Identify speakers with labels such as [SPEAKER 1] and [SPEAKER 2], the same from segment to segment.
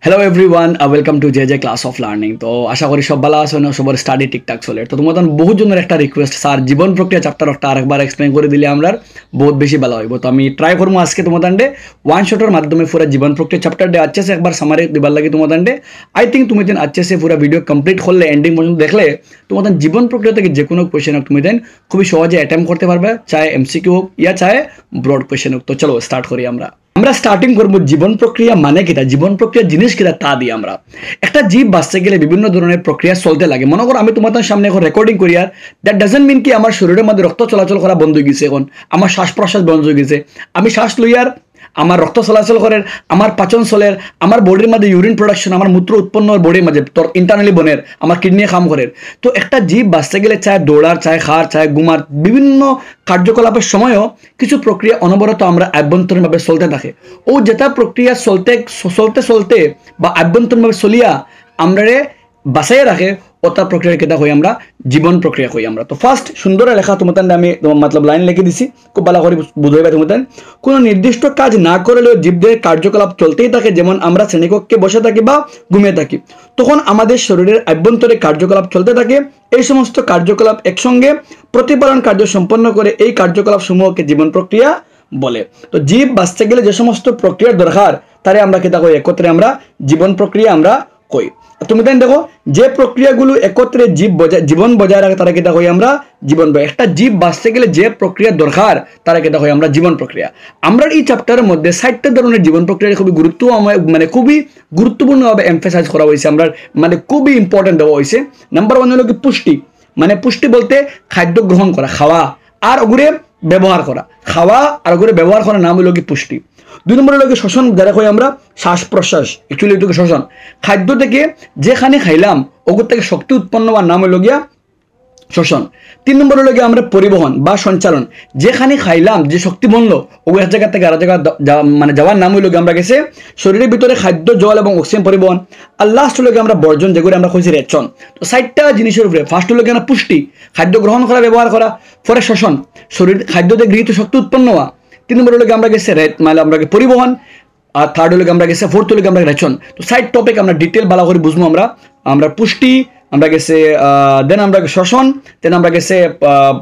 [SPEAKER 1] Hello everyone, welcome to J J class of learning. তো আশা করি সব ভালো আছেন, সবার স্টাডি ঠিকঠাক চলে। তো তোমাদের বহু জনের একটা রিকোয়েস্ট, স্যার জীবন প্রক্রিয়া চ্যাপ্টারটা আরেকবার এক্সপ্লেন করে দিলে আমরা বহুত বেশি ভালো হইব। তো আমি ট্রাই করবো আজকে তোমাদের ওয়ান শটের মাধ্যমে পুরো জীবন প্রক্রিয়া চ্যাপ্টার ডে अच्छे से একবার সামারি দিবার লাগে তোমাদের। আই থিঙ্ক তুমি দেন अच्छे से পুরো ভিডিও কমপ্লিট করলে এন্ডিং পর্যন্ত দেখলে তোমাদের জীবন প্রক্রিয়া থেকে যে কোনো কোয়েশ্চেন হোক তুমি দেন খুবই সহজে অ্যাটেম্প করতে পারবে, চাहे এমসিকিউ হোক ইয়া চাहे ব্রড কোয়েশ্চেন হোক। তো চলো স্টার্ট করি। আমরা স্টার্টিং করব জীবন প্রক্রিয়া মানে কিটা, জীবন প্রক্রিয়া জিনিস কিটা তা দিয়ে। আমরা একটা জীব বাঁচতে গেলে বিভিন্ন ধরনের প্রক্রিয়া চলতে লাগে। মনে করো আমি তোমাদের সামনে এখন রেকর্ডিং করি, আর দ্যাট ডাজন্ট মিন কি আমার শরীরের মধ্যে রক্ত চলাচল করা বন্ধ হয়ে গেছে, এখন আমার শ্বাস প্রশ্বাস বন্ধ হয়ে গেছে। আমি শ্বাস লই আর আমার রক্ত চলাচল করের, আমার পাচন চলের, আমার বডির মধ্যে ইউরিন প্রোডাকশন, আমার মূত্র উৎপন্ন বডির মাঝে তোর ইন্টারনালি বনের, আমার কিডনি কাম করের। তো একটা জীব বাঁচতে গেলে চায় দৌড়ার, চায় খার, চায় ঘুমার, বিভিন্ন কার্যকলাপের সময়ও কিছু প্রক্রিয়া অনবরত আমরা আভ্যন্তরীণভাবে চলতে থাকে। ও যেটা প্রক্রিয়া চলতে চলতে চলতে বা আভ্যন্তরীণভাবে চলিয়া আমরা বাঁচাইয়া রাখে ওটা প্রক্রিয়া কেটা হই আমরা জীবন প্রক্রিয়া হই আমরা। তো ফার্স্ট সুন্দর লেখা তোমাদের আমি মতলব লাইন লিখে দিছি, খুব ভালো করে বুঝাইবা তোমাদের। কোনো নির্দিষ্ট কাজ না করলেও জীবদের কার্যকলাপ চলতেই থাকে, যেমন আমরা শ্রেণীকক্ষে বসে থাকি বা ঘুমিয়ে থাকি, তখন আমাদের শরীরের আভ্যন্তরে কার্যকলাপ চলতে থাকে। এই সমস্ত কার্যকলাপ একসঙ্গে প্রতিপালন কার্য সম্পন্ন করে, এই কার্যকলাপ সমূহকে জীবন প্রক্রিয়া বলে। তো জীব বাঁচতে গেলে যে সমস্ত প্রক্রিয়ার দরকার তারে আমরা কেটা কই, একত্রে আমরা জীবন প্রক্রিয়া আমরা কই। তুমি তাই দেখো যে প্রক্রিয়াগুলো একত্রে জীবন বজায় রাখে তারা কেটা কই আমরা জীবন। একটা জীব বাঁচতে গেলে যে প্রক্রিয়া দরকার তারা কেটা কই আমরা জীবন প্রক্রিয়া। আমরা এই চ্যাপ্টারের মধ্যে 60টা ধরনের জীবন প্রক্রিয়া খুবই খুবই গুরুত্বপূর্ণভাবে এমফাসাইজ করা হয়েছে, আমরা খুবই ইম্পর্টেন্ট দেওয়া হয়েছে। নাম্বার 1 হলো কি পুষ্টি। পুষ্টি বলতে খাদ্য গ্রহণ করা, খাওয়া আর ওগুলো ব্যবহার করা। খাওয়া আর ওগুলো ব্যবহার করার নাম হলো কি পুষ্টি। 2 নম্বর হলো কি শ্বসন, যারা কই আমরা শ্বাস প্রশ্বাস, অ্যাকচুয়ালি এটুকু শ্বসন। খাদ্য থেকে যেখানে খাইলাম ওগুলো থেকে শক্তি উৎপন্ন হওয়ার নাম হলো গিয়া শ্বসন। 3 নম্বর হলো গিয়ে আমরা পরিবহন বা সঞ্চালন, যেখানে খাইলাম যে শক্তি বনলো ওগুলো এক জায়গা থেকে আরেক জায়গা যাওয়ার নাম হইলো গিয়ে আমরা গেছে শরীরের ভিতরে খাদ্য, জল এবং অক্সিজেন পরিবহন। আর লাস্ট হলো গিয়ে আমরা বর্জন, যেগুলো আমরা কইছি রেচন। তো 60টা জিনিসের উপরে ফার্স্ট হলো গিয়ে পুষ্টি, খাদ্য গ্রহণ করা ব্যবহার করা, পরে শ্বসন, শরীর খাদ্য থেকে গৃহীত শক্তি উৎপন্ন হওয়া। 3 নম্বর হলো গিয়ে আমরা গেছে আমরা পরিবহন, আর থার্ড হলো আমরা গেছে ফোর্থ হলো আমরা রেচন। তো 60 টপিক আমরা ডিটেল ভালো করে বুঝবো। আমরা পুষ্টি, আমরা গেছে দেন আমরা শ্বসন, দেন আমরা গেছে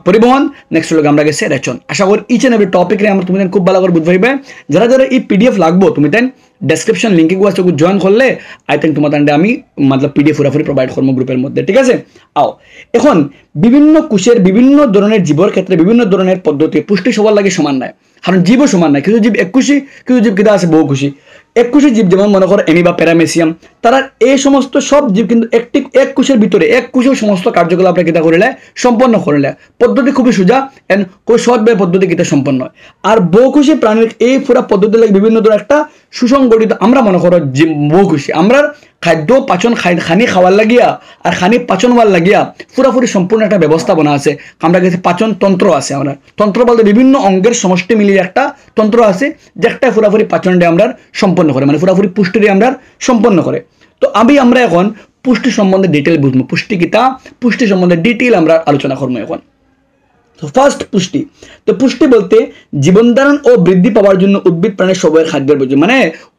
[SPEAKER 1] পরিবহন, নেক্সট হলো আমরা গেছে রেচন। আশা করি ইচ এন্ড এভরি টপিক রে আমরা তুমি খুব ভালো করে বুঝতে পারবে। যারা যারা এই পিডিএফ লাগবো তুমি দেন ডেসক্রিপশন লিঙ্কে আছে জয়েন করলে আই থিঙ্ক তোমাদের আমি পিডিএফ পুরাপুরি প্রোভাইড করবো গ্রুপের মধ্যে, ঠিক আছে। আও এখন বিভিন্ন কোষের বিভিন্ন ধরনের জীবর ক্ষেত্রে বিভিন্ন ধরনের পদ্ধতি পুষ্টি সবার লাগে সমান নয়, কারণ জীবও সমান নয়। কিছু জীব এককুশি, কিছু জীব কিতা আছে বহু খুশি। এককুশি জীব যেমন মনে করো এমিবা, প্যারামেসিয়াম, তারা এই সমস্ত সব জীব কিন্তু একটি এক কোষের ভিতরে এক কোষেও সমস্ত কার্যকলাপ কিতা করিলে সম্পন্ন করিলে। পদ্ধতি খুবই সোজা এন্ড খুবই সৎভাবে পদ্ধতি কিতা সম্পন্ন হয়। আর বহুখুশি প্রাণীর এই পুরা পদ্ধতি লাগে বিভিন্ন ধরনের একটা সুসংগঠিত। আমরা মনে করো বহুখুশি, আমরা খাদ্য পাচন খানি খাওয়ার লাগিয়া আর খানি পাচন হওয়ার লাগিয়া পুরাপুরি সম্পূর্ণ একটা ব্যবস্থাপনা আছে। আমরা গেছি পাচন তন্ত্র আছে। আমরা তন্ত্র বলতে বিভিন্ন অঙ্গের সমষ্টি মিলিয়ে একটা তন্ত্র আছে, যেটা পুরাপুরি পাচনটা আমরা সম্পন্ন করে, পুরাপুরি পুষ্টিরে আমরা সম্পন্ন করে। তো আমরা এখন পুষ্টি সম্বন্ধে ডিটেল বুঝবো। পুষ্টি কিতা, পুষ্টি সম্বন্ধে ডিটেল আমরা আলোচনা করবো এখন। তো ফার্স্ট পুষ্টি। তো পুষ্টি বলতে জীবন ধারণ ও বৃদ্ধি পাওয়ার জন্য উদ্ভিদ প্রাণীর সবার খাদ্যের প্রয়োজন,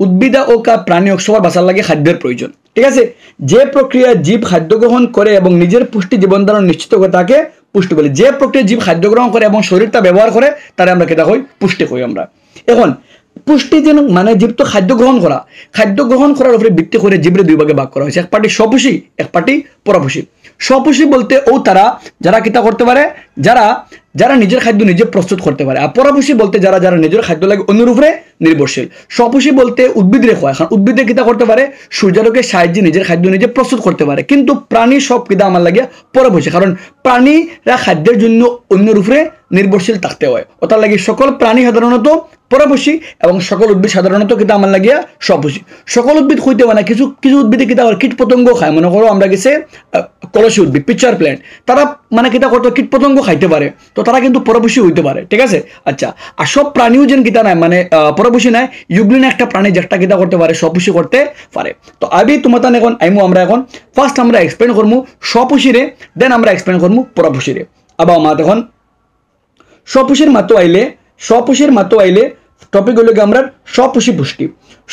[SPEAKER 1] উদ্ভিদ ও প্রাণী সবার বাঁচার লাগে খাদ্যের প্রয়োজন, ঠিক আছে। যে প্রক্রিয়া জীব খাদ্য গ্রহণ করে এবং নিজের পুষ্টি জীবন ধারণ নিশ্চিত করে তাকে পুষ্টি বলে। যে প্রক্রিয়া জীব খাদ্য গ্রহণ করে এবং শরীরটা ব্যবহার করে তারা আমরা কেটা কই পুষ্টি কই আমরা। এখন পুষ্টি যেন জীব তো খাদ্য গ্রহণ করার উপরে ভিত্তি করে জীবরে দুই ভাগে ভাগ করা হয়েছে, এক পার্টি স্বপুষী, এক পার্টি পরপুষী। স্বপুষী বলতে ও তারা যারা কিতা করতে পারে, যারা নিজের খাদ্য নিজে প্রস্তুত করতে পারে। আর পরপুষী বলতে যারা নিজের খাদ্য লাগে অন্যের উপরে নির্ভরশীল। স্বপুষী বলতে উদ্ভিদরে খায়, কারণ উদ্ভিদে কিতা করতে পারে সূর্যালোকের সাহায্যে নিজের খাদ্য নিজে প্রস্তুত করতে পারে। কিন্তু প্রাণী সব কিতা আমার লাগে পরপুষী, কারণ প্রাণীরা খাদ্যের জন্য অন্যের উপরে নির্ভরশীল থাকতে হয়। ওটার লাগে সকল প্রাণী সাধারণত পরপুষী এবং সকল উদ্ভিদ সাধারণত কিতা আমার লাগিয়া স্বপুষী। সকল উদ্ভিদ হইতে হয় না, কিছু কিছু উদ্ভিদে কিতা কীট পতঙ্গ খায়। মনে করো আমরা গেছে কলসী উদ্ভিদ, পিকচার প্ল্যান্ট, তারা কিতা করতে কীট পতঙ্গ খাইতে পারে, তো তারা কিন্তু পরপুষী হইতে পারে, ঠিক আছে। আচ্ছা, আর সব প্রাণীও যেন কিতা নাই পরপুষী নাই। ইউগ্লিন একটা প্রাণী যেটা কিতা করতে পারে স্বপুষী করতে পারে। তো তোমার এখন আমরা এখন ফার্স্ট আমরা এক্সপ্লেন করবো স্বপুষীরে, দেন আমরা এক্সপ্লেন করবো পরপুষীরে। আবার আমার এখন স্বপুষীর মাত্র আইলে টপিক হলো গিয়া আমরা স্বপোষী পুষ্টি।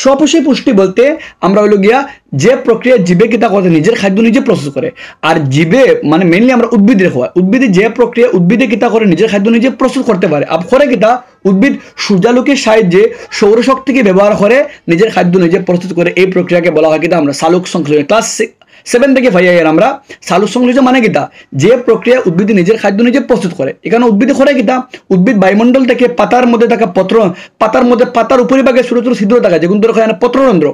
[SPEAKER 1] স্বপোষী পুষ্টি বলতে আমরা হলো গিয়া যে প্রক্রিয়া জীবে কিতা করে নিজের খাদ্য নিজে প্রস্তুত করে, আর জীবে মানে মেনলি আমরা উদ্ভিদের হওয়া উদ্ভিদে যে প্রক্রিয়া উদ্ভিদে কিতা করে নিজের খাদ্য নিজে প্রস্তুত করতে পারে। আব করে কিতা উদ্ভিদ সূর্যালোকের সাহায্যে সৌরশক্তিকে ব্যবহার করে নিজের খাদ্য নিজে প্রস্তুত করে, এই প্রক্রিয়াকে বলা হয় কিতা আমরা সালোক সংশ্লেষণ। ক্লাস 7 থেকে ভাইয়া আমরা সালোক সংশ্লেষণ মানে কিতা যে প্রক্রিয়া উদ্ভিদ নিজের খাদ্য নিজে প্রস্তুত করে। এখানে উদ্ভিদ করে কিতা উদ্ভিদ বায়ুমণ্ডল থেকে পাতার মধ্যে থাকা পাতার উপরিভাগে ছোট ছোট ছিদ্র থাকা যেগুলো পত্ররন্ধ্র,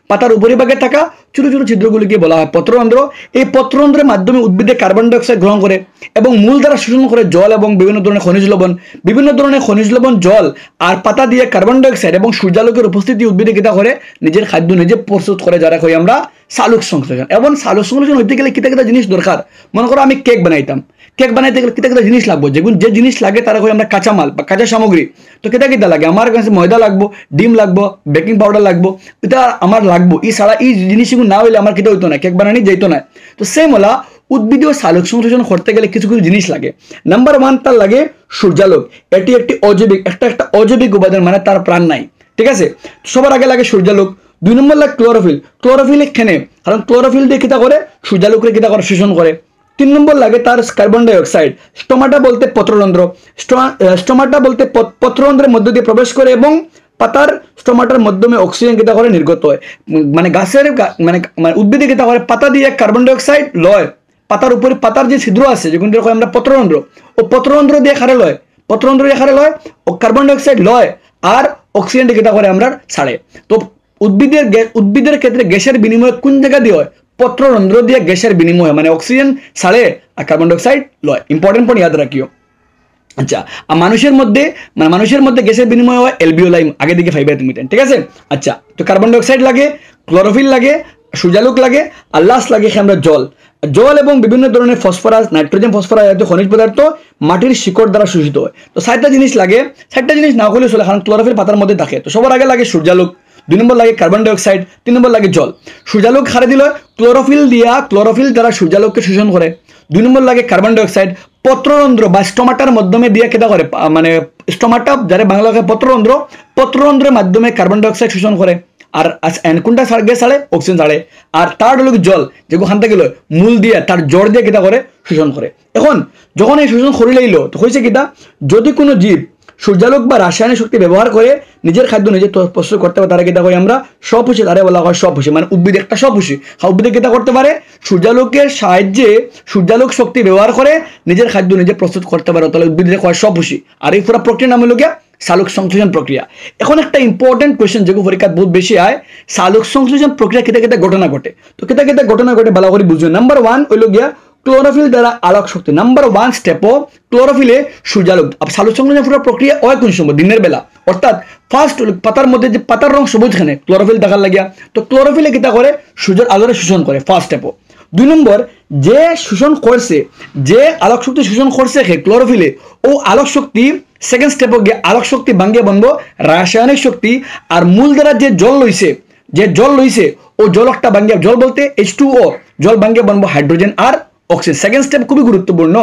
[SPEAKER 1] পাতার উপরিভাগে থাকা ছোট ছোট ছিদ্রগুলিকে বলা হয় পত্ররন্ধ্র। এই পত্ররন্ধ্রের মাধ্যমে উদ্ভিদে কার্বন ডাই অক্সাইড গ্রহণ করে এবং মূল দ্বারা শোষণ করে জল এবং বিভিন্ন ধরনের খনিজ লবণ জল আর পাতা দিয়ে কার্বন ডাই অক্সাইড এবং সূর্যালোকের উপস্থিতি উদ্ভিদে কিতা করে নিজের খাদ্য নিজে প্রস্তুত করে, যারা কই আমরা সালোক সংশ্লেষণ। এবং সালোক সংশ্লেষণ হইতে গেলে কিতা কিতা জিনিস দরকার। মনে করো আমি কেক বানাইতাম, কেক বানাইতে গেলে কিতা কিতা জিনিস লাগবে, যে জিনিস লাগে তারা কই আমরা কাঁচামাল বা কাঁচা সামগ্রী। তো কিতা কিতা লাগে, আমার কাছে ময়দা লাগবো, ডিম লাগবো, বেকিং পাউডার লাগবো, এটা আমার লাগবো। এই ছাড়া এই জিনিসগুলো না হইলে আমার কিতা হইতো না, কেক বানানি যাইতো না। তো সেম হলা উদ্ভিদীয় সালোক সংশ্লেষণ করতে গেলে কিছু কিছু জিনিস লাগে। নাম্বার 1 তার লাগে সূর্যালোক। এটি একটি অজৈবিক একটা অজৈবিক উপাদান, মানে তার প্রাণ নাই, ঠিক আছে। সবার আগে লাগে সূর্যালোক। 2 নম্বর লাগে ক্লোরোফিল এখানে, কারণ ক্লোরোফিল দিয়ে কিতা করে সূর্যালোকের কিতা করে শোষণ করে। 3 নম্বর লাগে তার কার্বন ডাই অক্সাইড। স্টোমাটা বলতে পত্ররন্ধ্র, স্টোমাটা বলতে পত্ররন্ধ্রের মধ্য দিয়ে প্রবেশ করে এবং পাতার স্টোমাটার মাধ্যমে অক্সিজেন কিতা করে নির্গত হয়। মানে গাছের মানে উদ্ভিদে কিতা করে পাতা দিয়ে কার্বন ডাই অক্সাইড লয়, পাতার উপরে পাতার যে ছিদ্র আছে যেগুলো আমরা পত্ররন্ধ্র, ও পত্ররন্ধ্র দিয়ে খারে লয় ও কার্বন ডাই অক্সাইড লয় আর অক্সিজেন কিতা করে আমরা ছাড়ে। তো উদ্ভিদের ক্ষেত্রে গ্যাসের বিনিময় কোন জায়গা দিয়ে হয়, পত্ররন্ধ্র দিয়ে গ্যাসের বিনিময়, মানে অক্সিজেন ছাড়ে আর কার্বন ডাই অক্সাইড লয়। ইম্পর্টেন্ট পয়েন্ট ইয়াদ রাখিও। আচ্ছা, আর মানুষের মধ্যে গ্যাসের বিনিময় হয় অ্যালভিওলাই, আগে দিকে ফাইবার মিটেন, ঠিক আছে। আচ্ছা, তো কার্বন ডাই অক্সাইড লাগে, ক্লোরোফিল লাগে, সূর্যালোক লাগে, আর লাস্ট লাগে আমরা জল এবং বিভিন্ন ধরনের ফসফরাস, নাইট্রোজেন, ফসফরাস জাতীয় খনিজ পদার্থ মাটির শিকড় দ্বারা শোষিত হয়। তো 7টা জিনিস লাগে, 7টা জিনিস না হলে চলে, কারণ ক্লোরোফিল পাতার মধ্যে থাকে। তো সবার আগে লাগে সূর্যালোক, 2 নম্বর লাগে কার্বন ডাই অক্সাইড, 3 নম্বর লাগে জল। সূর্যালোক হারে দিল ক্লোরোফিল দ্বারা সূর্যালোককে শোষণ করে। 2 নম্বর লাগে কার্বন ডাই অক্সাইড, পত্ররন্ধ্র বা স্টোমাটার মাধ্যমে দিয়ে কেটা করে, মানে স্টোমাটা যারা বাংলা পত্ররন্ধ্রের মাধ্যমে কার্বন ডাই অক্সাইড শোষণ করে। আর কোনটা গ্যাস ছাড়ে, অক্সিজেন ছাড়ে। আর তার হলো জল, যেখান থেকে মূল দিয়ে তার জ্বর দিয়ে কিতা করে শোষণ করে। এখন যখন এই শোষণ করে লইল, তো হয়েছে কিতা, যদি কোনো জীব সূর্যালোক বা রাসায়নিক শক্তি ব্যবহার করে নিজের খাদ্য নিজে প্রস্তুত করতে পারে, তারা কিতা করে আমরা স্বপোষী, তারা বলা হয় স্বপোষী। মানে উদ্ভিদ একটা স্বপোষী, উদ্ভিদে কিতা করতে পারে, সূর্যালোকের সাহায্যে সূর্যালোক শক্তি ব্যবহার করে নিজের খাদ্য নিজে প্রস্তুত করতে পারে, তাহলে উদ্ভিদের হয় স্বপোষী। আর এই পুরো প্রক্রিয়ার নাম হলো গিয়া সালোক সংশ্লেষণ প্রক্রিয়া। এখন একটা ইম্পর্টেন্ট কোয়েশ্চেন যেগুলো পরীক্ষা বহুত বেশি হয়, সালোক সংশ্লেষণ প্রক্রিয়া কেটে ঘটনা ঘটে। তো কেটে ঘটনা ঘটে ভালো করে বুঝুন। নাম্বার 1 হইল গিয়া ক্লোরোফিল দ্বারা আলোক শক্তি। নাম্বার 1 স্টেপও ক্লোরোফিলে সূর্যালোক। সালোক সংশ্লেষণ পুরো প্রক্রিয়া হয় কোন সময়, দিনের বেলা। অর্থাৎ ফার্স্ট পাতার মধ্যে যে পাতার রং সবুজখানে ক্লোরোফিল দেখার লাগিয়া, তো ক্লোরোফিলে কিতা করে সূর্যের আলোরে শোষণ করে, ফার্স্ট স্টেপও। 2 নম্বর, যে শোষণ করছে, যে আলোক শক্তি শোষণ করছে ক্লোরোফিলে, ও আলোক শক্তি সেকেন্ড স্টেপে গিয়ে আলোক শক্তি ভাঙ্গিয়ে বনবো রাসায়নিক শক্তি। আর মূল দ্বারা যে জল লইছে ও জল একটা ভাঙ্গিয়ে, জল বলতে H2O, জল ভাঙ্গিয়ে বনবো হাইড্রোজেন আর অক্সিজেন। সেকেন্ড স্টেপ খুবই গুরুত্বপূর্ণ।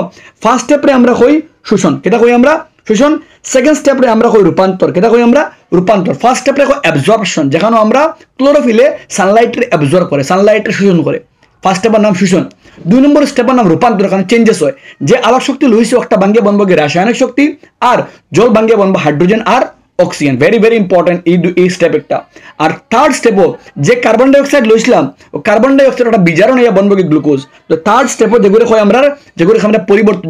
[SPEAKER 1] ফার্স্ট স্টেপে আমরা কই শোষণ, কেটা কই আমরা শোষণ। সেকেন্ড স্টেপে আমরা কই রূপান্তর, কেটা কই আমরা রূপান্তর। ফার্স্ট স্টেপে কই অ্যাবজর্পশন, যেখানে আমরা ক্লোরোফিলে সানলাইটের অ্যাবজর্ব করে, সানলাইটের শোষণ করে। ফার্স্ট স্টেপের নাম শোষণ। 2 নম্বর স্টেপের নাম রূপান্তর, কারণ চেঞ্জেস হয়। যে আলোক শক্তি লইছে একটা ভাঙ্গিয়ে বনবো রাসায়নিক শক্তি, আর জল ভাঙ্গিয়ে বনবো হাইড্রোজেন আর অক্সিজেন। ভেরি ইম্পর্টেন্ট এই স্টেপ একটা। আর থার্ড স্টেপও যে কার্বন ডাই অক্সাইড লইছিলাম, ও কার্বন ডাই অক্সাইড একটা বিজারণ হইয়া বনবো গ্লুকোজ। তো থার্ড স্টেপও যেগুলো হয় আমরা পরিবর্তন,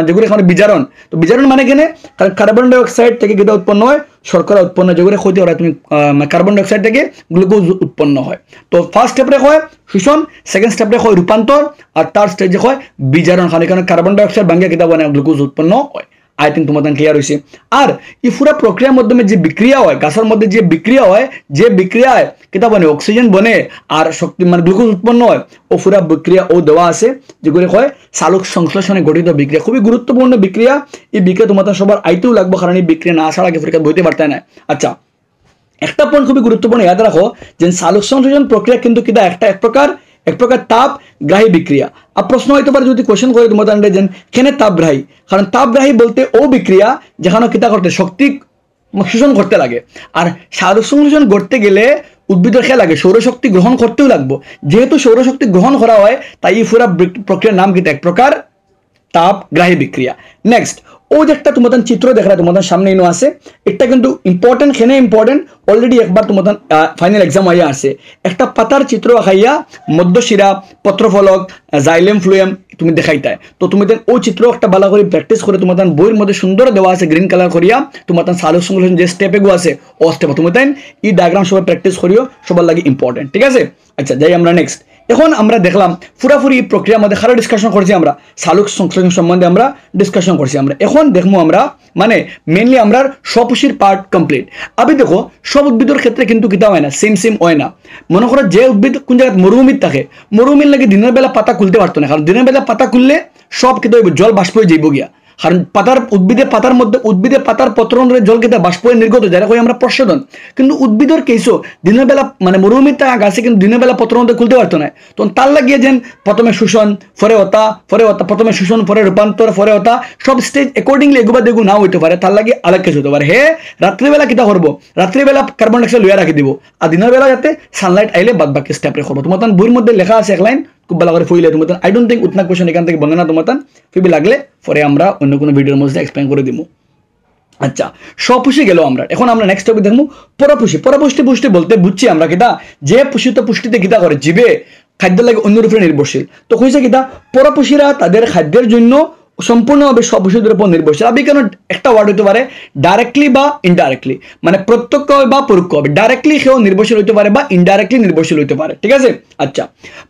[SPEAKER 1] যেগুলো আমরা বিজারণ। তো বিজারণ মানে কেনে, কারণ কার্বন ডাই অক্সাইড থেকে যেটা উৎপন্ন হয় শর্করা উৎপন্ন, যেগুলো ক্ষতি হয় তুমি কার্বন ডাই অক্সাইড থেকে গ্লুকোজ উৎপন্ন হয়। তো ফার্স্ট স্টেপে হয় শোষণ, সেকেন্ড স্টেপে হয় রূপান্তর, আর থার্ড স্টেজে হয় বিজারণ, কারণ কার্বন ডাই অক্সাইড ভাঙ্গিয়ে কিতা বনে গ্লুকোজ উৎপন্ন হয়। আই থিঙ্ক তোমাদের ক্লিয়ার হয়েছে। আর এই পুরো প্রক্রিয়ার মাধ্যমে যে বিক্রিয়া হয়, গাছের মধ্যে যে বিক্রিয়া হয়, যে বিক্রিয়ায় কিতা বনে অক্সিজেন বনে আর শক্তি মানে গ্লুকোজ উৎপন্ন হয়, ও পুরা বিক্রিয়া ও দেওয়া আছে, যেগুলো হয় সালোক সংশ্লেষণে গঠিত বিক্রিয়া। খুবই গুরুত্বপূর্ণ বিক্রিয়া। এই বিক্রিয়া তোমাদের সবার আইতেও লাগবে, কারণ এই বিক্রিয়া না আসার আগে পরীক্ষা বইতে পারতে না। আচ্ছা, একটা পয়েন্ট খুবই গুরুত্বপূর্ণ ইয়াদ রাখো, যে সালোক সংশ্লেষণ প্রক্রিয়া কিন্তু কিতা এক প্রকার তাপগ্রাহী বিক্রিয়া। আর প্রশ্ন হইতে পারে যদি কোশ্চেন করে তোমাদের আন্ডারে, কেন তাপগ্রাহী, কারণ তাপগ্রাহী বলতে ও বিক্রিয়া যেখানে কিতা করতে শক্তি শোষণ করতে লাগে। আর সালোক সংশ্লেষণ করতে গেলে উদ্ভিদের খেয়া লাগে সৌরশক্তি গ্রহণ করতেও লাগবো। যেহেতু সৌরশক্তি গ্রহণ করা হয় তাই এই পুরা প্রক্রিয়ার নাম কিন্তু এক প্রকার তাপগ্রাহী বিক্রিয়া। নেক্সট ও যে একটা তোমাদের চিত্র দেখা তোমাদের সামনে ইনো আছে, এটা কিন্তু ইম্পর্টেন্ট, খেনে ইম্পর্টেন্ট, অলরেডি একবার তোমাদের ফাইনাল এক্সাম হইয়া আসে। একটা পাতার চিত্র আঁকাইয়া মধ্যশিরা, পত্রফলক, জাইলেম, ফ্লুয়েম তুমি দেখাইতায়। তো তুমি ও চিত্র একটা ভালো করে প্র্যাকটিস করে তোমাদের বইয়ের মধ্যে সুন্দর দেওয়া আছে গ্রিন কালার করিয়া, তোমার সালোক সংশ্লেষণ যে স্টেপে গো আছে ও স্টেপ তুমি তাই এই ডায়াগ্রাম সবাই প্র্যাকটিস করিও, সবার লাগে ইম্পর্টেন্ট। ঠিক আছে, আচ্ছা যাই আমরা নেক্সট। এখন আমরা দেখলাম পুরাপুরি প্রক্রিয়ার মধ্যে খারাপ ডিসকাশন করছি, আমরা সালোক সংশ্লেষণ সম্বন্ধে আমরা ডিসকাশন করছি। আমরা এখন দেখবো আমরা মানে মেনলি আমরা স্বপুষির পার্ট কমপ্লিট। আমি দেখো সব উদ্ভিদের ক্ষেত্রে কিন্তু কিতা হয় না, সেম হয় না। মনে করো যে উদ্ভিদ কোন জায়গায় মরুভূমির থাকে, মরুভূমির লাগে দিনের বেলা পাতা খুলতে পারতো না, কারণ দিনের বেলা পাতা খুললে সব কিন্তু জল বাষ্প হয়ে যাইব গিয়া। কারণ পাতার উদ্ভিদের পাতার পত্র জল কিন্তু বাষ্প হয়ে নির্গত, যারা কই আমরা প্রশোধন। কিন্তু উদ্ভিদের কেসও দিনের বেলা মানে মরুভূমির গাছে কিন্তু দিনের বেলা পত্র খুলতে পারতো না, তখন তার লাগিয়ে যেন প্রথমে শোষণ পরে হতা, প্রথমে শোষণ পরে রূপান্তর পরে হতা, সব স্টেজ অ্যাকর্ডিংলি এগুবা দেখু নাও হইতে পারে, তার লাগে আলাগ কিছু হতে পারে। হে রাত্রিবেলা কিতা করবো, রাত্রিবেলা কার্বন ডাইঅক্সাইড লইয়া রাখি দিব, আর দিনের বেলা যাতে সানলাইট আইলে বাদ বাকি স্টেপ করবো। তোমার বইয়ের মধ্যে লেখা আছে এক লাইন, খুব ভালো করে ফুইলে তোমার আই ডোন্ট থিঙ্ক উতনা কোয়েশ্চন এখান থেকে বন্ধ না তোমার ফিবি লাগলে পরে আমরা অন্য কোনো ভিডিওর মধ্যে এক্সপ্লেন করে দিব। আচ্ছা স্বপুষি গেল আমরা, এখন আমরা নেক্সট টপিক দেখবো পরপুষ্টি। পুষ্টি বলতে বুঝছি আমরা কিতা যে পুষিত পুষ্টিতে কিতা করে জীবে খাদ্য লাগে অন্যের উপরে নির্ভরশীল। তো কইছে কিতা পরপুষিরা তাদের খাদ্যের জন্য সম্পূর্ণভাবে স্বপুষিদের উপর নির্ভরশীল। আমি কেন একটা ওয়ার্ড হতে পারে ডাইরেক্টলি বা ইনডাইরেক্টলি, মানে প্রত্যক্ষ বা পরোক্ষ হবে, ডাইরেক্টলি সেও নির্ভরশীল হতে পারে বা ইনডাইরেক্টলি নির্ভরশীল হতে পারে। ঠিক আছে, আচ্ছা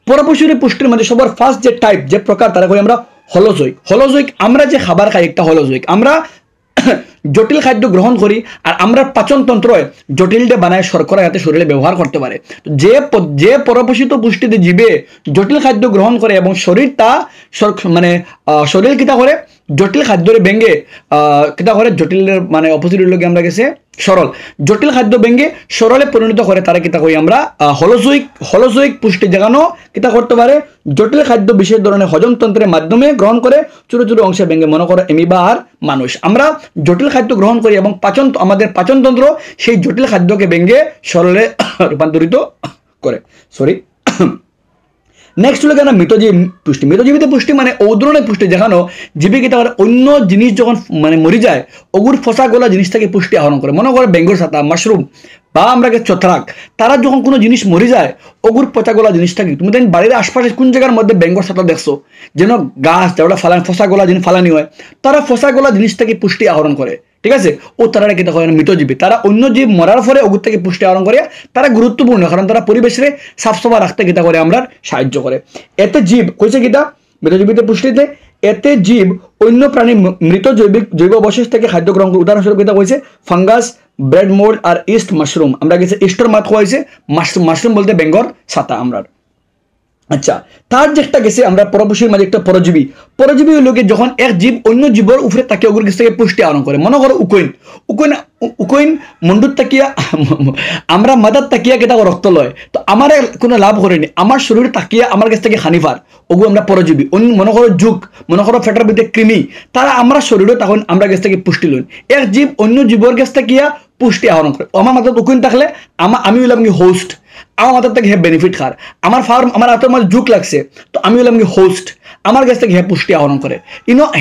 [SPEAKER 1] পরপুষ্টির পুষ্টির মধ্যে সবার ফার্স্ট যে টাইপ যে প্রকার তারা করি আমরা হলোজৈক। আমরা যে খাবার খাই একটা হলোজৈক, আমরা জটিল খাদ্য গ্রহণ করি আর আমরা পাচনতন্ত্র জটিলটা বানায় শর্করা যাতে শরীরে ব্যবহার করতে পারে। যে পরপোষিত পুষ্টিতে জীবে জটিল খাদ্য গ্রহণ করে এবং শরীরটা মানে শরীর কিতা করে জটিল খাদ্যরে ভেঙ্গে কিতা করে জটিলের মানে অপোজিট লোকে আমরা গেছে সরল, জটিল খাদ্য ভেঙ্গে সরলে পরিণত করে তারা কিতা করি আমরা হলোজৈক পুষ্টি জাগানো কিতা করতে পারে, জটিল খাদ্য বিশেষ ধরনের হজমতন্ত্রের মাধ্যমে গ্রহণ করে ছোট ছোট অংশে ভেঙ্গে, মনে করো এমিবা আর মানুষ। আমরা জটিল খাদ্য গ্রহণ করি এবং আমাদের পাচনতন্ত্র সেই জটিল খাদ্যকে ভেঙ্গে সরলে রূপান্তরিত করে। নেক্সট হলো কেন মৃতজীবী পুষ্টি। মৃতজীবিত পুষ্টি মানে ও ধরনের পুষ্টি যেখানে জীবিকা অন্য জিনিস যখন মানে মরি যায় ওগুর ফসা গোলা জিনিস থেকে পুষ্টি আহরণ করে। মনে করে বেঙ্গল ছাতা, মাশরুম বা আমরা ছত্রাক, তারা যখন কোনো জিনিস মরি যায় ওগুর পচা গোলা জিনিসটাকে তুমি দেন বাড়ির আশপাশে কোন জায়গার মধ্যে বেঙ্গল ছাতা দেখছো যেন গাছ যেটা ফালান ফসা গোলা জিনিস ফালানি হয়, তারা ফসা গোলা জিনিস থেকে পুষ্টি আহরণ করে। ঠিক আছে, ও তারা কি দেখো মৃতজীবী, তারা অন্য জীব মরার পরে ওগুর থেকে পুষ্টি আহরণ করে, তারা গুরুত্বপূর্ণ কারণ তারা পরিবেশে সাফ সাফা রাখতে কিতা করে আমরা সাহায্য করে। এতে জীব কইছে কিতা মৃতজীবিত পুষ্টিতে এতে জীব অন্য প্রাণী মৃত জৈব অবশেষ থেকে খাদ্য গ্রহণ করে। উদাহরণস্বরূপ কিতা কইছে ফাঙ্গাস, ব্রেড মোল্ড আর ইস্ট মাশরুম। আমরা গেছে ইস্টর মাত হয়েছে মাশরুম বলতে বেঙ্গল ছাতা আমরা। আচ্ছা তার যে একটা গেছে আমরা পরপুষ্টির মাঝে একটা পরজীবী লোকে যখন এক জীব অন্য জীবর উপরে তাকে ওগুর কাছ থেকে পুষ্টি আহরণ করে। মনে করো উকইন মন্ডুর তাকিয়া আমরা মাদার তাকিয়া কেটা রক্ত লয়, তো আমার কোনো লাভ করেনি, আমার শরীরে তাকিয়া আমার কাছ থেকে হানিফার ওগু আমরা পরজীবী। মনে করো মনে করো ফেটার ভিতরে কৃমি, তারা আমরা শরীরে তখন আমরা কাছ থেকে পুষ্টি লই। এক জীব অন্য জীবর কাছ থেকে পুষ্টি আহরণ করে। আমার মাথায় উকইন থাকলে আমি হইলাম কি হোস্ট, আমার মাথার থেকে হে বেনিফিট খার, আমার ফার্ম আমার হাতের মাঝে জুক লাগছে তো আমি হইলাম কি হোস্ট, আমার কাছ থেকে হে পুষ্টি আহরণ করে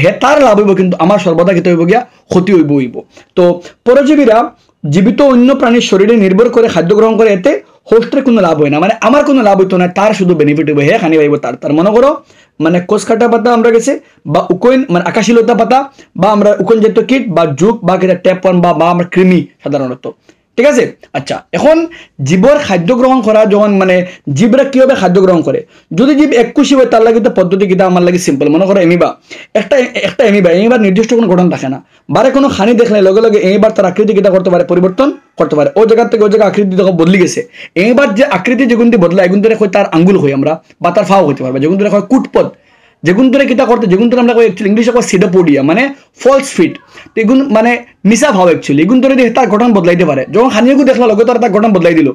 [SPEAKER 1] হে তার লাভ হইব কিন্তু আমার সর্বদা খেতে হইব গিয়া ক্ষতি হইব। তো পরজীবীরা জীবিত অন্য প্রাণীর শরীরে নির্ভর করে খাদ্য গ্রহণ করে, এতে হোস্টের কোনো লাভ হয় না, মানে আমার কোনো লাভ হইতো না, তার শুধু বেনিফিট হইব, হে খানি পাইব তার। মনে করো মানে কোষকাটা পাতা আমরা গেছে বা উকইন মানে আকাশীলতা পাতা বা আমরা উকইন জাতীয় কীট বা জুক বা ট্যাপন বা আমরা কৃমি সাধারণত। ঠিক আছে, আচ্ছা এখন জীবর খাদ্য গ্রহণ করা যখন মানে জীবরা কিভাবে খাদ্য গ্রহণ করে, যদি জীব একুশি হয় তার লাগে তো পদ্ধতি কিনা আমার লাগে সিম্পল। মনে করো এমিবা একটা এমিবার নির্দিষ্ট কোনো গঠন থাকে না, বারে কোনো খানি দেখলে লগে লগে এমিবার তার আকৃতি কিনা করতে পারে, পরিবর্তন করতে পারে, ও জায়গা থেকে ও জায়গা আকৃতি যখন বদলি গেছে। এমিবার যে আকৃতি যেগুন দিয়ে বদলায় এগুন ধরে তার আঙ্গুল হই আমরা বা তার ফাও হইতে পারবে, যেগুন ধরে হয় কুটপদ, যেগুন ধরে কিতা করতে যেগুন ধরে আমরা ইংলিশে কয় সিডোপোডিয়া মানে ফলস ফিট, এগুন মানে মিসা ভাব অ্যাকচুয়ালি এগুন ধরে তার গঠন বদলাইতে পারে। যখন খানিগু দেখলো লগে তার গঠন বদলাই দিল,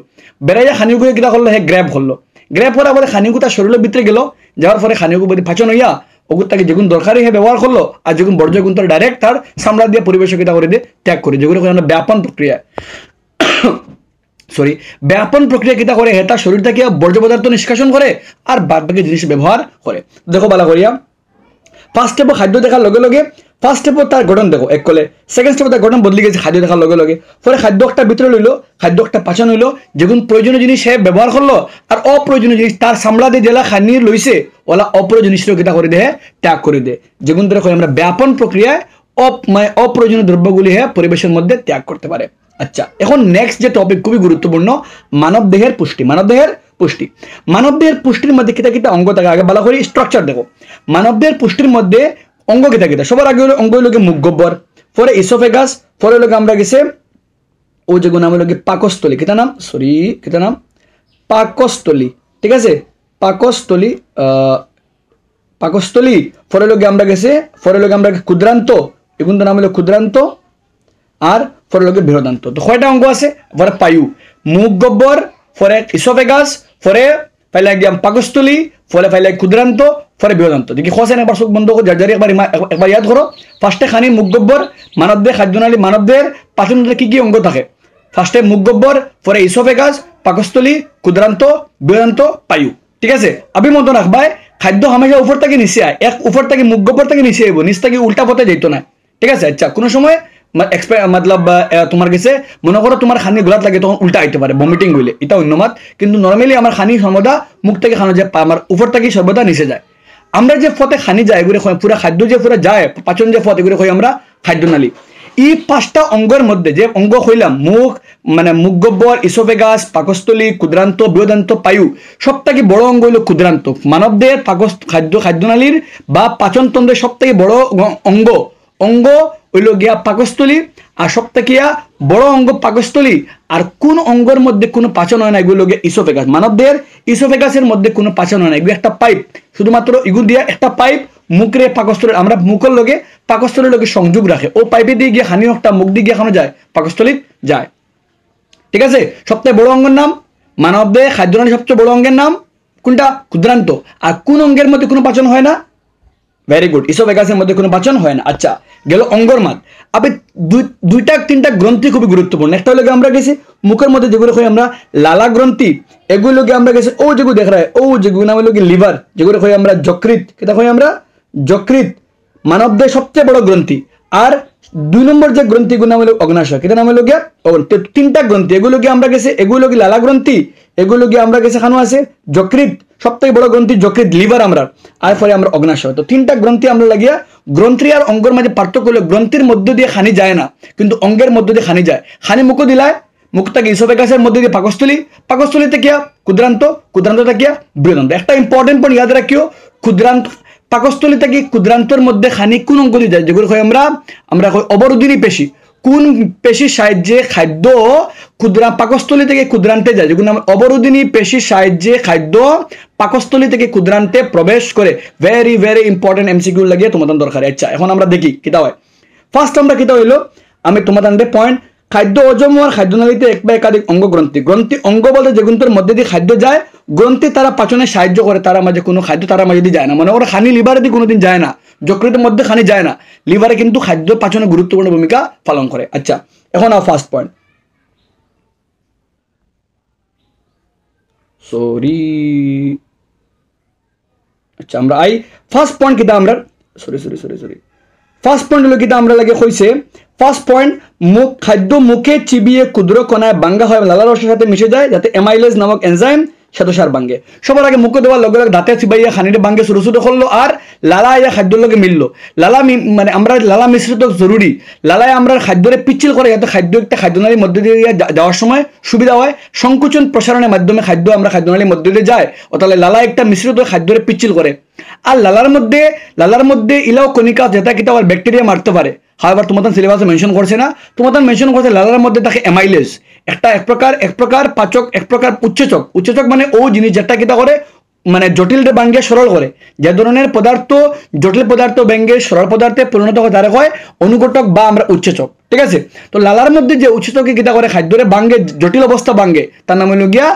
[SPEAKER 1] বেড়াইয়া খানিগু কিতা করলো হে গ্র্যাব করলো, গ্র্যাব করার পরে খানিগু তার শরীরের ভিতরে গেল, যাওয়ার পরে খানিগু পাচন হইয়া ওগুলোটাকে যেগুন দরকারি হয়ে ব্যবহার করলো আর যেগুন বর্জ্য গুণ তার ডাইরেক্ট তার সামলা দিয়ে পরিবেশে কিতা করে দিয়ে ত্যাগ করে, যেগুলো আমরা ব্যাপন প্রক্রিয়া ব্যাপন প্রক্রিয়া কিতা করে হে তার শরীর থেকে বর্জ্য পদার্থ নিষ্কাশন করে আর বাদ বাকি জিনিস ব্যবহার করে। দেখো বালা করিয়া ফার্স্ট স্টেপ খাদ্য দেখার লগে লগে ফার্স্ট স্টেপ তার গঠন দেখো এক কলে, সেকেন্ড স্টেপ তার গঠন বদলে গেছে খাদ্য দেখার লগে লগে, পরে খাদ্য একটা ভিতরে লইলো, খাদ্য একটা পাচন হইলো, যেগুন প্রয়োজনীয় জিনিস সে ব্যবহার করলো আর অপ্রয়োজনীয় জিনিস তার সামলা দিয়ে জেলা খানি লইছে ওলা অপ্রয়োজনীয় জিনিস কিতা করে দেয় ত্যাগ করে দেয়, যেগুন ধরে আমরা ব্যাপন প্রক্রিয়ায় অপ্রয়োজনীয় দ্রব্যগুলি হে পরিবেশের মধ্যে ত্যাগ করতে পারে। আচ্ছা, এখন নেক্সট যে টপিক খুবই গুরুত্বপূর্ণ, মানব দেহের পুষ্টি। মানব দেহের পুষ্টি, মানব দেহের পুষ্টির মধ্যে কিতা কিতা অঙ্গ থাকে আগে ভালো করে স্ট্রাকচার দেখো। মানব দেহের পুষ্টির মধ্যে অঙ্গ কিতা কিতা, সবার আগে হলো অঙ্গ হইল মুখ গহ্বর, পরে ইসোফেগাস, পরে হলো আমরা গেছে ও যেগুলো নাম হলো পাকস্থলী, কিতা নাম সরি কিতা নাম পাকস্থলী, ঠিক আছে পাকস্থলী, পাকস্থলী, পরে হলো আমরা গেছে পরে হলো আমরা ক্ষুদ্রান্ত, এগুলো নাম হলো ক্ষুদ্রান্ত আর পরে হলো বৃহদান্ত। তো কয়টা অঙ্গ আছে, পরে পায়ু, মুখ গহ্বর, পরে ইসোফেগাস, পরে পাইলে একদম পাকস্থলী, পরে পাইলে ক্ষুদ্রান্ত, পরে বৃহদান্ত। দেখি খোঁজেন একবার চোখ বন্ধ করে জারি একবার ইয়াদ করো। ফার্স্টে খানি মুখ গহ্বর, মানবদেহ খাদ্যনালী, মানবদেহের পাচনতন্ত্রে কি কি অঙ্গ থাকে, ফার্স্টে মুখ গহ্বর, পরে ইসোফেগাস, পাকস্থলী, ক্ষুদ্রান্ত, বৃহদান্ত, পায়ু, ঠিক আছে। আমি মতো রাখবাই খাদ্য হামেশা উপর থেকে নিচে আয়, এক উপর থেকে মুখ গহ্বর থেকে নিচে আইব, নিচ থেকে উল্টা পথে যেত না, ঠিক আছে। আচ্ছা, কোনো সময় মতলব তোমার কাছে মনে করো তোমার খানি গোলাত লাগে তখন উল্টা আইতে পারে, ভমিটিং হইলে, এটা অন্য মাত, কিন্তু নর্মালি আমার খানি সর্বদা মুখ থেকে খানো যায়, আমার উপর থেকে সর্বদা নিচে যায়। আমরা যে পথে খানি যায় এগুলো পুরা খাদ্য যে পুরা যায় পাচন যে পথ এগুলো হয় আমরা খাদ্যনালী। এই পাঁচটা অঙ্গের মধ্যে যে অঙ্গ হইলাম মুখ মানে মুখ গহ্বর, ইসোফেগাস, পাকস্থলী, ক্ষুদ্রান্ত, বৃহদান্ত, পায়ু, সব থেকে বড় অঙ্গ হইল ক্ষুদ্রান্ত। মানবদেহের খাদ্যনালীর বা পাচনতন্ত্রের সব থেকে বড় অঙ্গ হইল গিয়া পাকস্থলী, আর সব থেকে বড় অঙ্গ পাকস্থলী। আর কোন অঙ্গের মধ্যে কোনো পাচন হয় না, এগুলো গিয়ে ইসোফেগাস। মানবদেহের ইসোফেগাসের মধ্যে কোনো পাচন হয় না, এগুলো একটা পাইপ, শুধুমাত্র এগুলো দিয়ে একটা পাইপ মুখরে পাকস্থলী, আমরা মুখের লগে পাকস্থলীর লগে সংযোগ রাখে, ও পাইপে দিয়ে গিয়ে খানি একটা মুখ দিয়ে গিয়ে খানো যায়, পাকস্থলী যায়, ঠিক আছে। সবথেকে বড় অঙ্গের নাম মানবদেহে খাদ্যনালী, সবচেয়ে বড় অঙ্গের নাম কোনটা, ক্ষুদ্রান্ত। আর কোন অঙ্গের মধ্যে কোনো পাচন হয় না, ভেরি গুড, ইসোফেগাসের মধ্যে কোনো পাচন হয় না। আচ্ছা, গেল অঙ্গর মাত। আপনি দুইটা তিনটা গ্রন্থি খুবই গুরুত্বপূর্ণ। একটা হলো আমরা গেছি মুখের মধ্যে যেগুলো হয় আমরা লালা গ্রন্থি, এগুলোকে আমরা গেছি ও যেগুলো দেখ রায় ও যেগুলো নাম হলো লিভার, যেগুলো হয় আমরা যকৃত, কেটা হয় আমরা যকৃত, মানবদেহের সবচেয়ে বড় গ্রন্থি। আর দুই নম্বর যে গ্রন্থিগুলো নাম হলো অগ্নাশয়, কেটা নাম হলো গিয়া তিনটা গ্রন্থি, এগুলো কি আমরা গেছে এগুলো কি লালা গ্রন্থি, এগুলো কি আমরা গেছে খানো আছে যকৃত, সব থেকে বড় গ্রন্থি যকৃত, লিভার আমরা, আর পরে আমরা অগ্নাশয়। তো তিনটা গ্রন্থি আমরা লাগিয়া গ্রন্থি আর অঙ্গের মাঝে পার্থক্য হলো গ্রন্থির মধ্য দিয়ে খানি যায় না, কিন্তু অঙ্গের মধ্য দিয়ে খানি যায়। খানি মুখ দিলায় মুখ থেকে ইসোফেগাসের মধ্যে দিয়ে পাকস্থলী, পাকস্থলীতে কিয়া ক্ষুদ্রান্ত, ক্ষুদ্রান্তটা কিয়া বৃহদান্ত। একটা ইম্পর্টেন্ট পয়েন্ট ইয়াদ রাখিও, ক্ষুদ্রান্ত পাকস্থলী থেকে ক্ষুদ্রান্তর মধ্যে খানি কোন অঙ্গ দিয়ে যায়, যেগুলো হয় আমরা অবরোধিনী পেশি, কোন পেশির সাহায্যে খাদ্য পাকস্থলী থেকে ক্ষুদ্রান্তে যায়, যেগুলো অবরোধিনী পেশির সাহায্যে খাদ্য পাকস্থলী থেকে ক্ষুদ্রান্তে প্রবেশ করে। ভেরি ভেরি ইম্পর্টেন্ট এমসিকিউ লাগিয়ে তোমাদের দরকার। আচ্ছা, এখন আমরা দেখি কিতা হয়। ফার্স্ট আমরা কিতা হইলো আমি তোমাদের পয়েন্ট, খাদ্য হজম হওয়ার খাদ্যনালীতে এক বা একাধিক অঙ্গ গ্রন্থি। গ্রন্থি অঙ্গ বলতে যেগুলোর মধ্যে দিয়ে খাদ্য যায়, গ্রন্থি তারা পাচনে সাহায্য করে, তারা মাঝে কোনো খাদ্য তারা মাঝে দিয়ে যায় না। মনে করো খানি লিভারে দিয়ে কোনোদিন যায় না, যকৃতের মধ্যে খানি যায় না, লিভারে কিন্তু খাদ্য পাচনে গুরুত্বপূর্ণ ভূমিকা পালন করে। আচ্ছা, এখন ফার্স্ট পয়েন্ট, সরি আচ্ছা আমরা ফার্স্ট পয়েন্ট কিতা আমরা ফার্স্ট পয়েন্ট হলো কিতা আমরা লাগে হইছে ফার্স্ট পয়েন্ট, মুখ খাদ্য মুখে চিবিয়ে ক্ষুদ্র কণায় ভাঙ্গা হয় লালা রসের সাথে মিশে যায়, যাতে অ্যামাইলেজ নামক এনজাইম শ্বেতসার ভাঙ্গে। সবার আগে মুখে দেওয়ার লগে লগে দাঁতে চিবাইয়া খানিটা ভাঙ্গে ছোটো ছোটো করলো, আর লালা ইয়া খাদ্যর লগে মিললো। লালা মানে আমরা লালা মিশ্রিত জরুরি, লালায় আমরা খাদ্যরে পিচ্ছিল করে, যাতে খাদ্য একটা খাদ্যনালীর মধ্যে দিয়ে যাওয়ার সময় সুবিধা হয়। সংকোচন প্রসারণের মাধ্যমে খাদ্য আমরা খাদ্যনালীর মধ্যে দিয়ে যায়, ও তাহলে লালা একটা মিশ্রিত খাদ্যরে পিচ্ছিল করে। আর লালার মধ্যে ইলাও কণিকা, যেটা কিটা আবার ব্যাকটেরিয়া মারতে পারে। হাওয়ার তোমাদের সিলেবাসে মেনশন করছে না, তোমাদের মেনশন করছে লালার মধ্যে থাকে অ্যামাইলেজ, এক প্রকার পাচক, এক প্রকার উচ্চেচক মানে ও জিনিস যেটা কিটা করে মানে জটিল ভাঙ্গে সরল করে, যে ধরনের পদার্থ জটিল পদার্থ ভেঙ্গে সরল পদার্থে পরিণত হয় তারা হয় অনুঘটক বা আমরা উচ্চেচক, ঠিক আছে। তো লালার মধ্যে যে উচ্চেচকে কিটা করে খাদ্যরে ভাঙ্গে, জটিল অবস্থা ভাঙ্গে, তার নাম হলো গিয়া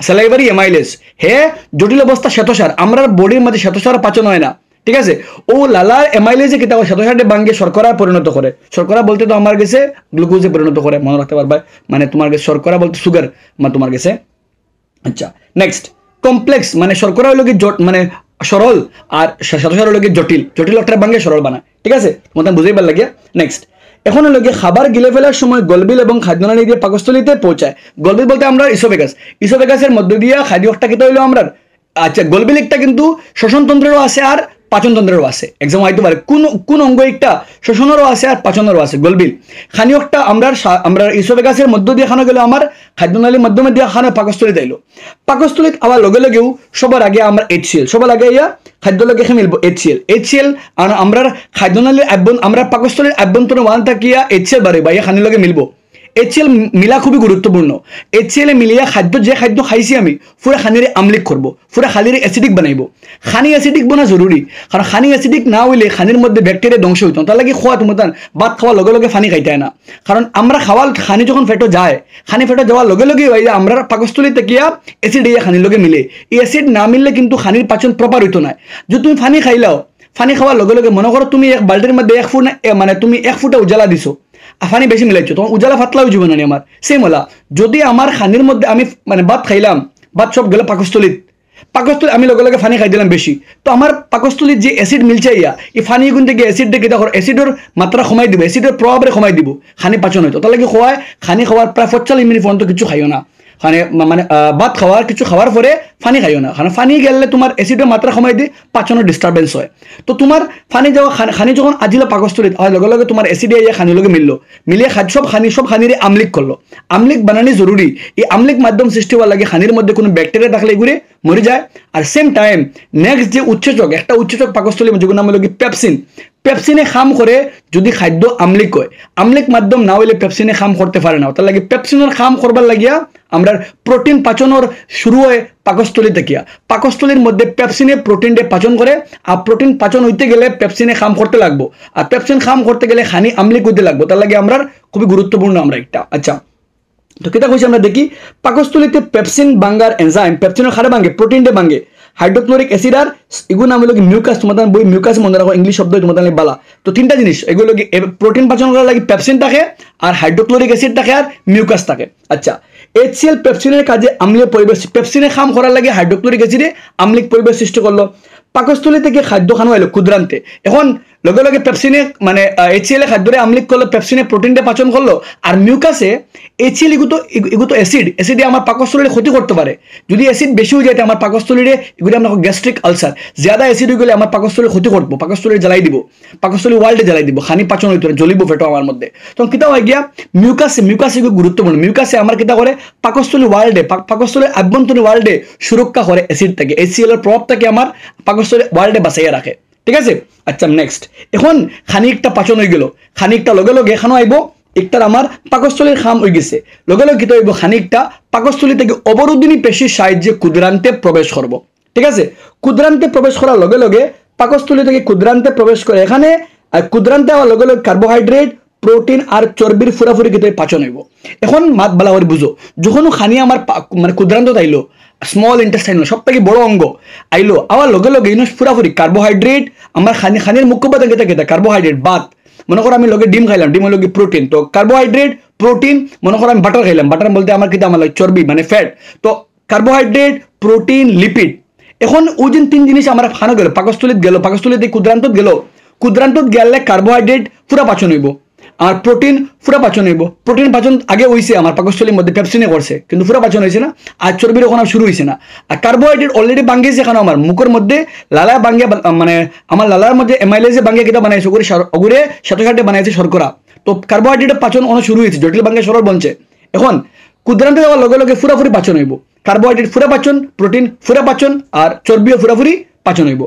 [SPEAKER 1] স্যালাইভারি অ্যামাইলেজ। হে জটিল অবস্থা শ্বেতসার, আমরা বডির মধ্যে শ্বেতসার পাচন হয় না, ঠিক আছে ও লালার এমাইলেজে কিতা সাথে সাথে ভাঙ্গে শর্করা পরিণত করে শর্করা বলতে তো আমার কাছে গ্লুকোজে পরিণত করে মনে রাখতে পারবা মানে তোমার কাছে শর্করা বলতে সুগার তোমার কাছে আচ্ছা নেক্সট কমপ্লেক্স মানে শর্করা হলো কি মানে সরল আর সাথে সাথে হলো কি জটিল একটা ভাঙ্গে সরল বানায় ঠিক আছে তোমার বুঝেই ভালো লাগে নেক্সট এখন হলো গিয়ে খাবার গিলে ফেলার সময় গলবিল এবং খাদ্যনালী দিয়ে পাকস্থলীতে পৌঁছায় গলবিল বলতে আমরা ইসোফেগাসের মধ্য দিয়ে খাদ্যটা খেতে হইলো আমরা আচ্ছা গলবিল একটা কিন্তু শ্বসনতন্ত্রেরও আছে আর পাচনতন্ত্রেরও আছে এক্সাম হইতে পারে কোন অঙ্গ একটা শ্বসনেরও আছে আর পাচনেরও আছে গলবিল খানিকটা আমরা ইসোফেগাসের মধ্য দিয়ে খানো গেলে আমার খাদ্যনালীর মাধ্যমে দিয়ে খানো পাকস্থলীতে আইলো পাকস্থলীত আবার লগে লগেও সবার আগে আমরা HCl সবার আগে ইয়া খাদ্য লগে মিলবো HCl আর আমরা খাদ্যনালীর আমরা পাকস্থলীর আভ্যন্তরে ওয়ান থাকিয়া HCl বাড়ে বা ইয়া খানির লগে মিলবো HCl মিলা খুবই গুরুত্বপূর্ণ HCl মিলিয়া যে খাদ্য খাইছি আমি পুরা খানিরে আমলিক করবো পুরা খানিরে অ্যাসিডিক বানাইবো খানি অ্যাসিডিক বনা জরুরি কারণ খানি অ্যাসিডিক না হইলে খানির মধ্যে ব্যাকটেরিয়া ধ্বংস হইতো তার লাগে খোয়া তোমার ভাত খাওয়ার লগে লগে পানি খাইতে হয় না কারণ আমরা খাওয়ার খানি যখন ফেটো যায় খানি ফেটো যাওয়ার লগে লগে আমরা পাকস্থলীতে গিয়া অ্যাসিড ইয়া খানির লগে মিলে এই অ্যাসিড না মিললে কিন্তু খানির পাচন প্রপার হইতো না যদি তুমি পানি খাইলাও পানি খাওয়ার লগে লগে মনে করো তুমি এক বাল্টির মধ্যে 1 ফুট মানে তুমি 1 ফুটা উজালা দিছো আফানি বেশি মিলাইছো তখন উজালা ফাতলাও জীবন না আমার সেম হলা যদি আমার খানির মধ্যে আমি মানে ভাত খাইলাম ভাত সব গেল পাকস্থলীত আমি লগে লগে ফানি খাই দিলাম বেশি তো আমার পাকস্থলীত যে অ্যাসিড মিলছে ইয়া এই ফানি কিন্তু গিয়ে অ্যাসিড দেখে দেখো অ্যাসিডের মাত্রা কমাই দিব অ্যাসিডের প্রভাবে কমাই দিব খানি পাচন হইতো তাহলে কি খোয়ায় খানি খাওয়ার প্রায় 40 মিনিট পর্যন্ত কিছু খাইও না মানে ভাত খাওয়ার কিছু খাওয়ার পরে পানি খাইও না কারণ পানি গেলে তোমার অ্যাসিডের মাত্রা কমাই দিয়ে পাচনের ডিস্টারবেন্স হয় তো তোমার পানি যাওয়া খানি যখন আজিলে পাকস্থলীত হয় লগে লগে তোমার অ্যাসিড ইয়া খানির লগে মিলিয়ে সব খানিরে আমলিক করলো আমলিক বানানি জরুরি এই আমলিক মাধ্যম সৃষ্টি হওয়ার লাগে খানির মধ্যে কোনো ব্যাকটেরিয়া থাকলে এগুলি মরে যায় আর সেম টাইম নেক্সট যে একটা উৎসেচক পাকস্থলী যেগুলো নাম হলো কি পেপসিনে খাম করে যদি খাদ্য আমলিক হয় আমলিক মাধ্যম না হইলে পেপসিনে খাম করতে পারে না তার লাগে পেপসিনের খাম করবার লাগিয়া আমরা প্রোটিন পাচনের শুরু হয় পাকস্থলী থেকে পাকস্থলীর মধ্যে পেপসিনে প্রোটিন দিয়ে পাচন করে আর প্রোটিন পাচন হইতে গেলে পেপসিনে খাম করতে লাগবো আর পেপসিন খাম করতে গেলে খানি আমলিক হইতে লাগবো তার লাগে আমরা খুবই গুরুত্বপূর্ণ আমরা একটা আচ্ছা তো কেটা কইছি আমরা দেখি পাকস্থলীতে পেপসিন বাঙ্গার এনজাইম পেপসিনের খারে ভাঙে প্রোটিন দিয়ে ভাঙে হাইড্রোক্লোরিক অ্যাসিড আর এগুলো নাম হলো কি মিউকাস তোমাদের বই মিউকাস মনে রাখো ইংলিশ শব্দ তোমাদের বালা তো তিনটা জিনিস এগুলো কি প্রোটিন পাচন করার লাগে পেপসিন থাকে আর হাইড্রোক্লোরিক অ্যাসিড থাকে আর মিউকাস থাকে আচ্ছা HCl পেপসিনের কাজে আম্লীয় পরিবেশ পেপসিনে খাম করার লাগে হাইড্রোক্লোরিক অ্যাসিডে আম্লিক পরিবেশ সৃষ্টি করলো পাকস্থলী থেকে খাদ্য খানো হইলো ক্ষুদ্রান্তে এখন লগে লগে পেপসিনে মানে HCl খাদ্যরে আমলিক করলো পেপসিনে প্রোটিন দিয়ে পাচন করলো আর মিউকাসে HCl এগুলো অ্যাসিডে আমার পাকস্থলীর ক্ষতি করতে পারে যদি অ্যাসিড বেশি হয়ে যায় আমার পাকস্থলীরে এগুলো আমরা গ্যাস্ট্রিক আলসার জ্যাদা অ্যাসিড হয়ে গেলে আমার পাকস্থলীর ক্ষতি করবো পাকস্থলী জ্বালাই দিব পাকস্থলী ওয়ার্ল্ডে জ্বালাই দিব খানি পাচন হইতে জ্বলিব ফেটো আমার মধ্যে তখন কিতা হয় গিয়া মিউকাসে এগুলো গুরুত্বপূর্ণ মিউকাসে আমার কিতা করে পাকস্থলী ওয়ার্ল্ডে পাকস্থলীর আভ্যন্তরীণ ওয়ার্ল্ডে সুরক্ষা করে অ্যাসিড থেকে HCl এর প্রভাব থেকে আমার পাকস্থলী ওয়ার্ল্ডে বাঁচাইয়া রাখে ঠিক আছে আচ্ছা নেক্সট এখন খানিকটা পাচন হয়ে গেল খানিকটা লগে লগে এখানেও আইব একটার আমার পাকস্থলীর খাম হয়ে গেছে লগে লগে কিতা হইব খানিকটা পাকস্থলী থেকে অবরোধিনী পেশির সাহায্যে ক্ষুদ্রান্তে প্রবেশ করব ঠিক আছে ক্ষুদ্রান্তে প্রবেশ করার লগে লগে পাকস্থলী থেকে ক্ষুদ্রান্তে প্রবেশ করে এখানে ক্ষুদ্রান্তে হওয়ার লগে লগে কার্বোহাইড্রেট প্রোটিন আর চর্বির ফুরাফুরি কিন্তু পাচন হইব এখন মাত বালা করে বুঝো যখন খানি আমার মানে ক্ষুদ্রান্ত আইলো স্মল ইন্টেস্টাইন সব থেকে বড় অঙ্গ আইলো আবার লগে লগে পুরাপুরি কার্বোহাইড্রেট আমার খানির মুখ্য উপাদান কেটা কার্বোহাইড্রেট ভাত মনে করো আমি লগে ডিম খাইলাম ডিম হলো কি প্রোটিন তো কার্বোহাইড্রেট প্রোটিন মনে করো আমি বাটার খাইলাম বাটার বলতে আমার কিন্তু আমার চর্বি মানে ফ্যাট তো কার্বোহাইড্রেট প্রোটিন লিপিড এখন ওই যে তিন জিনিস আমার খানো গেল পাকস্থলীত গেল পাকস্থলীতে ক্ষুদ্রান্তত গেলে কার্বোহাইড্রেট পুরা পাচন হইব আর প্রোটিন পুরা পাচন হইব প্রোটিন পাচন আগে হইছে আমার পাকস্থলীর মধ্যে পেপসিনে করছে কিন্তু পুরা পাচন হয়েছে না আর চর্বির ওখানে শুরু হয়েছে না আর কার্বোহাইড্রেট অলরেডি ভাঙ্গিয়েছে এখানে আমার মুখের মধ্যে লালা ভাঙ্গিয়া মানে আমার লালার মধ্যে এমাইলেজে ভাঙ্গিয়া কিটা বানাইছে ওগুরে সাথে সাথে বানাইছে শর্করা তো কার্বোহাইড্রেটের পাচন অনেক শুরু হয়েছে জটিল ভাঙ্গে সরল বনছে এখন ক্ষুদ্রান্তে যাওয়ার লগে লগে পুরাপুরি পাচন হইব কার্বোহাইড্রেট পুরা পাচন প্রোটিন পুরা পাচন আর চর্বিও পুরাপুরি পাচন হইব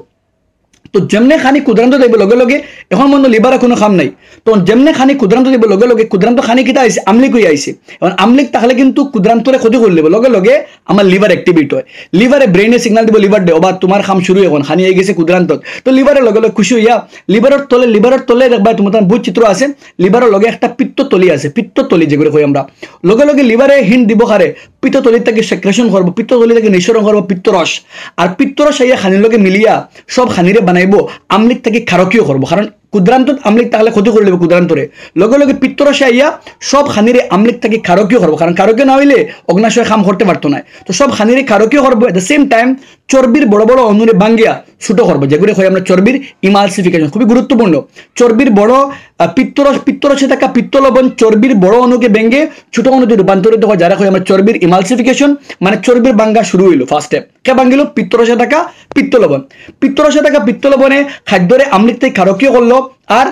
[SPEAKER 1] তো যেমনে খানি ক্ষুদ্রান্ত দেব লগে লগে এখন মনে লিভারে কোনো খাম নাই তো যেমনে খানি ক্ষুদ্রান্ত দেব লগে লগে ক্ষুদ্রান্ত খানি কিটা আইছে আমলিক হয়ে আইছে এখন আমলিক তাহলে কিন্তু ক্ষুদ্রান্তরে ক্ষতি করে দেব লগে লগে আমার লিভার অ্যাক্টিভেট হয় লিভারে ব্রেইনে সিগন্যাল দিব লিভার দে ওবা তোমার খাম শুরু এখন খানি হয়ে গেছে ক্ষুদ্রান্ত তো লিভারের লগে লগে খুশি হইয়া লিভারের তলে দেখবা তোমার বহুত চিত্র আছে লিভারের লগে একটা পিত্ততলি আছে পিত্ততলি যেগুলো কই আমরা লগে লগে লিভারে হিন্ট দিব খারে পিত্তথলি থেকে সেক্রেশন করবো, পিত্তথলি থেকে নিঃসরণ করবো পিত্তরস, আর পিত্তরস আইয়া খানির লগে মিলিয়া সব খানিরে বানাইব আমলিক থেকে ক্ষারকীয় করবো, কারণ ক্ষুদ্রান্তত আমলিক তাহলে ক্ষতি করে দেবে ক্ষুদ্রান্তরে, লগে লগে পিত্তরসে আইয়া সব খানিরে আমলিক থেকে ক্ষারকীয় করবো, কারণ ক্ষারকীয় না হইলে অগ্নাশয় কাম করতে পারতো না। তো সব খানিরে ক্ষারকীয় করবো, এট দ্য সেম টাইম চর্বির বড় বড় অণুরে ভাঙ্গিয়া ছোট করবো, যেগুলো হয় আমরা চর্বির ইমালসিফিকেশন, খুবই গুরুত্বপূর্ণ। চর্বির বড় পিত্তরসে থাকা পিত্তলবণ চর্বির বড় অণুকে ভেঙে ছোট অণুতে রূপান্তরিত হয়, যারা হয় আমরা চর্বির ইমালসিফিকেশন, মানে চর্বির ভাঙ্গা শুরু হইলো। ফার্স্ট স্টেপ কে ভাঙ্গিল? পিত্তরসে থাকা পিত্তলবণ। পিত্তরসে থাকা পিত্তলবণে খাদ্যরে আমলিক থেকে ক্ষারকীয় করলো, আর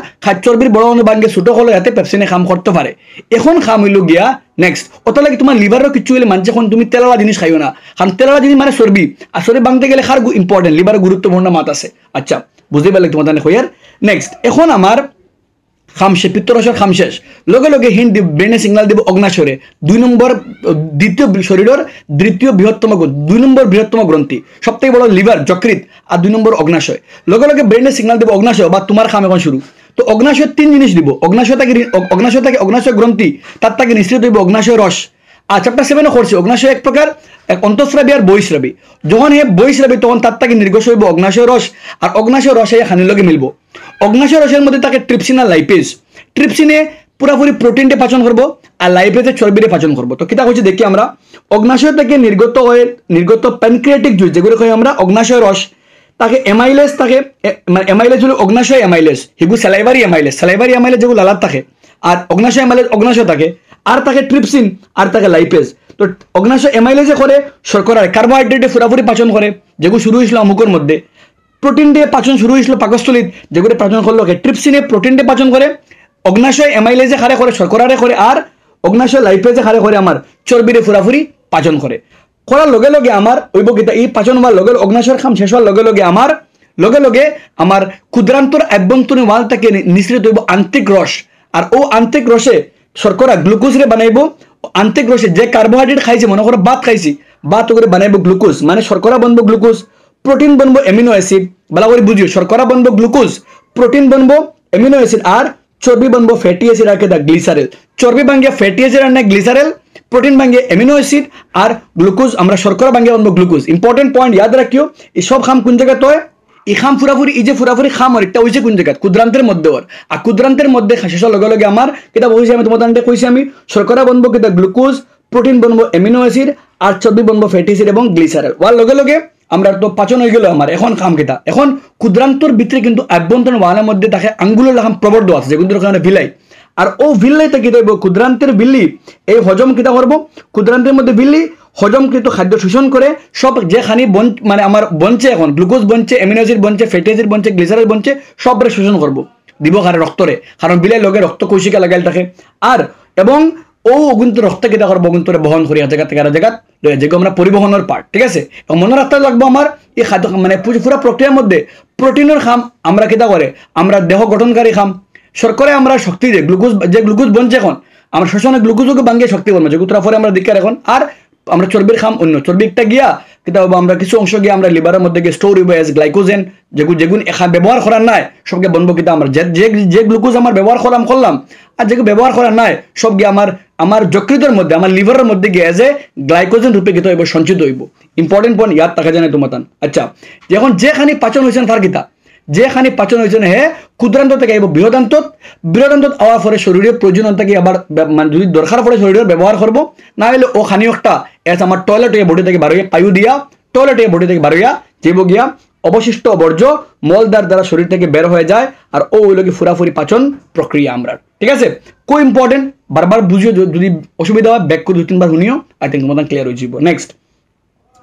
[SPEAKER 1] চর্বির বড় অণু ভাঙ্গে ছোট হলো, যাতে পেপসিনে কাম করতে পারে। এখন খাম হইল গিয়া নেক্সট, অত লাগে তোমার লিভারও কিছু হইলে মানছে, এখন তুমি তেলালা জিনিস খাইও না, কারণ তেলালা জিনিস মানে চর্বি, আর চর্বি ভাঙতে গেলে খার ইম্পর্টেন্ট, লিভারের গুরুত্বপূর্ণ মাত আছে। আচ্ছা, বুঝতে পারলে তোমার জানে হইয়ার। নেক্সট, এখন আমার খামশে পিত্তরসের খাম শেষ, লগে লগে হিন্দ দিব, ব্রেনে সিগনাল দিব অগ্নাশয়রে, 2 নম্বর দ্বিতীয় শরীরের দ্বিতীয় বৃহত্তম 2 নম্বর বৃহত্তম গ্রন্থি, সব থেকে বড় লিভার যকৃত, আর 2 নম্বর অগ্নাশয়। লগে লগে ব্রেনে সিগনাল দিব অগ্নাশয়, বা তোমার খাম এখন শুরু। তো অগ্নাশয় 3 জিনিস দিব, অগ্নাশয় থেকে অগ্নাশয় গ্রন্থি, তার থেকে নিঃসৃত হইব অগ্নাশয় রস। আর চ্যাপ্টার 7 করছে অগ্নাশয় এক প্রকার অন্তঃস্রাবী আর বহিঃস্রাবী, যখন হে বহিঃস্রাবী তখন তার থেকে নির্গত হইব অগ্নাশয় রস, আর অগ্নাশয় রস এই খানির লগে মিলবো। অগ্নাশয় রসের মধ্যে থাকে ট্রিপসিন আর লাইপেজ। ট্রিপসিনে পুরাপুরি প্রোটিনটা পাচন করবো, আর লাইপেজে চর্বিরে পাচন করবো। তো কিতা হচ্ছে দেখি আমরা, অগ্নাশয় থেকে নির্গত প্যানক্রিয়াটিক জুস, যেগুলো কই আমরা অগ্নাশয় রস, তাকে এমাইলেজ থাকে, মানে এমাইলেজ হলো অগ্নাশয় এমাইলেজ, হিগু স্যালাইভারি এমাইলেজ যেগুলো লালার থাকে, আর অগ্নাশয় এমাইলেজ অগ্নাশয় থাকে, আর তাকে ট্রিপসিন, আর তাকে লাইপেজ। তো অগ্নাশয় এমাইলেজে করে শর্করার কার্বোহাইড্রেটে পুরাপুরি পাচন করে, যেগুলো শুরু হয়েছিল অমুকের মধ্যে। প্রোটিন দিয়ে পাচন শুরু হয়েছিল পাকস্থলীত, যেগুলো পাচন করলো ট্রিপসিনে প্রোটিন দিয়ে পাচন করে, অগ্নাশয় এমাইলেজে খারে করে শর্করারে করে, আর অগ্নাশয় লাইপেজে খারে করে আমার চর্বিরে পুরাপুরি পাচন করে। করার লগে লগে আমার ওই বকিতা এই পাচন হওয়ার লগে অগ্নাশয়ের খাম শেষ হওয়ার লগে লগে আমার ক্ষুদ্রান্তর আভ্যন্তরীণ ওয়াল থেকে নিঃসৃত হইব আন্তরিক রস, আর ও আন্তরিক রসে শর্করা গ্লুকোজ রে বানাইব। আন্তরিক রসে যে কার্বোহাইড্রেট খাইছে, মনে করো ভাত খাইছি, ভাত করে বানাইব গ্লুকোজ, মানে শর্করা বনবো গ্লুকোজ, প্রোটিন বনবো এমিনো অ্যাসিড, ভালো করে বুঝিও, শর্করা বনবো গ্লুকোজ, প্রোটিন বনবো এমিনো অ্যাসিড, আর চর্বি বনবো ফ্যাটি অ্যাসিড আর কেদা গ্লিসারেল। চর্বি ভাঙ্গিয়া ফ্যাটি অ্যাসিড আর না গ্লিসারেল, প্রোটিন ভাঙ্গিয়ে এমিনো অ্যাসিড, আর গ্লুকোজ আমরা শর্করা ভাঙ্গিয়া বনবো গ্লুকোজ। ইম্পর্টেন্ট পয়েন্ট ইয়াদ রাখিও, এই সব খাম কোন জায়গায় হয়, এই খাম পুরাপুরি এই যে পুরাপুরি খাম আর একটা হয়েছে কোন জায়গা, ক্ষুদ্রান্তের মধ্যে ওর, আর ক্ষুদ্রান্তের মধ্যে শেষের লগে লগে আমার কেটা বলছি, আমি তোমাদের কইছি আমি শর্করা বনবো কেটা গ্লুকোজ, প্রোটিন বনবো এমিনো অ্যাসিড, আর চর্বি বনবো ফ্যাটি অ্যাসিড এবং গ্লিসারেল। ওয়ার লগে লগে আমরা তো পাচন হয়ে গেল আমার। এখন খাম কেটা, এখন ক্ষুদ্রান্তর ভিতরে কিন্তু আভ্যন্তরীণ ওয়ালের মধ্যে তাকে আঙ্গুলের লাগাম প্রবর্ধ আছে, যেগুলো ওখানে ভিলাই, আর ও ভিল্লাইতে কি দেব, ক্ষুদ্রান্তের ভিল্লি এই হজম কিতা করবো, ক্ষুদ্রান্তের মধ্যে ভিল্লি হজমকৃত খাদ্য শোষণ করে সব যে খানি মানে আমার বঞ্চে, এখন গ্লুকোজ বঞ্চে, এমিনো অ্যাসিড বঞ্চে, ফ্যাটি অ্যাসিড বঞ্চে, গ্লিসারেল বঞ্চে, সবরে শোষণ করবো, দিব হারে রক্তরে, কারণ বিলাই লগে রক্ত কৌশিকা লাগাইল থাকে। আর এবং ও অগুন্ত রক্ত কেটা করবো, অগুন্তরে বহন করি জায়গা থেকে আর জায়গা, যেগুলো আমরা পরিবহনের পার্ট, ঠিক আছে। এবং মনে রাখতে লাগবো আমার এই খাদ্য মানে পুরো প্রক্রিয়ার মধ্যে প্রোটিনের খাম আমরা কেটা করে, আমরা দেহ গঠনকারী খাম, শর্করায় আমরা শক্তি দেয়, গ্লুকোজ বঞ্চে এখন আমরা শোষণে গ্লুকোজকে ভাঙ্গিয়ে শক্তি করবো, যেগুলো পরে আমরা দিকার এখন। আর আমরা চর্বির খাম অন্য চর্বিটা গিয়া কিতা হবো, আমরা কিছু অংশ গিয়ে আমরা লিভারের মধ্যে গিয়ে স্টোর হইব এজ গ্লাইকোজেন, যেগুলো ব্যবহার করার নাই সবকে বনবো কিতা আমরা যে গ্লুকোজ আমার ব্যবহার করলাম, আর যেগুলো ব্যবহার করার নাই সব গিয়ে আমার যকৃতের মধ্যে, আমার লিভারের মধ্যে গিয়ে এজ এ গ্লাইকোজেন রূপে কিতা হইব, সঞ্চিত হইব। ইম্পর্টেন্ট পয়েন্ট ইয়াদ থাকা যায় না তোমার। আচ্ছা, এখন যেখানে পাচন হয়েছেন তার কিতা, যেখানে পাচন হয়েছে হে ক্ষুদ্রান্ত থেকে আইব বৃহদান্তত, বৃহদান্তত আওয়ার পরে শরীরের প্রয়োজনীয়তাকে আবার মানে যদি দরকার পড়ে শরীরের ব্যবহার করবো, না হলে ও খানি একটা এস আমার টয়লেট হয়ে বডি থেকে বারোয়া পায়ু দিয়া, টয়লেট হয়ে বডি থেকে বারোয়া যেব গিয়া অবশিষ্ট বর্জ্য মলদার দ্বারা শরীর থেকে বের হয়ে যায়, আর ও ওই লোকে ফুরাফুরি পাচন প্রক্রিয়া আমরা, ঠিক আছে। খুব ইম্পর্টেন্ট, বারবার বুঝিও, যদি অসুবিধা হয় ব্যাক করে 2-3 বার শুনিও, আই থিঙ্ক তোমাদের ক্লিয়ার হয়ে যাব। নেক্সট,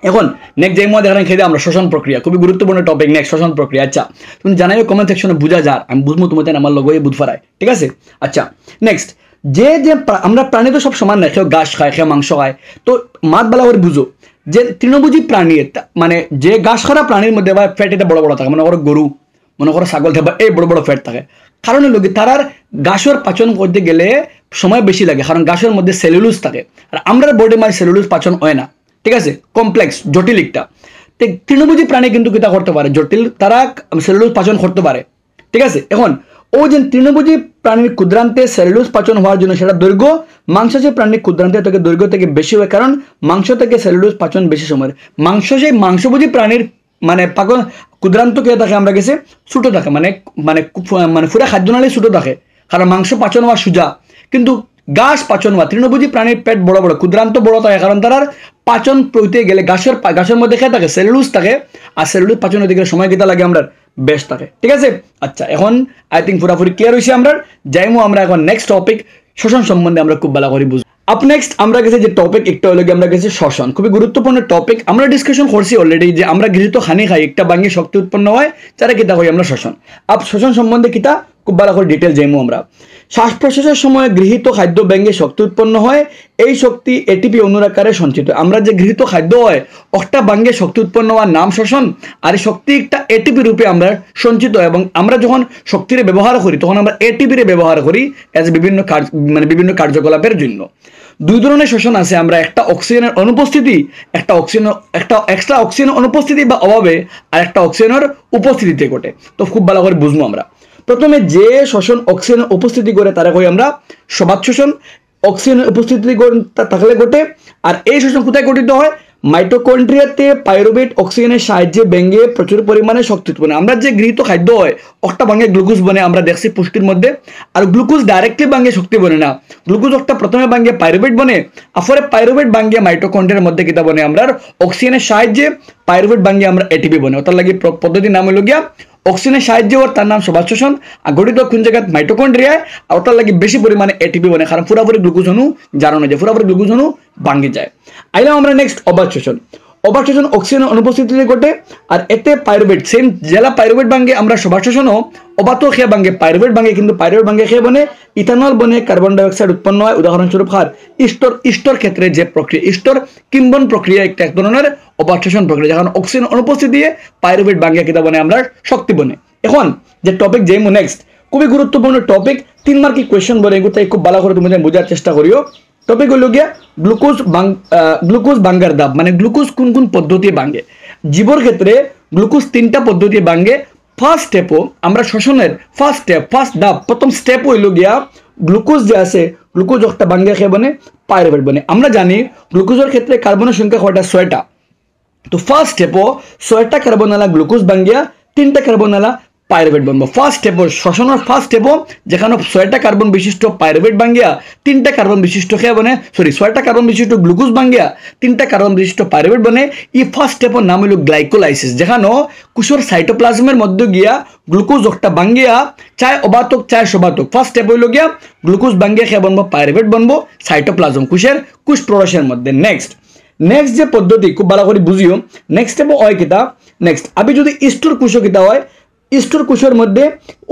[SPEAKER 1] এখন নেক্সট যে মধ্যে এখানে খেয়ে আমরা শ্বসন প্রক্রিয়া, খুবই গুরুত্বপূর্ণ টপিক। নেক্সট শ্বসন প্রক্রিয়া। আচ্ছা, তুমি জানাইও কমেন্ট সেকশনে বুঝা যার, আমি বুঝবো তোমাদের আমার লগে বুঝ ফারায়, ঠিক আছে। আচ্ছা, নেক্সট, যে আমরা প্রাণী তো সব সমান নাই, কেউ ঘাস খায়, কেউ মাংস খায়, তো মাত বেলা করে বুঝো যে তৃণভোজী প্রাণী, মানে যে ঘাস খাওয়া প্রাণীর মধ্যে বা ফ্যাট এটা বড় বড় থাকে, মনে করো গরু, মনে করো ছাগল থাকে, এই বড় বড় ফ্যাট থাকে, কারণ লোক তারার ঘাসের পাচন করতে গেলে সময় বেশি লাগে, কারণ ঘাসের মধ্যে সেলুলোজ থাকে, আর আমরা বডি মানে সেলুলোজ পাচন হয় না, ঠিক আছে, কমপ্লেক্স জটিল একটা। তৃণভোজী প্রাণী কিন্তু কিতা করতে পারে, জটিল তারা সেলুলোজ পাচন করতে পারে, ঠিক আছে। এখন ও যে তৃণভোজী প্রাণীর ক্ষুদ্রান্তে সেলুলোজ পাচন হওয়ার জন্য সেটা দৈর্ঘ্য মাংসাশী প্রাণীর ক্ষুদ্রান্তে থেকে দৈর্ঘ্য থেকে বেশি হয়, কারণ মাংস থেকে সেলুলোজ পাচন বেশি সময়। মাংসভোজী প্রাণীর মানে পাকন ক্ষুদ্রান্ত কে থাকে আমরা গেছে ছোটো থাকে, মানে মানে মানে পুরা খাদ্যনালী ছোটো থাকে, কারণ মাংস পাচন হওয়া সোজা, কিন্তু ঘাস পাচন হওয়া তৃণভোজী প্রাণীর পেট বড় বড়, ক্ষুদ্রান্ত বড় থাকে, কারণ তার পাচন প্রইতে গেলে ঘাসের মধ্যে খেয়ে থাকে সেলুলোজ থাকে, আর সেলুলোজ পাচন হতে গেলে সময় কিতা লাগে আমরা বেশ থাকে। ঠিক আছে, আচ্ছা এখন আই থিঙ্ক পুরাপুরি ক্লিয়ার হয়েছে আমরা। যাইমু আমরা এখন নেক্সট টপিক শ্বসন সম্বন্ধে আমরা খুব ভালো করে বুঝবো। আপ নেক্সট আমরা গেছে যে টপিক একটা হলো আমরা গেছে শ্বসন, খুবই গুরুত্বপূর্ণ টপিক। আমরা ডিসকাশন করছি অলরেডি যে আমরা গৃহীত খানি খাই, একটা বাঙ্গি শক্তি উৎপন্ন হয়, যারা কিতা করি আমরা শ্বসন। আপ শ্বসন সম্বন্ধে কিতা খুব ভালো করে ডিটেল যাইমু আমরা। শ্বাস প্রশ্বাসের সময় গৃহীত খাদ্য ব্যাঙ্গে শক্তি উৎপন্ন হয়, এই শক্তি এটিপি অনুরাকারে সঞ্চিত। আমরা যে গৃহীত খাদ্য হয় একটা বাঙ্গে শক্তি উৎপন্ন হওয়ার নাম শ্বসন, আর এই শক্তি একটা এটিপি রূপে আমরা সঞ্চিত, এবং আমরা যখন শক্তির ব্যবহার করি তখন আমরা এটিপির ব্যবহার করি এজ বিভিন্ন কার্যকলাপের জন্য। দুই ধরনের শ্বসন আছে আমরা, একটা অক্সিজেনের অনুপস্থিতি, একটা এক্সট্রা অক্সিজেনের অনুপস্থিতি বা অভাবে, আর একটা অক্সিজেনের উপস্থিতিতে ঘটে। তো খুব ভালো করে বুঝবো আমরা। প্রথমে যে শ্বসন অক্সিজেনের উপস্থিতি করে তারা কই আমরা সবাত শ্বসন, অক্সিজেনের উপস্থিতি থাকলে ঘটে। আর এই শ্বসন কোথায় গঠিত হয়? মাইটোকন্ড্রিয়াতে পাইরুভেট অক্সিজেনের সাহায্যে ব্যাঙ্গে প্রচুর পরিমাণে শক্তি উৎপন্ন। আমরা যে গৃহীত খাদ্য হয় একটা ভাঙ্গে গ্লুকোজ বনে, আমরা দেখছি পুষ্টির মধ্যে, আর গ্লুকোজ ডাইরেক্টলি ভাঙ্গে শক্তি বনে না, গ্লুকোজ একটা প্রথমে ভাঙ্গে পাইরুভেট বনে, আফরে পাইরুভেট ভাঙ্গে মাইটোকন্ড্রিয়ার মধ্যে কিতা বনে আমরা অক্সিজেনের সাহায্যে পাইরুভেট ভাঙ্গে আমরা এটিপি বনে। ওটার লাগে পদ্ধতির নাম হলো গিয়া অক্সিজেনের সাহায্যে, ওর তার নাম সবাত শ্বসন, আর গঠিত কোন জায়গায় মাইটোকন্ড্রিয়ায়, আর ওটার লাগে বেশি পরিমাণে এটিপি বনে, কারণ পুরাপুরি গ্লুকোজ অণু জানো না যে পুরাপুরি গ্লুকোজ অণু ভাঙ্গে যায়। আইলাম আমরা নেক্সট অবাত শ্বসন। অবাত শ্বসন অক্সিজেনের অনুপস্থিতিতে ঘটে, আর এতে পাইরুভেট সেম জেলা পাইরুভেট ভাঙ্গে আমরা সবাত শ্বসনও অবাত খেয়ে ভাঙ্গে পাইরুভেট ভাঙ্গে, কিন্তু পাইরুভেট ভাঙ্গে খেয়ে বনে ইথানল বনে, কার্বন ডাইঅক্সাইড উৎপন্ন হয়। উদাহরণস্বরূপ হার ইস্টর ক্ষেত্রে যে প্রক্রিয়া ইস্টর কিম্বন প্রক্রিয়া একটা এক ধরনের অবাত শ্বসন প্রক্রিয়া, যখন অক্সিজেন অনুপস্থিতি দিয়ে পাইরুভেট ভাঙ্গে কিতা বনে আমরা শক্তি বনে। এখন যে টপিক যেমন নেক্সট খুবই গুরুত্বপূর্ণ টপিক, 3 মার্কিং কোয়েশ্চেন বলে, এগুলো খুব ভালো করে তুমি বোঝার চেষ্টা করিও। টপিক হলো গিয়া গ্লুকোজ ভাঙ্গার ধাপ, মানে গ্লুকোজ কোন কোন পদ্ধতি ভাঙ্গে। জীবর ক্ষেত্রে গ্লুকোজ 3টা পদ্ধতি ভাঙ্গে। ফার্স্ট স্টেপও আমরা শ্বসনের ফার্স্ট ধাপ, প্রথম স্টেপ হইল গিয়া গ্লুকোজ যে আছে গ্লুকোজ একটা ভাঙ্গে খেয়ে বনে পাইরুভেট বনে। আমরা জানি গ্লুকোজের ক্ষেত্রে কার্বনের সংখ্যা কয়টা? 6টা। তো ফার্স্ট স্টেপও 6টা কার্বনালা গ্লুকোজ ভাঙ্গিয়া 3টা কার্বনালা পাইরুভেট বনবো। ফার্স্ট স্টেপও শ্বসনের ফার্স্ট স্টেপও যেখানে 6টা কার্বন বিশিষ্ট পাইরুভেট ভাঙ্গিয়া 3টা কার্বন বিশিষ্ট খেয়ে বনে, 6টা কার্বন বিশিষ্ট গ্লুকোজ ভাঙ্গিয়া 3টা কার্বন বিশিষ্ট পাইরুভেট বনে। এই ফার্স্ট স্টেপের নাম হলো গ্লাইকোলাইসিস, যেখানে কোষের সাইটোপ্লাজমের মধ্যে গিয়া গ্লুকোজ একটা ভাঙ্গিয়া চায় অবাতক চায় সবাতক। ফার্স্ট স্টেপ হইল গিয়া গ্লুকোজ ভাঙ্গিয়া খেয়ে বনবো পাইরুভেট বনবো সাইটোপ্লাজম কোষ প্ররসের মধ্যে। নেক্সট যে পদ্ধতি খুব ভালো করে বুঝিও। নেক্সট স্টেপও হয় কিতা, নেক্সট আমি যদি ইস্টোর কোষ কিতা হয়, ইস্টোর কোষের মধ্যে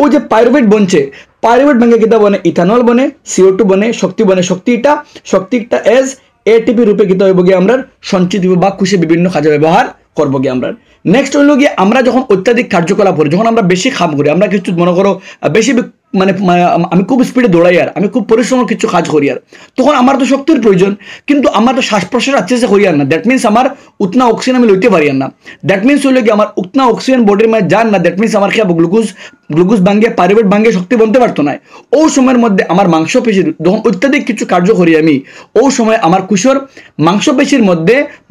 [SPEAKER 1] ওই যে পাইরুভেট বনছে, পাইরুভেট ভাঙ্গে কিতা বনে ইথানল বনে, CO2 বনে, শক্তি বনে। শক্তিটা এজ এটিপি রূপে কিতা হইব গিয়ে আমরা সঞ্চিত বা কোষে বিভিন্ন কাজে ব্যবহার করবো গিয়ে আমরা। নেক্সট হইল গিয়ে আমরা যখন অত্যাধিক কার্যকলাপ করি, যখন আমরা বেশি কাম করি, আমরা কিছু মনে করো বেশি মানে আমি খুব স্পিডে দৌড়াই, আর আমি খুব পরিশ্রম কিছু কাজ করি, আর তখন আমার তো শক্তির প্রয়োজন, কিন্তু আমার তো শ্বাস প্রশ্বাস আচ্ছা করি আর না, দ্যাট মিনস আমার উতনা অক্সিজেন আমি লইতে পারি আর না। দ্যাট মিনস হইল কি আমার উতনা অক্সিজেন বডির মধ্যে যান না, দ্যাট মিনস আমার খেয়ে গ্লুকোজ ভাঙ্গে পাইরুভেট ভাঙ্গে শক্তি বনতে পারতো না। ও সময়ের মধ্যে আমার মাংসপেশির যখন অত্যাধিক কিছু কার্য করি আমি, ও সময় আমার কোষের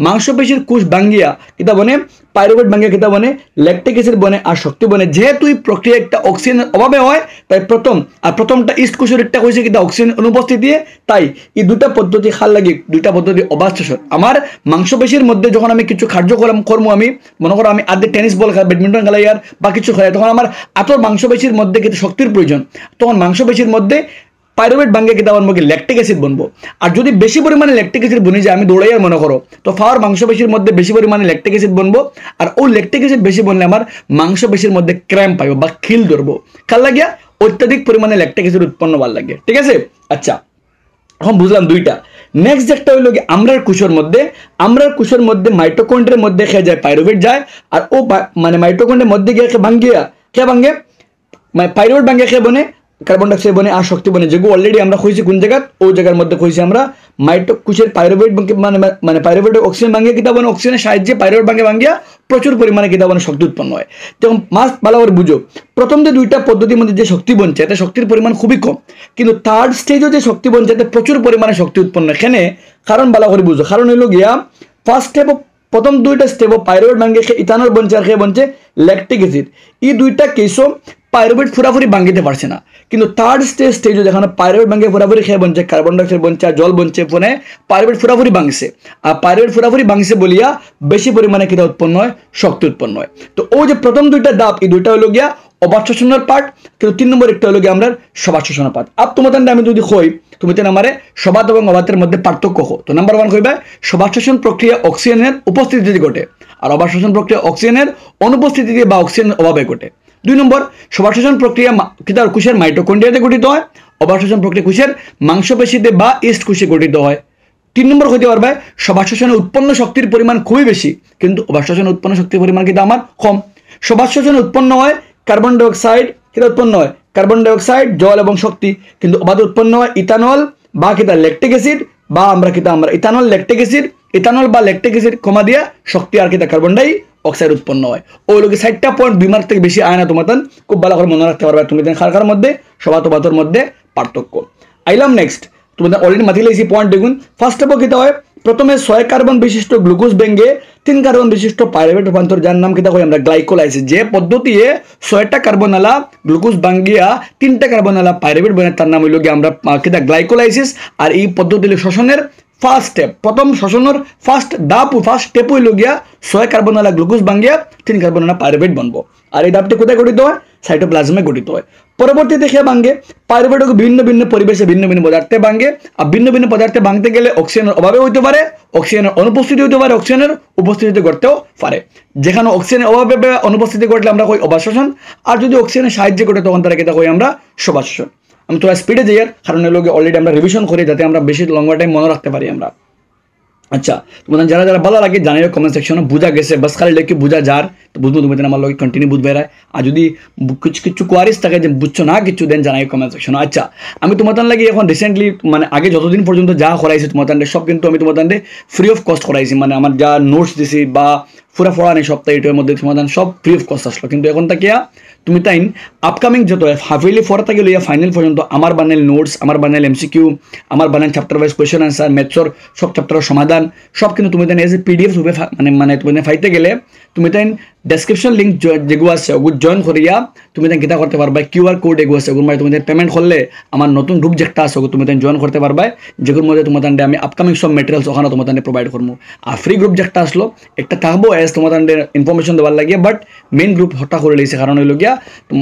[SPEAKER 1] মাংসপেশির কোষ ভাঙ্গিয়া কিতা বনে পাইরুভেট ভাঙ্গিয়া কিতা বনে ল্যাকটিক অ্যাসিড বনে আর শক্তি বনে। যেহেতু এই প্রক্রিয়া একটা অক্সিজেনের অভাবে হয়, তাই প্রথমটা ইস্ট কোষের একটা হয়েছে কিতা অক্সিজেন অনুপস্থিতি, তাই এই দুটা পদ্ধতি খাল লাগে, দুইটা পদ্ধতি অবাত শ্বসন। আমার মাংসপেশির মধ্যে যখন আমি কিছু কার্যক্রম করবো, আমি মনে করো আমি আধে টেনিস বল খেলাই, ব্যাডমিন্টন খেলাই আর বা কিছু খেলাই, তখন আমার আতর মাংসপেশির মধ্যে কিন্তু শক্তির প্রয়োজন, তখন মাংসপেশির মধ্যে পাইরুভেট ভাঙ্গে কিতা বনবো কি ল্যাকটিক অ্যাসিড বনবো। আর যদি বেশি পরিমাণে ল্যাকটিক অ্যাসিড বনি যায়, আমি দৌড়াই আর মনে করো, তো ফাওয়ার মাংসপেশির মধ্যে বেশি পরিমাণে ল্যাকটিক অ্যাসিড বনবো, আর ওই ল্যাকটিক অ্যাসিড বেশি বনলে আমার মাংসপেশির মধ্যে ক্র্যাম্প পাইব বা খিল ধরবো, কার লাগিয়া অত্যাধিক পরিমাণে ল্যাকটিক অ্যাসিড উৎপন্ন হওয়ার লাগে। ঠিক আছে, আচ্ছা এখন বুঝলাম দুইটা। নেক্সট একটা হইল কি আমরার কোষের মধ্যে মাইটোকন্ড্রিয়ার মধ্যে খেয়ে যায় পাইরুভেট যায়, আর ও মানে মাইটোকন্ড্রিয়ার মধ্যে গিয়ে ভাঙ্গে পাইরুভেট ভাঙ্গে খেয়ে বনে কার্বন ডাইঅক্সাইড বনে আর শক্তি বনে, যেগুলো অলরেডি আমরা কইছি কোন জায়গা, ওই জায়গার মধ্যে কইছি আমরা কোষের পাইরুভেট মানে পাইরুভেট অক্সিজেন ভাঙ্গিয়া কিতা বনে অক্সিজেনের সাহায্যে পাইরুভেট ভাঙ্গিয়া প্রচুর পরিমাণে কিতা মানে শক্তি উৎপন্ন হয়। যেমন মাছ ভালো করে বুঝো, প্রথম যে দুইটা পদ্ধতির মধ্যে যে শক্তি বনছে এতে শক্তির পরিমাণ খুবই কম, কিন্তু থার্ড স্টেজও যে শক্তি বনছে এতে প্রচুর পরিমাণে শক্তি উৎপন্ন এখানে। কারণ ভালো করে বুঝো, কারণ হইল গিয়া ফার্স্ট স্টেপ প্রথম দুইটা স্টেপ পাইরুভেট ভাঙ্গে ইথানল বনছে আর খেয়ে বনছে ল্যাকটিক অ্যাসিড। এই দুইটা কেসও পাইরুভেট পুরাপুরি ভাঙ্গিতে পারছে না, কিন্তু থার্ড স্টেজও যেখানে পাইরুভেট ভাঙ্গে পুরাপুরি খেয়ে বনছে, কার্বন ডাইঅক্সাইড বনছে আর জল বনছে, ফোনে পাইরুভেট পুরাপুরি ভাঙছে। আর পাইরুভেট পুরাপুরি ভাঙছে বলিয়া বেশি পরিমাণে কিটা উৎপন্ন হয়, শক্তি উৎপন্ন হয়। তো ও যে প্রথম দুইটা ধাপ, এই দুইটা হলো গিয়া অবাধ শোষণের পার্ট, কিন্তু 3 নম্বর একটা হলো গিয়া আমরা সবাদ শোষণের পার্ট। আপ তোমাদের আমি যদি কই তুমি তেন আমারে সবাদ এবং অবাধের মধ্যে পার্থক্য হো, তো নাম্বার 1 কইবা সবাদ শোষণ প্রক্রিয়া অক্সিজেনের উপস্থিতিতে ঘটে, আর অবাধ শোষণ প্রক্রিয়া অক্সিজেনের অনুপস্থিতিতে বা অক্সিজেন অভাবে ঘটে। 2 নম্বর সবাদ শোষণ প্রক্রিয়া কিতার কোষের মাইটোকন্ড্রিয়াতে গঠিত হয়, অবাধ শোষণ প্রক্রিয়া কোষের মাংসপেশিতে বা ইস্ট কোষে গঠিত হয়। 3 নম্বর হইতে পারবে সবাদ শোষণে উৎপন্ন শক্তির পরিমাণ খুবই বেশি, কিন্তু অবাধ শোষণে উৎপন্ন শক্তির পরিমাণ কিন্তু আমার কম। সবাদ শোষণে উৎপন্ন হয় কার্বন ডাইঅক্সাইড, কিতা উৎপন্ন হয় কার্বন ডাইঅক্সাইড, জল এবং শক্তি, কিন্তু অবাধে উৎপন্ন হয় ইথানল বা কিতা ল্যাকটিক অ্যাসিড, বা আমরা কিতা আমরা ইথানল ল্যাকটিক অ্যাসিড, ইথানল বা ল্যাকটিক অ্যাসিড কমা দিয়া শক্তি আর কিতা কার্বন ডাই অক্সাইড উৎপন্ন হয়। ওই লোকে 60টা পয়েন্ট 2 মার্ক থেকে বেশি আয় না, তোমার খুব ভালো করে মনে রাখতে পারবে তুমি খার মধ্যে সবাত অবাধের মধ্যে পার্থক্য। আইলাম নেক্সট, তোমাদের অলরেডি মাতি লাইছি পয়েন্ট দেখুন। ফার্স্ট অফ কিতা হয় প্রথমে 6 কার্বন বিশিষ্ট গ্লুকোজ ভেঙে 3 কার্বন বিশিষ্ট পাইরুভেট রূপান্তর, যার নাম কিতা কই আমরা গ্লাইকোলাইসিস। যে পদ্ধতিতে 6টা কার্বন আলা গ্লুকোজ ভাঙ্গিয়া 3টা কার্বন আলা পাইরুভেট বনে তার নাম হইল গিয়ে আমরা কিতা গ্লাইকোলাইসিস। আর এই পদ্ধতি শোষণের ফার্স্ট স্টেপ, প্রথম শোষণের ফার্স্ট স্টেপ হইল গিয়া 6 কার্বন আলা গ্লুকোজ ভাঙ্গিয়া 3 কার্বন আলা পাইরুভেট বনবো। আর এই ধাপটি কোথায় গঠিত হয়? সাইটোপ্লাজমে গঠিত হয়। পরবর্তীতে খেয়ে ভাঙ্গে পাইরুভেটকে ভিন্ন ভিন্ন পরিবেশে ভিন্ন ভিন্ন পদার্থে ভাঙ্গে, আর ভিন্ন ভিন্ন পদার্থে ভাঙতে গেলে অক্সিজেনের অভাবে হইতে পারে, অক্সিজেনের অনুপস্থিতি হইতে পারে, অক্সিজেনের উপস্থিতিতে ঘটতেও পারে। যেখানে অক্সিজেনের অভাবে অনুপস্থিতি ঘটলে আমরা কই অবাধ শোষণ, আর যদি অক্সিজেনের সাহায্যে ঘটে তখন তারা কেটা কই আমরা সবাদ শোষণ। আমি তোরা স্পিডে যাই, কারণ এর লগে অলরেডি আমরা রিভিশন করি যাতে আমরা বেশি লম্বা টাইম মনে রাখতে পারি আমরা। আচ্ছা, তোমাদের যারা যারা ভালো লাগে জানিও কমেন্ট সেকশনে, বুঝা গেছে বাস খালি লেখি বুঝা যার তো বুঝবো তুমি আমার লগে কন্টিনিউ বুঝবে। আর যদি কিছু কোয়ারিজ থাকে যে বুঝছো না কিছু, দেন জানাই কমেন্ট সেকশনে। আচ্ছা, আমি তোমাদের লাগে এখন রিসেন্টলি মানে আগে যতদিন পর্যন্ত যা করাইছি তোমাদের সব কিন্তু আমি তোমাদের ফ্রি অফ কস্ট করাইছি, মানে আমার যা নোটস দিছি বা পুরা পড়া নেই সপ্তাহে এটার মধ্যে তোমাদের সব ফ্রি অফ কস্ট আসলো। কিন্তু এখন তাকিয়া তুমি তাই আপকামিং যত হাফিলি ফোর থেকে লইয়া ফাইনাল পর্যন্ত আমার বানাইল নোটস, আমার বানাইল এমসিকিউ, আমার বানাইল চ্যাপ্টার ওয়াইজ কোয়েশ্চেন আনসার, ম্যাথসর সব চ্যাপ্টারের সমাধান সব কিন্তু তুমি তাই এজ এ পিডিএফ রূপে মানে তুমি ফাইতে গেলে তুমি তাই ডেসক্রিপশন লিঙ্ক যেগুলো আছে ওগুলো জয়েন করিয়া তুমি তাই গীতা করতে পারবা। কিউআর কোড এগুলো আছে ওগুলো মানে তুমি পেমেন্ট করলে আমার নতুন গ্রুপ যেটা আছে ওগুলো তুমি তাই জয়েন করতে পারবা, যেগুলোর মধ্যে তোমাদের আমি আপকামিং সব মেটেরিয়ালস ওখানে তোমাদের প্রোভাইড করবো। আর ফ্রি গ্রুপ যেটা আসলো একটা থাকবো এজ তোমাদের ইনফরমেশন দেওয়ার লাগিয়ে, বাট মেইন গ্রুপ হঠাৎ করে লেগেছে কারণ হইল গিয়া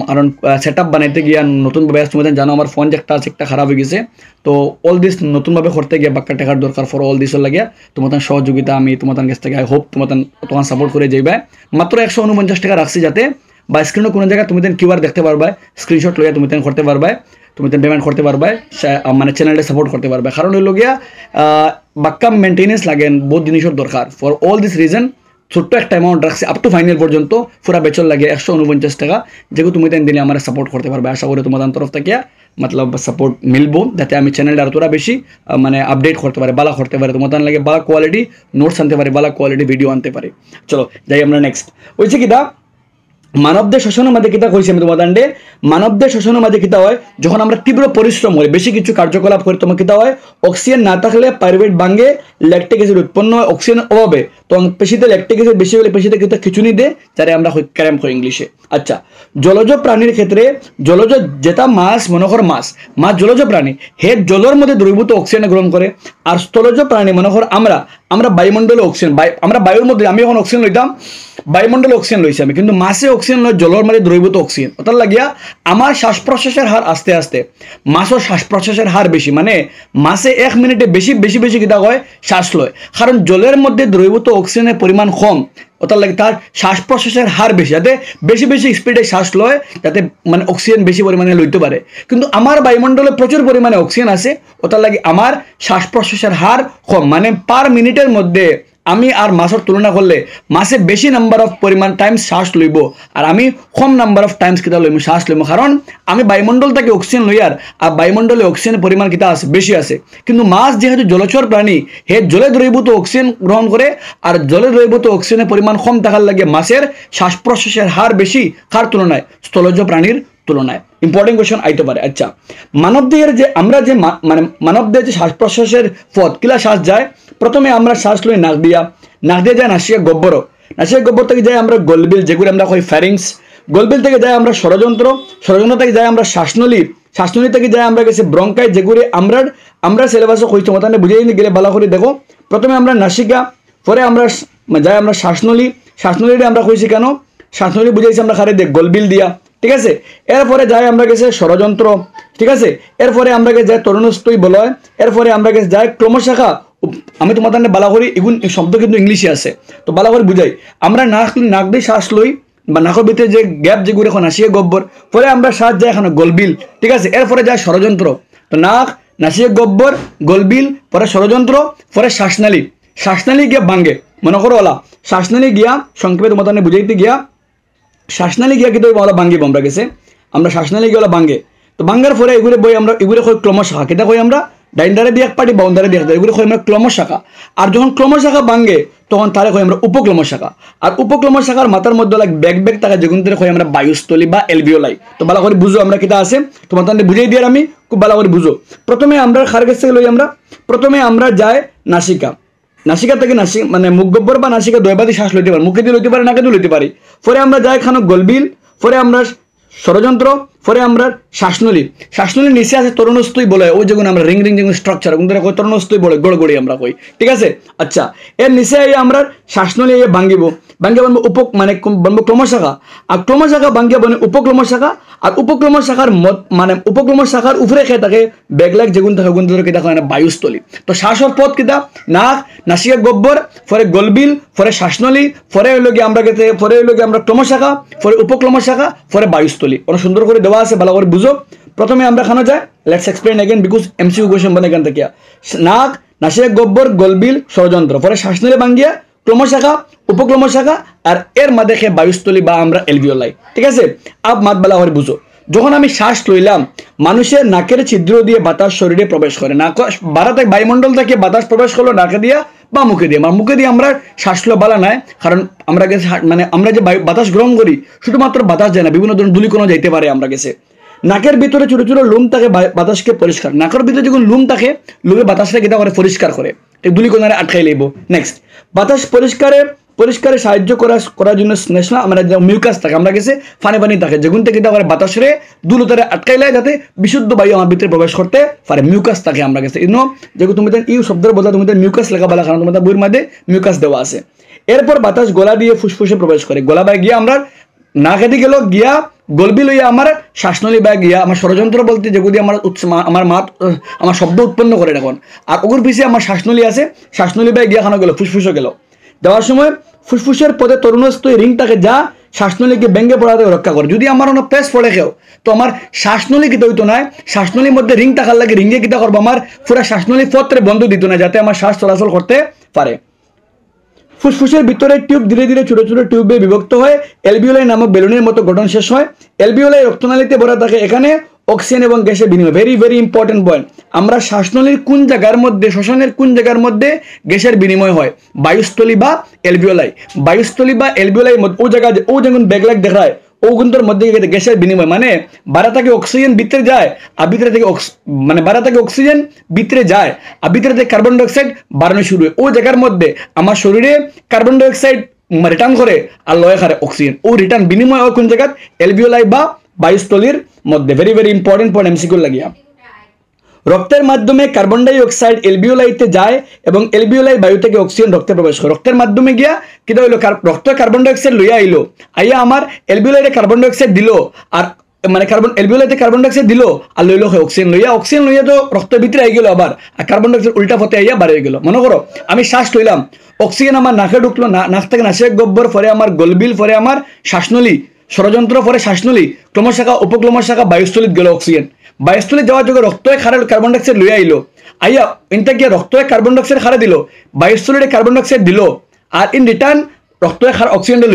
[SPEAKER 1] কারণ সেট আপ বানাইতে গিয়া নতুনভাবে তোমাদের জানো আমার ফোন যেটা আছে একটা খারাপ হয়ে গেছে, তো অল দিস নতুনভাবে করতে গিয়ে বাক্কা টাকার দরকার ফর অল দিসের লাগিয়া তোমাদের সহযোগিতা আমি তোমাদের কাছ থেকে আই হোপ তোমাদের তোমার সাপোর্ট করে যাইবা। মাত্র 149 টাকা রাখছি যাতে বা স্ক্রিনে কোনো জায়গায় তুমি কিউআর দেখতে পারবা, স্ক্রিনশট লইয়া তুমি করতে পারবা, তুমি পেমেন্ট করতে পারবা, মানে চ্যানেলটা সাপোর্ট করতে পারবা। কারণ হইল গিয়া বাক্কা মেনটেনেন্স লাগেন বহুত জিনিসের দরকার। ফর অল দিস রিজন ছোট্ট একটা অ্যামাউন্ট রাখছি আপ টু ফাইনাল পর্যন্ত পুরা বেচর লাগে 149 টাকা, যেগুলো তুমি দিলে আমার সাপোর্ট করতে পারবে। আশা করি তোমাদের তরফ থেকে মতলব সাপোর্ট মিলবো যাতে আমি চ্যানেলটা আর তোরা বেশি মানে আপডেট করতে পারে, বালা করতে পারে, তোমাদের লাগে বালা কোয়ালিটি নোটস আনতে পারে, বালা কোয়ালিটি ভিডিও আনতে পারে। চলো যাই আমরা নেক্সট হয়েছে কিতা মানবদের শোষণের মাঝে কিতা কইছি আমি তোমাদের মানবদের শোষণের মাঝে কিতা হয় যখন আমরা তীব্র পরিশ্রম করি বেশি কিছু কার্যকলাপ করি তোমার কিতা হয় অক্সিজেন না থাকলে পাইরুভেট ভাঙ্গে ল্যাকটিক অ্যাসিড উৎপন্ন হয়, অক্সিজেন অভাবে তখন পেশিতে ল্যাকটিক অ্যাসিড বেশি হলে পেশিতে কিতা খিচুনি দে যারে আমরা ক্র্যাম্প করি ইংলিশে। আচ্ছা, জলজ প্রাণীর ক্ষেত্রে জলজ যেটা মাছ মনে কর মাছ জলজ প্রাণী হে জলের মধ্যে দ্রবীভূত অক্সিজেন গ্রহণ করে, আর স্থলজ প্রাণী মনে কর আমরা বায়ুমণ্ডলে অক্সিজেন আমরা বায়ুর মধ্যে আমি এখন অক্সিজেন লইতাম বায়ুমণ্ডলে অক্সিজেন লইছি আমি, কিন্তু মাছে অক্সিজেন লয় জলের মধ্যে দ্রবীভূত অক্সিজেন। ওটার লাগিয়া আমার শ্বাস প্রশ্বাসের হার আস্তে আস্তে, মাছের শ্বাস প্রশ্বাসের হার বেশি, মানে মাছে 1 মিনিটে বেশি বেশি বেশি কিতা হয় শ্বাস লয়, কারণ জলের মধ্যে দ্রবীভূত অক্সিজেনের পরিমাণ কম, ওটার লাগে তার শ্বাস প্রশ্বাসের হার বেশি, যাতে বেশি বেশি স্পিডে শ্বাস লয় যাতে মানে অক্সিজেন বেশি পরিমাণে লইতে পারে। কিন্তু আমার বায়ুমণ্ডলে প্রচুর পরিমাণে অক্সিজেন আছে, ওটার লাগে আমার শ্বাস প্রশ্বাসের হার কম, মানে পার মিনিটের মধ্যে আমি আর মাছের তুলনা করলে মাছে বেশি নাম্বার অফ পরিমাণ টাইমস শ্বাস লইব আর আমি কম নাম্বার অফ টাইমস কিতা লইব শ্বাস লইব, কারণ আমি বায়ুমণ্ডল থেকে অক্সিজেন লইয়ার আর বায়ুমণ্ডলে অক্সিজেনের পরিমাণ কিতা আছে বেশি আছে। কিন্তু মাছ যেহেতু জলচর প্রাণী, হে জলে দ্রবীভূত অক্সিজেন গ্রহণ করে আর জলে দ্রবীভূত অক্সিজেনের পরিমাণ কম থাকার লাগে মাছের শ্বাস প্রশ্বাসের হার বেশি কার তুলনায়? স্থলজ প্রাণীর তুলনায়। ইম্পর্টেন্ট কোয়েশ্চন আইতে পারে। আচ্ছা, মানবদেহের যে আমরা যে মানে মানবদেহের যে শ্বাস প্রশ্বাসের পথ কিলা শ্বাস যায়, প্রথমে আমরা শ্বাস লই নাক দিয়া যায় নাসিকা গহ্বর, নাসিকা গহ্বর থেকে যায় আমরা গলবিল যেগুলো আমরা কই ফ্যারিংস, গলবিল থেকে যায় আমরা ষড়যন্ত্র, ষড়যন্ত্র থেকে যায় আমরা শ্বাসনলী, শ্বাসনলী থেকে যায় আমরা গেছে ব্রঙ্কাই, যেগুলি আমরা সিলেবাসে কইছি মতানে বুঝাই গেলে ভালো করে দেখো। প্রথমে আমরা নাসিকা, পরে আমরা যাই আমরা শ্বাসনলী, শ্বাসনলীটা আমরা কইছি কেন? শ্বাসনলী বুঝাইছি আমরা খারে দেখ গলবিল দিয়া, ঠিক আছে। এরপরে যাই আমরা গেছে ষড়যন্ত্র, ঠিক আছে। এরপরে আমরা গেছে যায় তরুণস্থই বলয়, এরপরে আমরা গেছে যায় ক্রমশাখা। আমি তোমাদের বালা করি এগুন শব্দ কিন্তু ইংলিশে আছে, তো বালা করে বুঝাই। আমরা নাক দিয়ে শ্বাস লই বা নাকের ভিতরে যে গ্যাপ যেগুলো এখন নাসিকা গহ্বর, পরে আমরা শ্বাস যায় এখন গলবিল, ঠিক আছে। এরপরে যায় ষড়যন্ত্র, তো নাক, নাসিকা গহ্বর, গলবিল, পরে ষড়যন্ত্র, পরে শ্বাসনালী, শ্বাসনালী গিয়া ভাঙ্গে। মনে করো ওলা শ্বাসনালী গিয়া সংক্ষেপে তোমাদের বুঝাইতে গিয়া শ্বাসনালী গিয়া কিন্তু ওলা ভাঙ্গিব আমরা গেছে, আমরা শ্বাসনালী গিয়ে ওলা ভাঙ্গে। তো ভাঙ্গার পরে এগুলো বই আমরা এগুলো কই ক্রমশাখা, কেটা কই আমরা ডাইন্ডারে দিয়ে এক পাটি বাউন্ডারে দিয়ে এগুলো কই আমরা ক্রমশাখা। আর যখন ক্রমশাখা ভাঙ্গে তখন তারে কই আমরা উপক্রমশাখা। আর উপক্রমশাখার মাথার মধ্যে লাগ ব্যাগ ব্যাগ টাকা যেগুলো কই আমরা বায়ুস্থলী বা এলভিওলাই। তো ভালো করে বুঝো আমরা কিটা আছে, তোমাদের বুঝাই দিয়ে আমি খুব ভালো করে বুঝো। প্রথমে আমরা খার কাছ থেকে লই আমরা, প্রথমে আমরা যাই নাসিকা, নাসিকা থেকে মানে মুখ গহ্বর বা নাসিকা দয়বাদি শ্বাস লইতে পারি, মুখে দিয়ে লইতে পারি, নাকে দিয়ে লইতে পারি। পরে আমরা যাই খানো গলবিল, পরে আমরা ষড়যন্ত্র, পরে আমরা শ্বাসনলী, শ্বাসনলীর নিচে আছে তরুণস্থই বলে, ওই যেগুলো আমরা রিং রিং যেগুলো স্ট্রাকচার ওগুলো কই তরুণস্থই বলে, গড়গড়ি আমরা কই, ঠিক আছে। আচ্ছা, এর নিচে আমরা শ্বাসনলী ভাঙ্গিব, ভাঙ্গিয়ে বানবো মানে বানবো ক্রমশাখা, আর ক্রমশাখা ভাঙ্গিয়ে বানবো উপক্রমশাখা। আর উপক্রমশাখার মানে উপক্রমশাখার উপরে খেয়ে থাকে ব্যাগলাগ যেগুলো থাকে ওগুলো ধরে কিতা হয় না বায়ুস্থলী। তো শ্বাসের পথ কিতা? নাক, নাসিকা গহ্বর, পরে গলবিল, পরে শ্বাসনলী, পরে হইল গিয়ে আমরা গেছে, পরে হইল গিয়ে আমরা ক্রমশাখা, পরে উপক্রমশাখা, পরে বায়ুস্থলী। অনেক সুন্দর করে দেওয়া আছে, ভালো করে বুঝো। প্রথমে আমরা খানো যায়, let's explain again because MCQ question বনে এখান থেকে। নাক, নাসিকা গহ্বর, গলবিল, ষড়যন্ত্র, পরে শ্বাসনলী ভাঙ্গিয়া ক্রমশাখা, উপক্রমশাখা, আর এর মাঝে খেয়ে বায়ুস্থলী বা আমরা এলভিওলাই, ঠিক আছে। আব মাত বেলা করে বুঝো। যখন আমি শ্বাস লইলাম, মানুষের নাকের ছিদ্র দিয়ে বাতাস শরীরে প্রবেশ করে, নাক বাড়াতে বায়ুমণ্ডল থেকে বাতাস প্রবেশ করলো নাকে দিয়া বা মুখে দিয়ে। মুখে দিয়ে আমরা শ্বাস লো বালা নাই, কারণ আমরা গেছে মানে আমরা যে বাতাস গ্রহণ করি শুধুমাত্র বাতাস যায় না, বিভিন্ন ধরনের ধূলিকণা যাইতে পারে আমরা গেছে। নাকের ভিতরে ছোট ছোট লুম থাকে বাতাসকে পরিষ্কার, নাকের ভিতরে যখন লুম থাকে লুমে বাতাসটা কিটা করে পরিষ্কার করে, ধূলিকণারে আটকাই লইব। নেক্সট, বাতাস পরিষ্কারে সাহায্য করার জন্য স্নেশনা আমরা মিউকাস থাকে, আমরা গেছে পানি থাকে যেগুন থেকে কিটা করে বাতাসরে দুলতারে আটকাইলে যাতে বিশুদ্ধ বায়ু আমার ভিতরে প্রবেশ করতে পারে, মিউকাস থাকে আমরা গেছে। ইনো যেগুলো তুমি ইউ শব্দের বদলা তুমি মিউকাস লেখা বলা, কারণ তোমাদের বইয়ের মধ্যে মিউকাস দেওয়া আছে। এরপর বাতাস গলা দিয়ে ফুসফুসে প্রবেশ করে, গলা বাই গিয়ে আমরা নাকেদি গেল গিয়া গলবি লইয়া আমার শ্বাসনলী বা গিয়া আমার ষড়যন্ত্র বলতে যেগুলি আমার মাত আমার শব্দ উৎপন্ন করে এখন, আর ওগুর পিছিয়ে আমার শ্বাসনলী আছে, শ্বাসনলী বা গিয়া খানো গেল ফুসফুসে গেল। দেওয়ার সময় ফুসফুসের পদে তরুণস্থই রিংটাকে যা শ্বাসনলীকে ব্যঙ্গে পড়াতে রক্ষা করে। যদি আমার অন্য প্রেস পড়ে খেও তো আমার শ্বাসনলী কিতা হইতো না, শ্বাসনলীর মধ্যে রিং থাকার লাগে রিঙ্গে কিতা করবো আমার পুরা শ্বাসনলী পত্রে বন্ধ দিত না, যাতে আমার শ্বাস চলাচল করতে পারে। ফুসফুসের ভিতরে টিউব ধীরে ধীরে ছোট ছোট টিউবে বিভক্ত হয়ে এলভিওলাই নামক বেলুনের মতো গঠন শেষ হয়। এলভিওলাই রক্তনালীতে ভরা থাকে, এখানে অক্সিজেন এবং গ্যাসের বিনিময়। Very very important point. আমরা শ্বাসনলীর কোন জায়গার মধ্যে শ্বসনের কোন জায়গার মধ্যে গ্যাসের বিনিময় হয়? বায়ুস্থলী বা এলভিওলাই। বায়ুস্থলী বা এলভিওলাই ও জায়গা ও যেমন ব্যাগলাগ দেখায় ও কিন্তু মধ্যে গ্যাসের বিনিময়, মানে বাড়া থেকে অক্সিজেন ভিতরে যায় আর ভিতরে থেকে মানে বাড়া থেকে অক্সিজেন ভিতরে যায় আর ভিতরে থেকে কার্বন ডাইঅক্সাইড বাড়ানো শুরু হয়। ওই জায়গার মধ্যে আমার শরীরে কার্বন ডাইঅক্সাইড রিটার্ন করে আর লয় খারে অক্সিজেন। ও রিটার্ন বিনিময় হয় কোন জায়গায়? এলভিওলাই বা বায়ুস্থলীর মধ্যে। Very very important point MCQ লাগিয়া। রক্তের মাধ্যমে কার্বন ডাই অক্সাইড এলভিওলাইতে যায় এবং এলভিওলাই বায়ু থেকে অক্সিজেন রক্তে প্রবেশ করে। রক্তের মাধ্যমে গিয়া কিটা হইলো রক্ত কার্বন ডাই অক্সাইড লইয়া আইলো, আইয়া আমার এলভিওলাইতে কার্বন ডাই অক্সাইড দিল আর মানে এলভিওলাইতে কার্বন ডাই অক্সাইড দিল আর লইলো অক্সিজেন লইয়া তো রক্তের ভিতরে আই গেল, আবার আর কার্বন ডাই অক্সাইড উল্টা পথে আইয়া বাড়িয়ে গেল। মনে করো আমি শ্বাস লইলাম, অক্সিজেন আমার নাকে ঢুকলো, নাক থেকে নাসিক গহ্বর, পরে আমার গলবিল, পরে আমার শ্বাসনলী, ষড়যন্ত্র, পরে শ্বাসনলী, ক্রমশাখা, উপক্রমশাখা, বায়ুস্থলীত গেল অক্সিজেন। বায়ুস্থলীত যাওয়ার যোগে রক্ত কার্বন ডাইঅক্সাইড লইয়া আইলো আইয়া ইনটা গিয়া রক্তয়ে কার্বন ডাইঅক্সাইড খারে দিল, বায়ুস্থলীতে কার্বন ডাইঅক্সাইড দিল, আর ইন রিটার্ন রক্তয়ে খার অক্সিজেনটা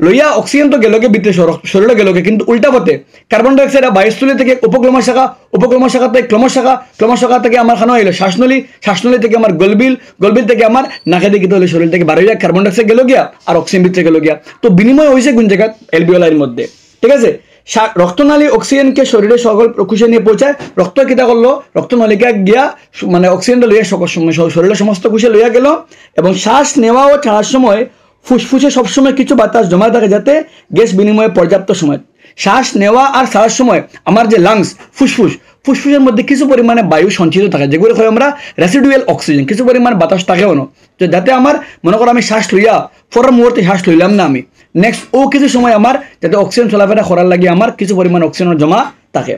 [SPEAKER 1] লইয়া অক্সিজেন তো গেলগে ভিতরে শরীরে গেলগে, কিন্তু উল্টা পথে কার্বন ডাইঅক্সাইড বায়ুস্থলী থেকে উপক্রম শাখা থেকে ক্লমশ শাখা থেকে আমার খানো আইলো শ্বাসনলী থেকে আমার গলবিল থেকে আমার নাকে দিকে হলে শরীর থেকে বারো গিয়া কার্বন ডাইঅক্সাইড গেল গিয়া আর অক্সিজেন ভিতরে গেল গিয়া। তো বিনিময় হয়েছে কোন জায়গা? এলভিওলাইয়ের মধ্যে, ঠিক আছে। রক্তনালী অক্সিজেনকে শরীরে সকল কোষে নিয়ে পৌঁছায়, রক্ত কিতা করলো, রক্তনালিকা গিয়া মানে অক্সিজেনটা লইয়া শরীরের সমস্ত কোষে লইয়া গেল, এবং শ্বাস নেওয়া ও ছাড়ার সময় ফুসফুসে সবসময় কিছু বাতাস জমা থাকে যাতে গ্যাস বিনিময়ে পর্যাপ্ত সময়। শ্বাস নেওয়া আর ছাড়ার সময় আমার যে লাংস ফুসফুসের মধ্যে কিছু পরিমাণে বায়ু সঞ্চিত থাকে, যেগুলো হয় আমরা রেসিডুয়াল অক্সিজেন, কিছু পরিমাণ বাতাস থাকেও না, যাতে আমার মনে করো আমি শ্বাস লইয়া পরের মুহূর্তে শ্বাস লইলাম না আমি, নেক্সট ও কিছু সময় আমার যাতে অক্সিজেন চলাফেরা করার লাগে আমার কিছু পরিমাণ অক্সিজেন জমা থাকে।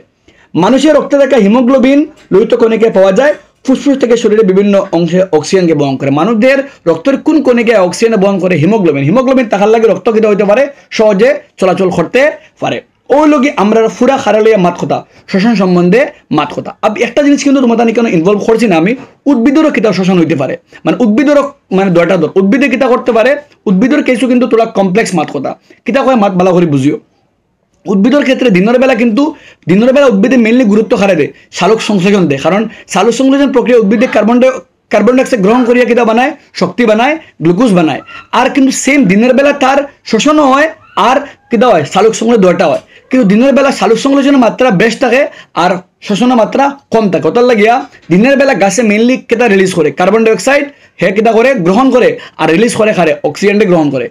[SPEAKER 1] মানুষের রক্তে থাকা হিমোগ্লোবিন লোহিত কণিকে পাওয়া যায় ফুসফুস থেকে শরীরে বিভিন্ন অংশে অক্সিজেনকে বহন করে। মানুষদের রক্তের কোন কণিকে অক্সিজেন বহন করে? হিমোগ্লোবিন থাকার লাগে রক্ত কিটা হইতে পারে, সহজে চলাচল করতে পারে। ওই লোকে আমরা ফুরা খারালিয়া মাত কথা শ্বসন সম্বন্ধে মাত কথা। আমি একটা জিনিস কিন্তু তোমাদের কেন ইনভলভ করছি না, আমি উদ্ভিদেরও কিতা শ্বসন হইতে পারে, মানে উদ্ভিদেরও মানে দরটা উদ্ভিদে কিতা করতে পারে, উদ্ভিদের কিছু কিন্তু তোলা কমপ্লেক্স মাত কথা কিতা কয় মাত ভালো করে বুঝিও। উদ্ভিদের ক্ষেত্রে দিনের বেলা উদ্ভিদে মেনলি গুরুত্ব হারে দেয় সালোক সংশ্লেষণ দেয়, কারণ সালোক সংশ্লেষণ প্রক্রিয়া উদ্ভিদে কার্বন ডাইঅক্সাইড গ্রহণ করিয়া কিতা বানায়, শক্তি বানায়, গ্লুকোজ বানায়। আর কিন্তু সেম দিনের বেলা তার শোষণও হয় আর কিতা হয় সালোক সংশ্লেষণ দুইটা হয়, কিন্তু দিনের বেলা সালোক সংশ্লেষণের মাত্রা বেশ থাকে আর শোষণের মাত্রা কম থাকে। কত লাগিয়া দিনের বেলা গাছে মেনলি কিতা রিলিজ করে কার্বন ডাইঅক্সাইড, হে কিতা করে গ্রহণ করে আর রিলিজ করে খারে অক্সিজেনটা গ্রহণ করে,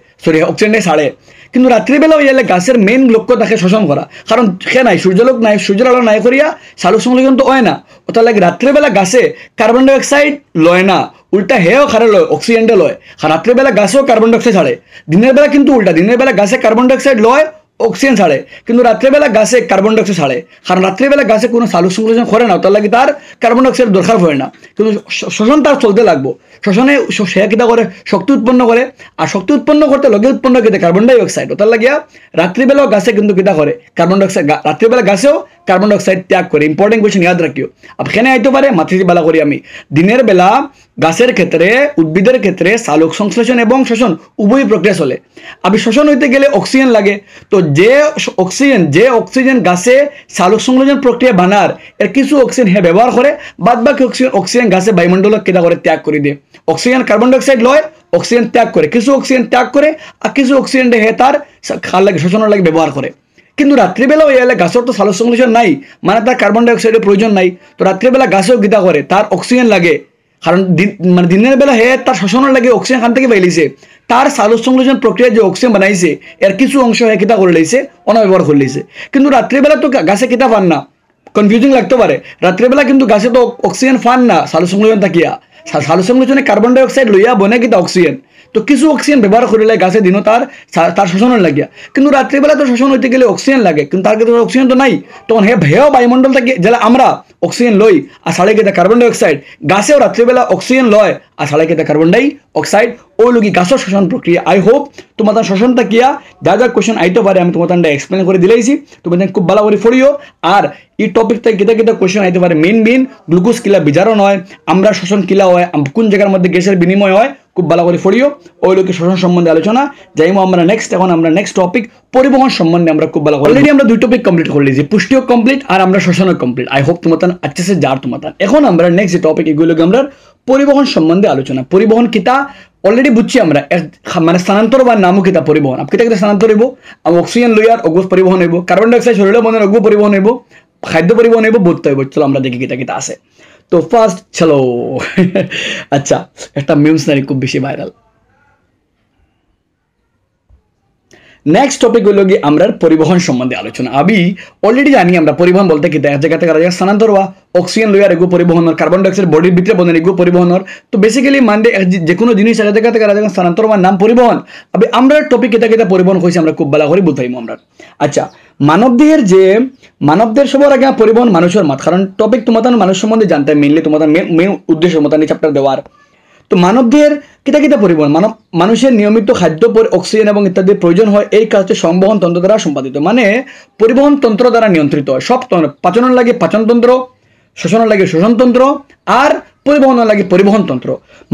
[SPEAKER 1] অক্সিজেনটা ছাড়ে। কিন্তু রাত্রিবেলা হইলে গাছের মেইন লক্ষ্য থাকে শোষণ করা, কারণ সে নাই সূর্যালোক নাই, সূর্যের আলো নাই করিয়া সালোক সংশ্লেষণ তো হয় না। ওটার লাগে রাত্রিবেলা গাছে কার্বন ডাইঅক্সাইড লয় না, উল্টা হেও খারে লয়, অক্সিজেনটা লয়। রাত্রিবেলা গাছেও কার্বন ডাইঅক্সাইড ছাড়ে, দিনের বেলা কিন্তু উল্টা, দিনের বেলা গাছে কার্বন ডাইঅক্সাইড লয়, অক্সিজেন ছাড়ে, কিন্তু রাত্রিবেলা গাছে কার্বন ডাইঅক্সাইড ছাড়ে, কারণ রাত্রিবেলা গাছে কোনো সালোক সংশ্লেষণ করে না, তার লাগে তার কার্বন ডাইঅক্সাইড দরকার হয় না, কিন্তু শোষণ তার চলতে লাগবো। শোষণে সে কিতা করে শক্তি উৎপন্ন করে, আর শক্তি উৎপন্ন করতে লগে উৎপন্ন করে কার্বন ডাইঅক্সাইড। তার লাগিয়া রাত্রিবেলাও গাছে কিন্তু কিতা করে কার্বন ডাইঅক্সাইড, রাত্রিবেলা গাছেও কার্বন ডাইঅক্সাইড ত্যাগ করে। ইম্পর্টেন্ট কোয়েশ্চেন ইয়াদ রাখিও। এখানে আইতে পারে মাতৃ বেলা করি আমি দিনের বেলা গাছের ক্ষেত্রে উদ্ভিদের ক্ষেত্রে সালোক সংশ্লেষণ এবং শোষণ উভয় প্রক্রিয়া চলে। আমি শোষণ হইতে গেলে অক্সিজেন লাগে, তো যে অক্সিজেন গাছে সালোক সংশ্লেষণ প্রক্রিয়া বানার এর কিছু অক্সিজেন হে ব্যবহার করে, বাদ বাকি অক্সিজেন গাছে বায়ুমণ্ডল কেটা করে ত্যাগ করে দিয়ে। অক্সিজেন কার্বন ডাইঅক্সাইড লয়, অক্সিজেন ত্যাগ করে, কিছু অক্সিজেন ত্যাগ করে আর কিছু অক্সিজেন হে তার খার লাগে শোষণের লাগে ব্যবহার করে। কিন্তু রাত্রিবেলা ওই এলে গাছের তো সালোক সংশ্লেষণ নাই, মানে তার কার্বন ডাইঅক্সাইডের প্রয়োজন নাই, তো রাত্রিবেলা গাছেও গীতা করে তার অক্সিজেন লাগে, কারণ মানে দিনের বেলা হে তার শোষণের লাগে অক্সিজেন খান থেকে পাইলিছে, তার সালোক সংশ্লেষণ প্রক্রিয়া যে অক্সিজেন বানাইছে এর কিছু অংশ হে কিতা করে লাইছে, অনব্যবহার করে লাইছে। কিন্তু রাত্রিবেলা তো গাছে কিতা পান না, কনফিউজিং লাগতে পারে। রাত্রিবেলা কিন্তু গাছে তো অক্সিজেন পান না সালোক সংশ্লেষণ থাকিয়া, সালোক সংশ্লেষণে কার্বন ডাইঅক্সাইড লইয়া বনে কিতা অক্সিজেন, তো কিছু অক্সিজেন ব্যবহার করিলে গাছে দিনও তার শোষণের লাগিয়া। কিন্তু রাত্রিবেলা তো শোষণ হইতে গেলে অক্সিজেন লাগে, কিন্তু তার ক্ষেত্রে অক্সিজেন তো নাই, তখন হেও বায়ুমণ্ডল থেকে যেটা আমরা অক্সিজেন লই আর সাড়ে কেটে কার্বন ডাইঅক্সাইড, গাছেও রাত্রিবেলা অক্সিজেন লয় আর সাড়ে কেটে কার্বন ডাই অক্সাইড, ওই লোক গাছের শোষণ প্রক্রিয়া। আই হোপ তোমাদের শোষণটা কিয়া যা যা কোয়েশ্চেন আইতে পারে আমি তোমাদের এক্সপ্লেন করে দিলাইছি, তোমাদের খুব ভালো করে পড়িও। আর এই টপিক থেকে কিতা কোয়েশ্চেন আইতে পারে, মেইন গ্লুকোজ কিলা বিজারণ হয়, আমরা শোষণ কিলা হয়, কোন জায়গার মধ্যে গ্যাসের বিনিময় হয়, খুব ভালো করে পড়িও। ওই লোকের শোষণ সম্বন্ধে আলোচনা যাইমো আমরা নেক্সট টপিক পরিবহন সম্বন্ধে আমরা খুব ভালো করে। অলরেডি আমরা দুই টপিক কমপ্লিট করে লিছি, পুষ্টিও কমপ্লিট আর আমরা শোষণও কমপ্লিট। আই হোপ তোমাদের আচ্ছা সে যার তোমাদের। এখন আমরা নেক্সট যে টপিক এগুলো আমরা পরিবহন সম্বন্ধে আলোচনা। পরিবহন কিতা অলরেডি বুঝছি আমরা, মানে স্থানান্তর বা নামও কিতা পরিবহন। কিতা কিতা স্থানান্তর হইব, অক্সিজেন লইয়ার অগ্রস পরিবহন হইব, কার্বন ডাইঅক্সাইড শরীরে মনের অগ্র পরিবহন হইব, খাদ্য পরিবহন হইব, বোধ হইব। চলো আমরা দেখি কিতা কিতা আছে। তো ফার্স্ট চলো আচ্ছা একটা মিমস নারী খুব বেশি ভাইরাল। নেক্সট টপিক হলো কি আমরা পরিবহন সম্বন্ধে আলোচনা। আমি অলরেডি জানি আমরা পরিবহন বলতে কি এক জায়গা থেকে জায়গা স্থানান্তর হওয়া, অক্সিজেন লইয়ার এগো পরিবহনের, কার্বন ডাইঅক্সাইড বডির ভিতরে বনের এগো পরিবহনের। তো বেসিক্যালি মানে যে কোনো জিনিস এক জায়গা থেকে জায়গা স্থানান্তর হওয়ার নাম পরিবহন। আমি আমরা টপিক কিতা পরিবহন হয়েছে আমরা খুব ভালো করে বুঝাইমু আমরা। আচ্ছা মানবদের সবার আগে পরিবহন মানুষের মাত, কারণ টপিক তোমাদের মানুষ সম্বন্ধে জানতে মেইনলি তোমাদের মেইন উদ্দেশ্য মতান চ্যাপ্টার দেওয়ার। তো মানবদের কিতা পরিবহন, মানুষের নিয়মিত খাদ্য, অক্সিজেন এবং ইত্যাদির প্রয়োজন হয়, এই কাজটি সংবহন তন্ত্র দ্বারা সম্পাদিত, মানে পরিবহন তন্ত্র দ্বারা নিয়ন্ত্রিত হয়। সব পাচনের লাগে পাচনতন্ত্র, শোষণের লাগে শোষণতন্ত্র, আর পরিবহন লাগে পরিবহন তন্ত্র।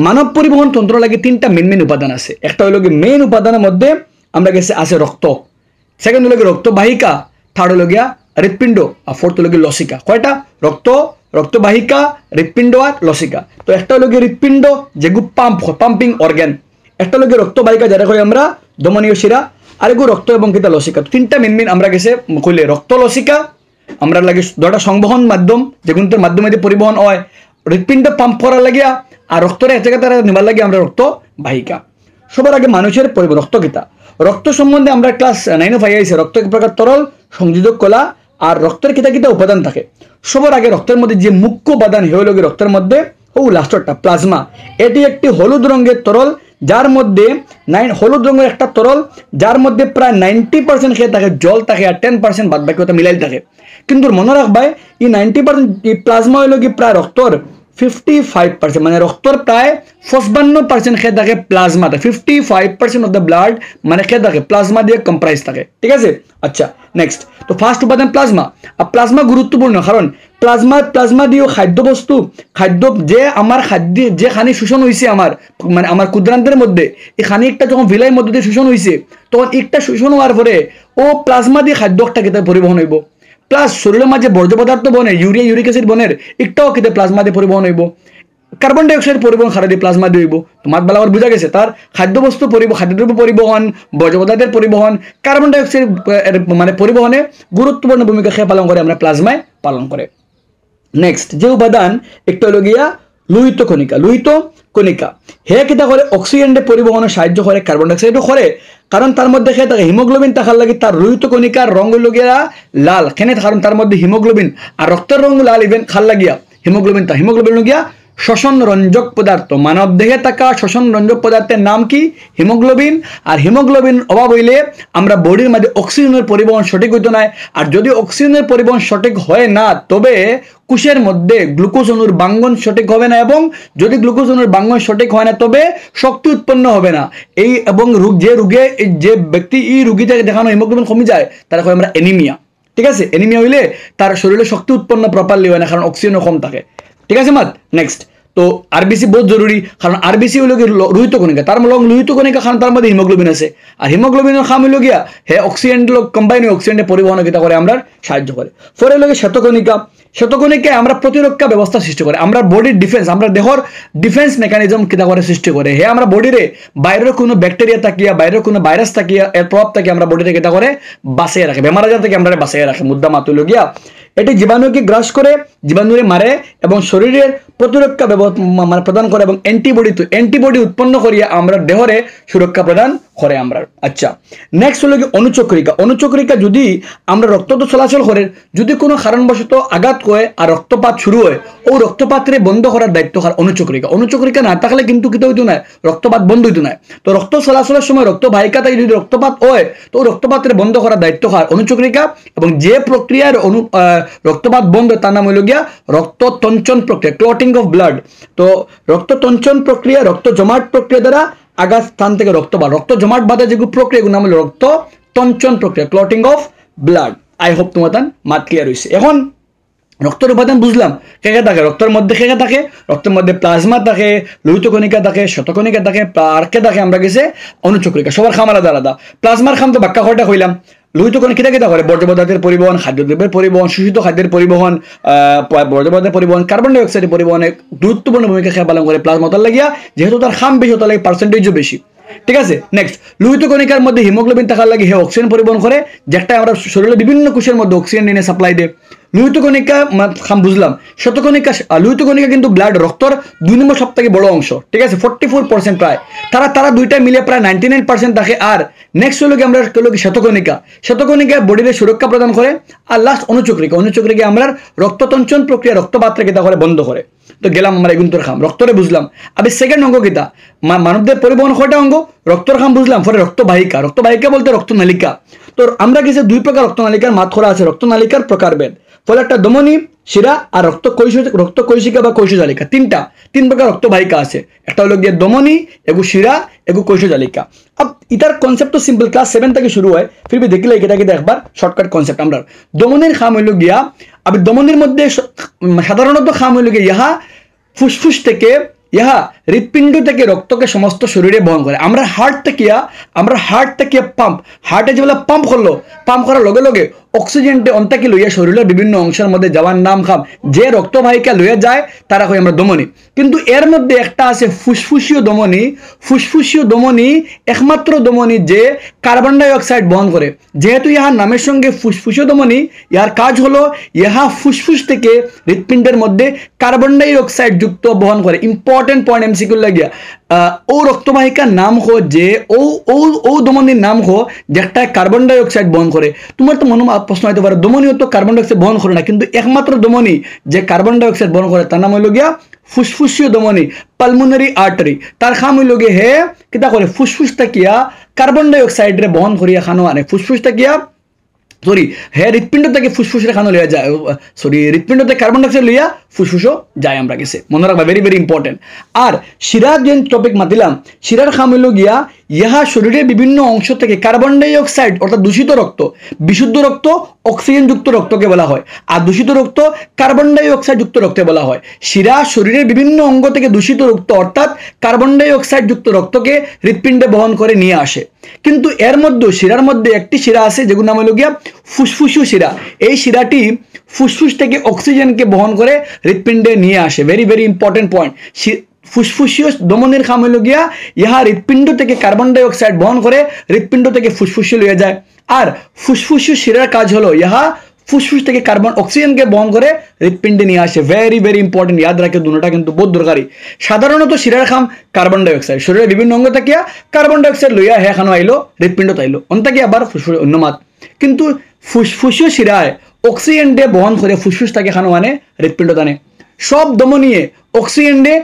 [SPEAKER 1] মানব পরিবহন তন্ত্র লাগে তিনটা মেন উপাদান আছে। একটা হলো গিয়ে মেন উপাদানের মধ্যে আমরা গেছে আছে রক্ত, সেকেন্ড হলো গিয়ে রক্তবাহিকা, থার্ড হলো গিয়া হৃৎপিণ্ড, আর ফোর্থ হলো গিয়ে লসিকা। কয়টা? রক্ত, রক্তবাহিকা, হৃৎপিণ্ড আর লসিকা। তো একটা হলো গিয়ে হৃৎপিণ্ড যেগু পাম্পিং অর্গান, একটা হলো গিয়ে রক্তবাহিকা যেটা কই আমরা ধমনীয় শিরা, আর এগু রক্ত এবং কিতা লসিকা। তিনটা মেন আমরা গেছে কইলে রক্ত লসিকা আমরা লাগে দুটা সংবহন মাধ্যম যেগুলোর মাধ্যমে পরিবহন হয়, হৃৎপিণ্ড পাম্প করার লাগিয়া, আর রক্তরে এক জায়গা তারা নেবার লাগে আমরা রক্ত বাহিকা। সবার আগে মানুষের রক্ত কিতা, রক্ত সম্বন্ধে আমরা ক্লাস 9 পাই আইছে। রক্ত এক প্রকার তরল সংযোজক কলা, আর রক্তের কিতা কিতা উপাদান থাকে। সবার আগে রক্তের মধ্যে যে মুখ্য উপাদান হয়ে লগে রক্তের মধ্যে লাস্টটা প্লাজমা। এটি একটি হলুদ রঙের তরল যার মধ্যে হলুদ রঙের একটা তরল যার মধ্যে প্রায় 90% খেয়ে থাকে জল থাকে, আর 10% বাদ বাকি মিলাই থাকে। কিন্তু মনে রাখবাই এই 90% প্লাজমা হইল কি প্রায় রক্তর 55%, মানে রক্তর প্রায় 55% খেয়ে থাকে প্লাজমা। 55% অফ দ্য ব্লাড মানে খেয়ে থাকে প্লাজমা দিয়ে কম্প্রাইজ থাকে। ঠিক আছে, আচ্ছা নেক্সট। তো ফার্স্ট উপাদান প্লাজমা। আর প্লাজমা গুরুত্বপূর্ণ কারণ প্লাজমা দিয়েও খাদ্য যে আমার খাদ্য যে খানি শোষণ হয়েছে আমার মানে আমার ক্ষুদ্রান্তের মধ্যে, এই খানিকটা যখন ভিলাইয়ের মধ্যে দিয়ে শোষণ হয়েছে তখন একটা শোষণ হওয়ার পরে ও প্লাজমা দিয়ে খাদ্যটা কেটে পরিবহন হইব। প্লাস শরীরের মাঝে বর্জ্য পদার্থ বনে ইউরিয়া ইউরিক অ্যাসিড বনের একটাও কেটে প্লাজমা দিয়ে পরিবহন হইব। কার্বন ডাইঅক্সাইড পরিবহন খারা দিয়ে প্লাজমা দিয়ে হইব। তোমার বেলাবার বোঝা গেছে তার খাদ্যবস্তু খাদ্যদ্রব্য পরিবহন, বর্জ্য পদার্থের পরিবহন, কার্বন ডাইঅক্সাইড মানে পরিবহনে গুরুত্বপূর্ণ ভূমিকা খেয়ে পালন করে আমরা প্লাজমায় পালন করে। নেক্সট যে উপাদান একটা হলো গিয়া লোহিত কণিকা। হে কিতা করে অক্সিজেনের পরিবহনে সাহায্য করে, কার্বন ডাইঅক্সাইডও করে। কারণ তার মধ্যে খেয়ে থাকে হিমোগ্লোবিন থাকার লাগে তার লোহিত কণিকার রঙ হলো গিয়া লাল। কেন? কারণ তার মধ্যে হিমোগ্লোবিন, আর রক্তের রঙ লাল ইভেন খাল লাগিয়া হিমোগ্লোবিন গিয়া শ্বসন রঞ্জক পদার্থ। মানব দেহে থাকা শ্বসন রঞ্জক পদার্থের নাম কি? হিমোগ্লোবিন। আর হিমোগ্লোবিন অভাব হইলে আমরা বডির মধ্যে অক্সিজেনের পরিবহন সঠিক হইতো না। আর যদি অক্সিজেনের পরিবহন সঠিক হয় না তবে কোষের মধ্যে গ্লুকোজ অণুর বাঙ্গন সঠিক হবে না, এবং যদি গ্লুকোজ অণুর বাঙ্গন সঠিক হয় না তবে শক্তি উৎপন্ন হবে না। এই এবং যে ব্যক্তি এই রোগীতে দেখানো হিমোগ্লোবিন কমে যায় তারা কয় আমরা অ্যানিমিয়া। ঠিক আছে, অ্যানিমিয়া হইলে তার শরীরে শক্তি উৎপন্ন প্রপারলি হয় না, কারণ অক্সিজেনও কম থাকে। ঠিক আছে মাত। নেক্সট, তো আরবিসি বহুত জরুরি, কারণ আরবিসি হলো গিয়ে লোহিত কণিকা, তার লোহিত কণিকা কারণ তার মধ্যে হিমোগ্লোবিন আছে, আর হিমোগ্লোবিনের খাম হলো গিয়া হে অক্সিজেন কম্বাইন হয়ে অক্সিজেনের পরিবহন কিতা করে আমরা সাহায্য করে। পরে হলো শ্বেতকণিকায় আমরা প্রতিরক্ষা ব্যবস্থা সৃষ্টি করে, আমরা বডির ডিফেন্স, আমরা দেহর ডিফেন্স মেকানিজম কিতা করে সৃষ্টি করে। হে আমরা বডিরে বাইরের কোনো ব্যাকটেরিয়া থাকিয়া বাইরের কোনো ভাইরাস থাকিয়া এর প্রভাব থেকে আমরা বডিতে কিতা করে বাঁচিয়ে রাখে, বেমার আজার থেকে আমরা বাঁচিয়ে রাখে। মুদ্রা মাত হলো গিয়া এটি জীবাণুকে গ্রাস করে, জীবাণুরে মারে এবং শরীরের প্রতিরক্ষা মানে প্রদান করে, এবং অ্যান্টিবডি উৎপন্ন করিয়া আমরা দেহরে সুরক্ষা প্রদান করে আমরা। আচ্ছা নেক্সট হলো কি অনুচক্রিকা। যদি আমরা রক্ত তো চলাচল করে, যদি কোনো কারণবশত আঘাত হয় আর রক্তপাত শুরু হয়, ও রক্তপাতরে বন্ধ করার দায়িত্ব কার? অনুচক্রিকা না থাকলে কিন্তু কিতা হইতো না, রক্তপাত বন্ধ হইতো না। তো রক্ত চলাচলের সময় রক্তবাহিকা থেকে যদি রক্তপাত হয় তো রক্তপাতরে বন্ধ করার দায়িত্ব কার? অনুচক্রিকা। এবং যে প্রক্রিয়ার রক্তপাত বন্ধ তার নাম হইল গিয়া রক্ততঞ্চন প্রক্রিয়া, ক্লটিং অফ ব্লাড। তো রক্ততঞ্চন প্রক্রিয়া, রক্ত জমাট প্রক্রিয়া দ্বারা আঘাত স্থান থেকে রক্ত জমাট বাঁধা যেগুলো প্রক্রিয়া এগুলো নাম হলো রক্ততঞ্চন প্রক্রিয়া, clotting of blood. I hope তোমার মাত ক্লিয়ার হয়েছে। এখন রক্তের উপাদান বুঝলাম কে থাকে, রক্তের মধ্যে কে থাকে, রক্তের মধ্যে প্লাজমা থাকে, লোহিত কণিকা থাকে, শ্বেতকণিকা থাকে, আর কে থাকে আমরা গেছে অনুচক্রিকা। সবার খাম আলাদা আলাদা। প্লাজমার খাম তো বাক্যা কয়টা হইলাম। লোহিত কণিকা কিতা করে? বর্জ্য পদার্থের পরিবহন, খাদ্যদ্রব্যের পরিবহন, শোষিত খাদ্যের পরিবহন, বর্জ্য পদার্থের পরিবহন, কার্বন ডাইঅক্সাইডের পরিবহনে গুরুত্বপূর্ণ ভূমিকা খেয়ে পালন করে প্লাজমা তার লাগিয়া, যেহেতু তার খাম বেশি তার লাগে পার্সেন্টেজও বেশি। ঠিক আছে, নেক্সট লোহিত কণিকার মধ্যে হিমোগ্লোবিন থাকার লাগে হে অক্সিজেন পরিবহন করে, যেটা আমরা শরীরের বিভিন্ন কোষের মধ্যে অক্সিজেন নিয়ে সাপ্লাই দেয়। লোহিত কণিকা খাম বুঝলাম। লোহিত কণিকা কিন্তু ব্লাড রক্তর 2 নম্বর সব থেকে বড় অংশ। ঠিক আছে, 44% প্রায়। তারা দুইটা মিলে প্রায় 99% থাকে। আর নেক্সট হলো কি আমরা শ্বেতকণিকা বডিতে সুরক্ষা প্রদান করে। আর লাস্ট অনুচক্রিকা আমরা রক্ততঞ্চন প্রক্রিয়া, রক্তপাতরে কিতা করে বন্ধ করে। তো গেলাম আমরা এগুন্তর খাম, রক্তরে বুঝলাম। আবার সেকেন্ড অঙ্গ কিতা? মানবদের পরিবহন কয়টা অঙ্গ? রক্তর খাম বুঝলাম। পরে রক্তবাহিকা বলতে রক্তনালিকা। তো আমরা কিছু 2 প্রকার রক্তনালিকার মাত করা আছে, রক্তনালিকার প্রকারভেদ। ফলে একটা ধমনী, শিরা আর রক্তকৈশিকা বা কৈশজালিকা, 3 প্রকার রক্তবাহিকা আছে। একটা হলো গিয়ে ধমনী, এগু শিরা, এগু কৈশজালিকা। अब इधर कॉन्सेप्ट तो सिंपल क्लास 7 तक शुरू है, फिर भी देखिए এটা কি একবার শর্টকাট কনসেপ্ট। আমরা দমনের খাম হইল গিয়া, अब দমনের মধ্যে সাধারণত খাম হইল গিয়া ইহা ফুসফুস থেকে ইহা হৃৎপিণ্ড থেকে রক্তকে সমস্ত শরীরে বহন করে। আমরা হার্ট থেকে হার্টে যেবেলা পাম্প করার লগে লগে অক্সিজেনটে অন্তাকে লইয়া শরীরের বিভিন্ন অংশের মধ্যে যাওয়ার নাম খাম যে রক্তবাহিকা লইয়া যায় তারা কই আমরা ধমনী। কিন্তু এর মধ্যে একটা আছে ফুসফুসীয় ধমনী, একমাত্র ধমনী যে কার্বন ডাই অক্সাইড বহন করে। যেহেতু ইহার নামের সঙ্গে ফুসফুসীয় ধমনী, ইহার কাজ হলো ইহা ফুসফুস থেকে হৃৎপিণ্ডের মধ্যে কার্বন ডাই অক্সাইড যুক্ত বহন করে। ইম্পর্টেন্ট পয়েন্ট এমসিকিউ লাগিয়া ও রক্তবাহিকার নাম হো যে ও ধমনীর নাম হো যেটা কার্বন ডাই অক্সাইড বহন করে। তোমার তো মনে প্রশ্ন হইতে পারে ধমনীও তো কার্বন ডাই অক্সাইড বহন করে না, কিন্তু একমাত্র ধমনী যে কার্বন ডাই অক্সাইড বহন করে তার নাম হইল গিয়া ফুসফুসীয় ধমনী, পালমোনারি আর্টারি। তার খাম হইল গিয়ে হে কিতা করে ফুসফুস থাকিয়া কার্বন ডাই অক্সাইড রে বহন করিয়া খানো আনে। ফুসফুস থাকিয়া হৃৎপিণ্ড থেকে ফুসফুস খানো লইয়া যায়, হৃৎপিণ্ড থেকে কার্বন ডাই অক্সাইড লইয়া ফুসফুসও যায় আমরা গেছে, মনে রাখবা, ভেরি ভেরি ইম্পর্টেন্ট। আর শিরার যে টপিক মাতিলাম, শিরার খাম হইল গিয়া ইহা শরীরের বিভিন্ন অংশ থেকে কার্বন ডাই অক্সাইড অর্থাৎ দূষিত রক্ত, বিশুদ্ধ রক্ত অক্সিজেন যুক্ত রক্তকে বলা হয়, আর দূষিত রক্ত কার্বন ডাই অক্সাইড যুক্ত রক্তকে বলা হয়। শিরা শরীরের বিভিন্ন অঙ্গ থেকে দূষিত রক্ত অর্থাৎ কার্বন ডাই অক্সাইড যুক্ত রক্তকে হৃৎপিণ্ডে বহন করে নিয়ে আসে। কিন্তু এর মধ্যে শিরার মধ্যে একটি শিরা আছে যেগুলোর নাম হইল গিয়া ফুসফুসীয় শিরা। এই শিরাটি ফুসফুস থেকে অক্সিজেনকে বহন করে হৃৎপিণ্ডে নিয়ে আসে। Very very important point. ফুসফুসীয় ধমনীর খাম হইল গিয়া ইহা হৃৎপিণ্ড থেকে কার্বন ডাই অক্সাইড বহন করে হৃৎপিণ্ড থেকে ফুসফুসে লইয়া যায়। আর ফুসফুসীয় শিরার কাজ হলো ইহা ফুসফুস থেকে অক্সিজেনকে বহন করে হৃৎপিণ্ডে নিয়ে আসে। ভেরি ভেরি ইম্পর্টেন্ট, ইয়াদ রাখে, দুটোটা কিন্তু বহুত দরকারি। সাধারণত শিরার খাম কার্বন ডাই অক্সাইড, শরীরের বিভিন্ন অঙ্গ থাকিয়া কার্বন ডাই অক্সাইড লইয়া হে খানো আইলো হৃৎপিণ্ড তাইলো অন্তাকে আবার ফুসফুস অন্য মাত। কিন্তু ফুসফুসীয় শিরায় অক্সিজেন ডে বহন করে ফুসফুস থেকে খানো আনে হৃৎপিণ্ড টানে। সব ধমনীয়ে অক্সিজেন ডে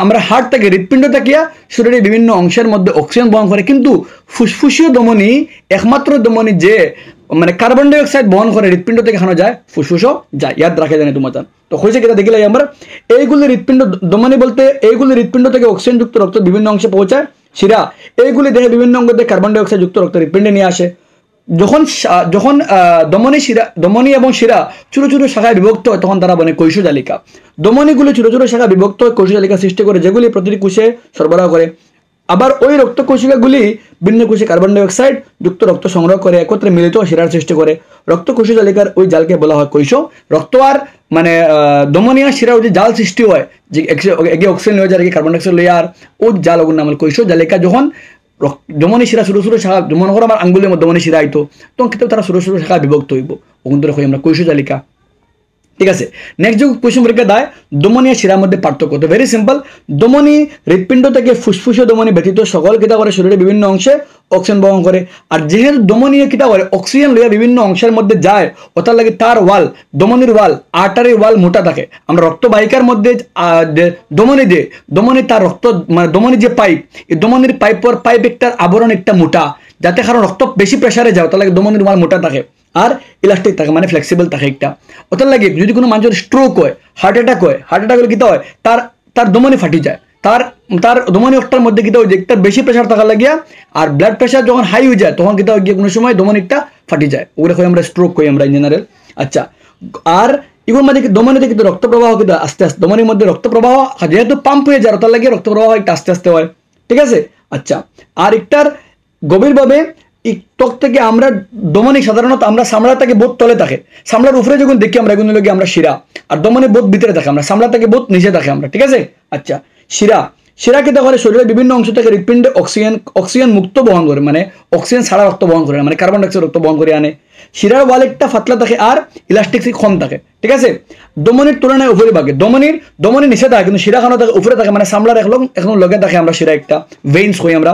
[SPEAKER 1] আমরা হার্ট থেকে হৃৎপিণ্ড থাকিয়া শরীরের বিভিন্ন অংশের মধ্যে অক্সিজেন বহন করে, কিন্তু ফুসফুসীয় ধমনী একমাত্র ধমনী যে মানে কার্বন ডাই অক্সাইড বহন করে হৃৎপিণ্ড থেকে খানো যায় ফুসফুসও যায়, ইয়াদ রাখে জানে তোমার। তো হয়েছে কিনা দেখিলে আমরা এইগুলি হৃৎপিণ্ড ধমনী বলতে এইগুলি হৃৎপিণ্ড থেকে অক্সিজেন যুক্ত রক্ত বিভিন্ন অংশে পৌঁছায়। শিরা এইগুলি দেহে বিভিন্ন অঙ্গ থেকে কার্বন ডাই অক্সাইড যুক্ত রক্ত হৃৎপিণ্ডে নিয়ে আসে। যখন ধমনী এবং শিরা ছোট ছোট শাখায় বিভক্ত হয় তখন তারা বলে কৈশজালিকা। ধমনীগুলি ছোট ছোট শাখা বিভক্ত হয়ে কৈশজালিকা সৃষ্টি করে, যেগুলি প্রতিটি কোষে সরবরাহ করে। আবার ওই রক্ত কোষিকাগুলি ভিন্ন কোষে কার্বন ডাই অক্সাইড যুক্ত রক্ত সংগ্রহ করে একত্রে মিলিত শিরার সৃষ্টি করে। রক্ত কোষজালিকার ওই জালকে বলা হয় কৈশ। রক্ত আর মানে ধমনী আর শিরার যে জাল সৃষ্টি হয়, যে একে অক্সিজেন লইয়া যায়, কার্বন ডাই অক্সাইড লইয়া, আর ওই জাল ওগুলোর নাম কৈশজালিকা। যখন ধমনী শিরা ছোট ছোট শাখা, মনে করো আমার আঙ্গুলের মধ্যে ধমনী শিরা আইতো, তখন কিন্তু তারা ছোট ছোট শাখা বিভক্ত হইব, ওখান থেকে আমরা কৈশজালিকা। ঠিক আছে, নেক্সট যে কোয়েশ্চন পরীক্ষা দেয় ধমনী আর শিরার মধ্যে পার্থক্য। তো ভেরি সিম্পল, ধমনী হৃৎপিণ্ড থেকে ফুসফুসীয় ধমনী ব্যতীত সকল কিতা করে শরীরের বিভিন্ন অংশে অক্সিজেন বহন করে। আর যেহেতু ধমনী কিতা করে অক্সিজেন লইয়া বিভিন্ন অংশের মধ্যে যায়, ওটার লাগে তার ওয়াল, ধমনীর ওয়াল, আর্টারির ওয়াল মোটা থাকে। আমরা রক্তবাহিকার মধ্যে ধমনী তার রক্ত মানে ধমনী যে পাইপ, এই ধমনীর পাইপ একটার আবরণ একটা মোটা, যাতে কারণ রক্ত বেশি প্রেসারে যায়, ওটার লাগে ধমনীর ওয়াল মোটা থাকে আর ইলাস্টিক থাকে, মানে ফ্লেক্সিবল থাকে একটা। ওটার লাগে যদি কোনো মানুষের স্ট্রোক হয়, হার্ট অ্যাটাক হলে কিতা হয়, তার ধমনী ফাটি যায়, তার ধমনী একটার মধ্যে কিতা হয় যে একটা বেশি প্রেসার থাকার লাগিয়া, আর ব্লাড প্রেসার যখন হাই হয়ে যায় তখন কিতা হয় গিয়ে কোনো সময় ধমনীটা ফাটি যায়, ওগুলো কই আমরা স্ট্রোক কই আমরা ইন জেনারেল। আচ্ছা, আর এগুলোর মধ্যে ধমনীতে কিন্তু রক্ত প্রবাহ কিন্তু আস্তে আস্তে, ধমনীর মধ্যে রক্ত প্রবাহ যেহেতু পাম্প হয়ে যায় ওটার লাগে রক্ত প্রবাহ একটা আস্তে আস্তে হয়। ঠিক আছে, আচ্ছা, আর একটার গভীরভাবে ত্বক থেকে আমরা ধমনী সাধারণত আমরা চামড়া থেকে বোধ তলে থাকে, চামড়ার উপরে যখন দেখি আমরা এগুলো লাগে আমরা শিরা, আর ধমনী বোধ ভিতরে থাকে, আমরা চামড়া থেকে বোধ নিচে থাকে আমরা। ঠিক আছে, আচ্ছা, শিরা কিতা করে শরীরের বিভিন্ন অংশ থেকে হৃৎপিণ্ডে অক্সিজেন মুক্ত বহন করে, মানে অক্সিজেন ছাড়া রক্ত বহন করে, মানে কার্বন ডাই অক্সাইড রক্ত বহন করে আনে। শিরার ওয়াল একটা পাতলা থাকে আর ইলাস্টিক কম থাকে। ঠিক আছে, ধমনীর তুলনায় উপরে ভাগে ধমনী নিচে থাকে, কিন্তু শিরাখানো থাকে উপরে থাকে, মানে চামড়ার এখন লগে থাকে আমরা শিরা একটা ভেইনস কই আমরা।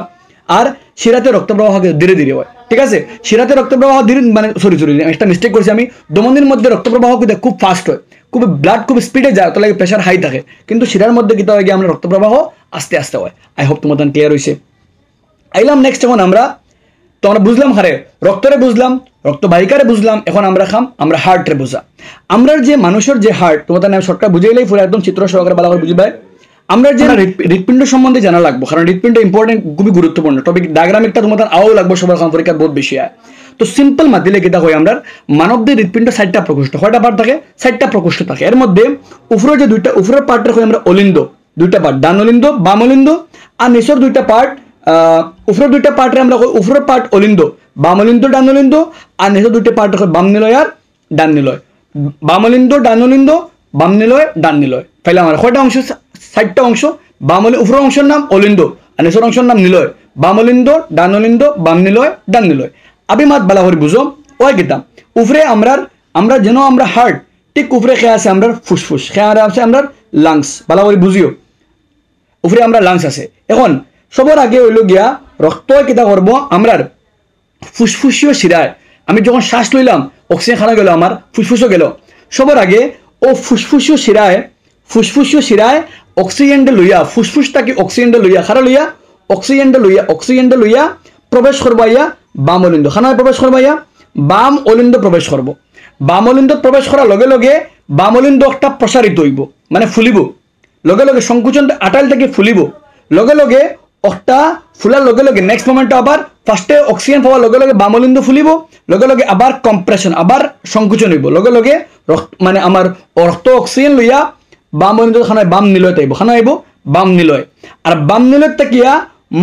[SPEAKER 1] আর শিরাতে রক্ত প্রবাহ ধীরে ধীরে হয়। ঠিক আছে, শিরাতে রক্ত প্রবাহ ধীরে মানে সরি একটা মিস্টেক করছি আমি, ধমনীর মধ্যে রক্ত প্রবাহ কিন্তু খুব ফাস্ট হয়, খুব ব্লাড খুব স্পিডে যায়, তাহলে প্রেশার হাই থাকে, কিন্তু শিরার মধ্যে কিতা হয় গিয়ে আমরা রক্ত প্রবাহ আস্তে আস্তে হয়। আই হোপ তোমার ক্লিয়ার হয়েছে। আইলাম নেক্সট, এখন আমরা বুঝলাম হারে রক্তরে বুঝলাম, রক্তবাহিকারে বুঝলাম, এখন আমরা হার্টরে বুঝা। আমরা যে মানুষের যে হার্ট, তোমার আমি শর্টকাট বুঝাইলেই পুরো একদম চিত্র সহকারে ভালো করে বুঝবে। আমরা যে হৃৎপিণ্ড সম্বন্ধে জানা লাগবো, কারণ হৃৎপিণ্ড ইম্পর্টেন্ট, খুবই গুরুত্বপূর্ণ টপিক। ডায়াগ্রাম একটা তোমার আও লাগবে সবার পরীক্ষা বহুত বেশি হয়। তো সিম্পল মাত দিলে কিতা কই আমরা মানবদের হৃৎপিণ্ড 60টা প্রকোষ্ঠ, কয়টা পার্ট থাকে? 60টা প্রকোষ্ঠ থাকে। এর মধ্যে উপরে যে দুইটা উপরের পার্টের কই আমরা অলিন্দ, দুইটা পার্ট, ডান অলিন্দ বাম অলিন্দ, আর নিচের দুইটা পার্ট উপরের দুইটা পার্টে আমরা কই উপরের পার্ট অলিন্দ, বাম অলিন্দ ডান অলিন্দ, আর নিচের দুইটা পার্ট কই বাম নিলয় আর ডান নিলয়, বাম অলিন্দ ডান অলিন্দ, বাম নিলয় ডান নিলয়। তাহলে আমার কয়টা অংশ? 60টা অংশ। বাম উপরের অংশের নাম অলিন্দ আর নিচের অংশের নাম নিলয়। বাম অলিন্দ ডান অলিন্দ, বাম নিলয় ডান নিলয়। আবি মাত বালা করে বুঝো ওই কিতা উপরে আমরা যেন আমরা হার্ট, ঠিক উপরে খেয়ে আছে আমরা ফুসফুস, খেয়ে আছে আমরা লাংস, বালা করে বুঝিও উপরে আমরা লাংস আছে। এখন সবার আগে হইল গিয়া রক্ত কিতা করবো আমরার ফুসফুসীয় শিরায়, আমি যখন শ্বাস লইলাম অক্সিজেন খানা গেল আমার ফুসফুসও গেল, সবার আগে ও ফুসফুসীয় শিরায় অক্সিজেনটা লইয়া ফুসফুসটাকে অক্সিজেনটা লইয়া খারা লইয়া অক্সিজেনটা লইয়া প্রবেশ করবাইয়া বাম অলিন্দ, খানায় প্রবেশ করবাইয়া বাম অলিন্দ প্রবেশ করব। বাম অলিন্দ প্রবেশ করার লগে লগে বাম অলিন্দ একটা প্রসারিত হইব, মানে ফুলিব, লগে লগে সংকুচন আটাইল থেকে ফুলিব, লগে লগে একটা ফুলার লগে লগে নেক্সট মোমেন্টে আবার ফার্স্টে অক্সিজেন পাওয়ার লগে লগে বাম অলিন্দ ফুলিব, লগে লগে আবার কম্প্রেশন, আবার সংকুচন হইব, লগে লগে মানে আমার রক্ত অক্সিজেন লইয়া বাম অলিন্দ খানায় বাম নিলয় তাইব, খানা আইব বাম নিলয়। আর বাম নিলয় তাকিয়া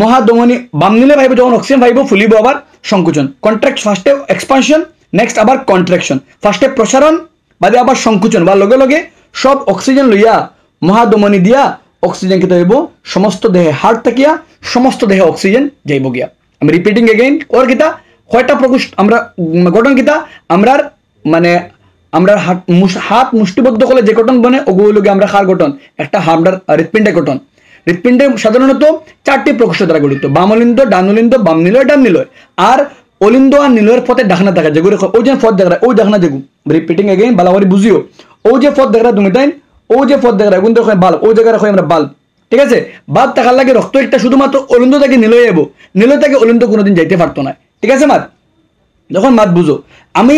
[SPEAKER 1] মহাধমনী বাম নিলয় ভাইব, যখন অক্সিজেন ভাইব ফুলিব আবার সংকুচন, কন্ট্রাক্ট, ফার্স্টে এক্সপানশন নেক্সট আবার কন্ট্রাকশন, ফার্স্টে প্রসারণ বাদে আবার সংকুচন, বা লগে লগে সব অক্সিজেন লইয়া মহাধমনী দিয়া অক্সিজেন কিতা হইব সমস্ত দেহে, হার্ট থাকিয়া সমস্ত দেহে অক্সিজেন যাইব গিয়া। আমি রিপিটিং এগেইন ওর কিতা কয়টা প্রকোষ্ঠ আমরা গঠন কিতা আমরার মানে আমরা হাত মুষ্টিবদ্ধ করলে যে গঠন বনে ওগুলোকে আমরা খার গঠন, একটা হামডার হৃৎপিণ্ডের গঠন। হৃৎপিণ্ডে সাধারণত 4টি প্রকোষ্ঠ দ্বারা গঠিত, বাম অলিন্দ ডান অলিন্দ বাম নিলয় ডান নিলয়, আর অলিন্দ আর নিলয়ের পথে ডাকনা দেখা যেগুলো ওই যে পথ দেখা ওই ডাকনা যেগু। রিপিটিং এগেইন বালাবারি বুঝিও, ও যে পথ দেখা তুমি তাই ও যে পথ দেখা কিন্তু বাল্ব, ওই জায়গায় রাখো আমরা বাল্ব, ঠিক আছে। বাল্ব থাকার লাগে রক্ত একটা শুধুমাত্র অলিন্দ থেকে নিলয় যাবো, নিলয় থেকে অলিন্দ কোনোদিন যাইতে পারতো না, ঠিক আছে। মাত যখন মাত বুঝো, আমি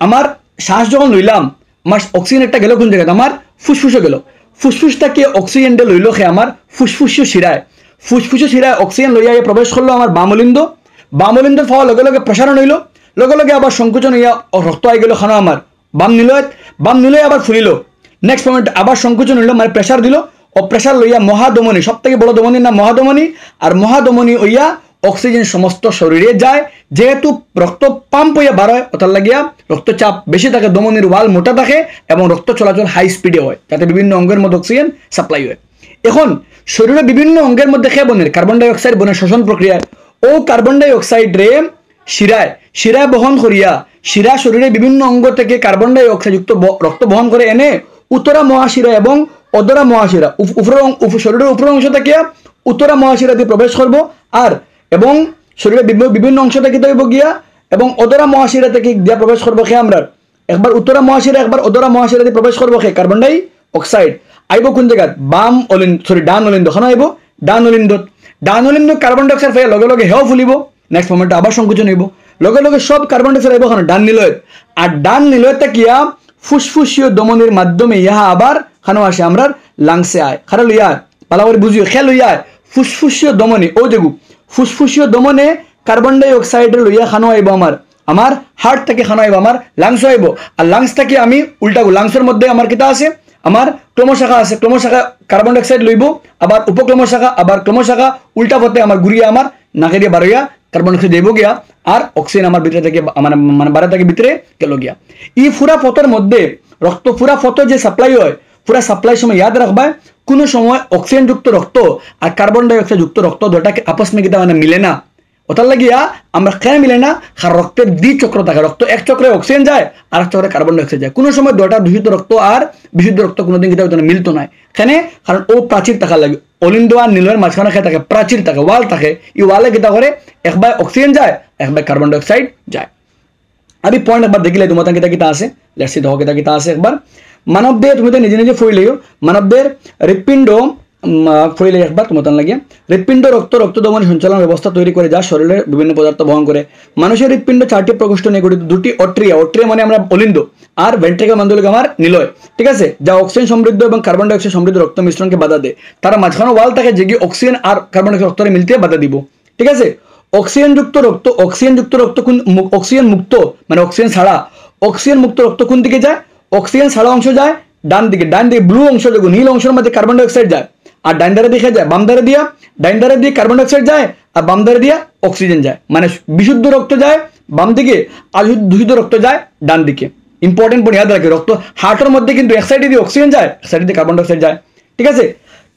[SPEAKER 1] আমার শ্বাস যখন লইলাম আমার অক্সিজেন একটা গেল কোন জায়গায়, আমার ফুসফুসে গেল, ফুসফুসটাকে অক্সিজেনটা লইল সে আমার ফুসফুসীয় শিরায় অক্সিজেন লইয়া প্রবেশ করলো আমার বাম অলিন্দ পাওয়ার লগে লগে প্রসারণ হইল, লগে লগে আবার সংকুচন হইয়া রক্ত আই গেল খানা আমার বাম নিলয় আবার ফুলিল, নেক্সট মোমেন্ট আবার সংকুচন হইল, মানে প্রেসার দিল, ও প্রেসার লইয়া মহাধমনী, সব থেকে বড় ধমনীর নাম মহাধমনী, আর মহাধমনী হইয়া অক্সিজেন সমস্ত শরীরে যায়, যেহেতু রক্ত পাম্প হইয়া বার হয় ওটার লাগিয়া রক্তচাপ বেশি থাকে, ধমনীর ওয়াল মোটা থাকে এবং রক্ত চলাচল হাই স্পিডে হয়, যাতে বিভিন্ন অঙ্গের মধ্যে অক্সিজেন সাপ্লাই হয়। এখন শরীরের বিভিন্ন অঙ্গের মধ্যে খেয়ে বনের কার্বন ডাই অক্সাইড বনের শ্বসন প্রক্রিয়ায়, ও কার্বন ডাই অক্সাইড রে শিরায় বহন করিয়া শিরা শরীরে বিভিন্ন অঙ্গ থেকে কার্বন ডাই অক্সাইড যুক্ত রক্ত বহন করে এনে উত্তরা মহাশিরা এবং অধরা মহাশিরা শরীরের উপর অংশ থেকে উত্তরা মহাশিরা দিয়ে প্রবেশ করবো, আর এবং শরীরের বিভিন্ন অংশ থেকে তৈব গিয়া এবং অধরা মহাশিরা থেকে দিয়া প্রবেশ করবো খেয়ে আমরা একবার উত্তরা মহাশিরা একবার অধরা মহাশিরা দিয়ে প্রবেশ করবো খেয়ে কার্বন ডাই অক্সাইড আইব কোন জায়গা ডান অলিন্দ খানা আইব ডান অলিন্দ কার্বন ডাই অক্সাইড লগে লগে হেও ফুলিব, নেক্সট মোমেন্টে আবার সংকুচন হইব, লগে লগে সব কার্বন ডাই অক্সাইড আইব খানা ডান নিলয়, আর ডান নিলয় তাকিয়া ফুসফুসীয় দমনের মাধ্যমে ইহা আবার খানো আসে আমরা লাংসে আয়, খারা লইয়া পালাবার বুঝিও খেয়াল লইয়া ফুসফুসীয় দমনে ও দেখু ফুসফুসীয় দমনে কার্বন ডাই অক্সাইড লইয়া খানো আইব আমার হার্ট থেকে খানো আইব আমার লাংস আইব, আর লাংস থেকে আমি উল্টাবো, লাংসের মধ্যে আমার কিতা আছে আমার ক্লোমশাখা আছে, ক্লোমশাখা কার্বন ডাই অক্সাইড লইব, আবার উপক্লোমশাখা আবার ক্লোমশাখা উল্টা পথে আমার ঘুরিয়ে আমার নাকে দিয়ে বারোয়া কার্বন ডাই অক্সাইড দেব গিয়া, আর অক্সিজেন আমার ভিতরে থেকে মানে বাইরে থেকে ভিতরে গেল গিয়া। এই পুরা পথের মধ্যে রক্ত পুরা পথ যে সাপ্লাই হয়, পুরা সাপ্লাই সময় ইয়াদ রাখবা কোনো সময় অক্সিজেন যুক্ত রক্ত আর কার্বন ডাই অক্সাইড যুক্ত রক্ত দুটাকে আপস মে কিতা মানে মিলে না, ওটার লাগিয়া আমরা কেন মিলে না, কারণ রক্তের দ্বি চক্র থাকে, রক্ত এক চক্রে অক্সিজেন যায় আর এক চক্রে কার্বন ডাই অক্সাইড যায়, কোনো সময় দুটা দূষিত রক্ত আর বিশুদ্ধ রক্ত কোনোদিন কিতা মিলতো না, কেন কারণ ও প্রাচীর থাকার লাগে, অলিন্দ আর নিলয়ের মাঝখানে খেয়ে থাকে প্রাচীর থাকে, ওয়াল থাকে, এই ওয়ালে কিতা করে একবার অক্সিজেন যায় একবার কার্বন ডাই অক্সাইড যায়। আমি পয়েন্ট একবার দেখিলে তোমার কিতা কিতা আছে, লেটস সি দেখো কিতা আছে একবার। মানবদের তুমি তো নিজে নিজে ফুইলেও মানবদের হৃৎপিণ্ড ফুইলে একবার তোমার লাগিয়ে হৃৎপিণ্ড রক্ত দমন সঞ্চালন ব্যবস্থা তৈরি করে যা শরীরের বিভিন্ন পদার্থ বহন করে। মানুষের হৃৎপিণ্ড 4টি প্রকোষ্ঠ নিয়ে গঠিত, 2টি অট্রিয়া মানে আমরা অলিন্দ, আর ভেন্ট্রিকল মণ্ডলিক আমার নিলয়, ঠিক আছে, যা অক্সিজেন সমৃদ্ধ এবং কার্বন ডাই অক্সাইড সমৃদ্ধ রক্ত মিশ্রণকে বাধা দেয়। তারা মাঝখানে ওয়াল থাকে যে অক্সিজেন আর কার্বন ডাই অক্সাইড রক্তরে মিলতে বাধা দিব, ঠিক আছে। অক্সিজেনযুক্ত রক্ত অক্সিজেন মুক্ত মানে অক্সিজেন ছাড়া অক্সিজেন মুক্ত রক্ত কোন দিকে যায়? অক্সিজেন ছাড়া অংশ যায় ডান দিকে ব্লু অংশ দেখো নীল অংশের মধ্যে কার্বন ডাইঅক্সাইড যায় আর ডান ধারে দিকে যায় বাম ধারে দিয়া ডান ধারে দিয়ে কার্বন ডাইঅক্সাইড যায় আর বাম ধারে দিয়া অক্সিজেন যায় মানে বিশুদ্ধ রক্ত যায় বাম দিকে আর দূষিত রক্ত যায় ডান দিকে। ইম্পর্টেন্ট পয়েন্ট ইয়াদ রাখি রক্ত হার্টের মধ্যে কিন্তু এক সাইডে দিয়ে অক্সিজেন যায় এক সাইডে দিয়ে কার্বন ডাইঅক্সাইড যায় ঠিক আছে।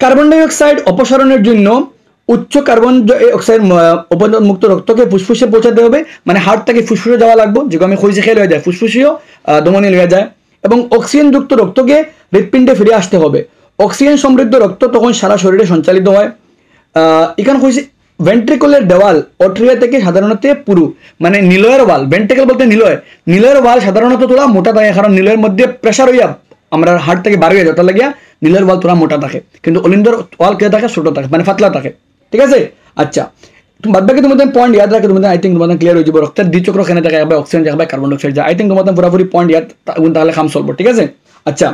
[SPEAKER 1] কার্বন ডাইঅক্সাইড অপসারণের জন্য উচ্চ কার্বন অক্সাইড মুক্ত রক্তকে ফুসফুসে পৌঁছাতে হবে মানে হার্ট থেকে ফুসফুসে যাওয়া লাগবে যেগুলো আমি কইছি খেয়ে লয়ে যায় ফুসফুসেও ধমনী লয়ে যায় এবং অক্সিজেন যুক্ত রক্তকে হৃৎপিণ্ডে ফিরে আসতে হবে। অক্সিজেন সমৃদ্ধ রক্ত তখন সারা শরীরে সঞ্চালিত হয়। এখানে কইছি ভেন্ট্রিকুলার দেওয়াল অট্রিয়া থেকে সাধারণত পুরু মানে নিলয়ের ওয়াল ভেন্ট্রিকল বলতে নিলয়ের ওয়াল সাধারণত তোলা মোটা থাকে কারণ নিলয়ের মধ্যে প্রেসার হইয়া আমরা হার্ট থেকে বার হয়ে যায় তার লাগিয়া নিলয়ের ওয়াল তোলা মোটা থাকে কিন্তু অলিন্দর ওয়াল কে থাকে ছোট থাকে মানে পাতলা থাকে ঠিক আছে। আচ্ছা বাদ বাকি তোমাদের পয়েন্ট ইয়াদ রাখে তোমাদের আই থিঙ্ক তোমাদের ক্লিয়ার হয়ে যাবে রক্তের দ্বিচক্র কেন থাকে একবার অক্সিজেন একবার কার্বন ডাইঅক্সাইড যায় আই থিঙ্ক তোমাদের পুরোপুরি পয়েন্ট ইয়াদ তাহলে কাম চলবো ঠিক আছে। আচ্ছা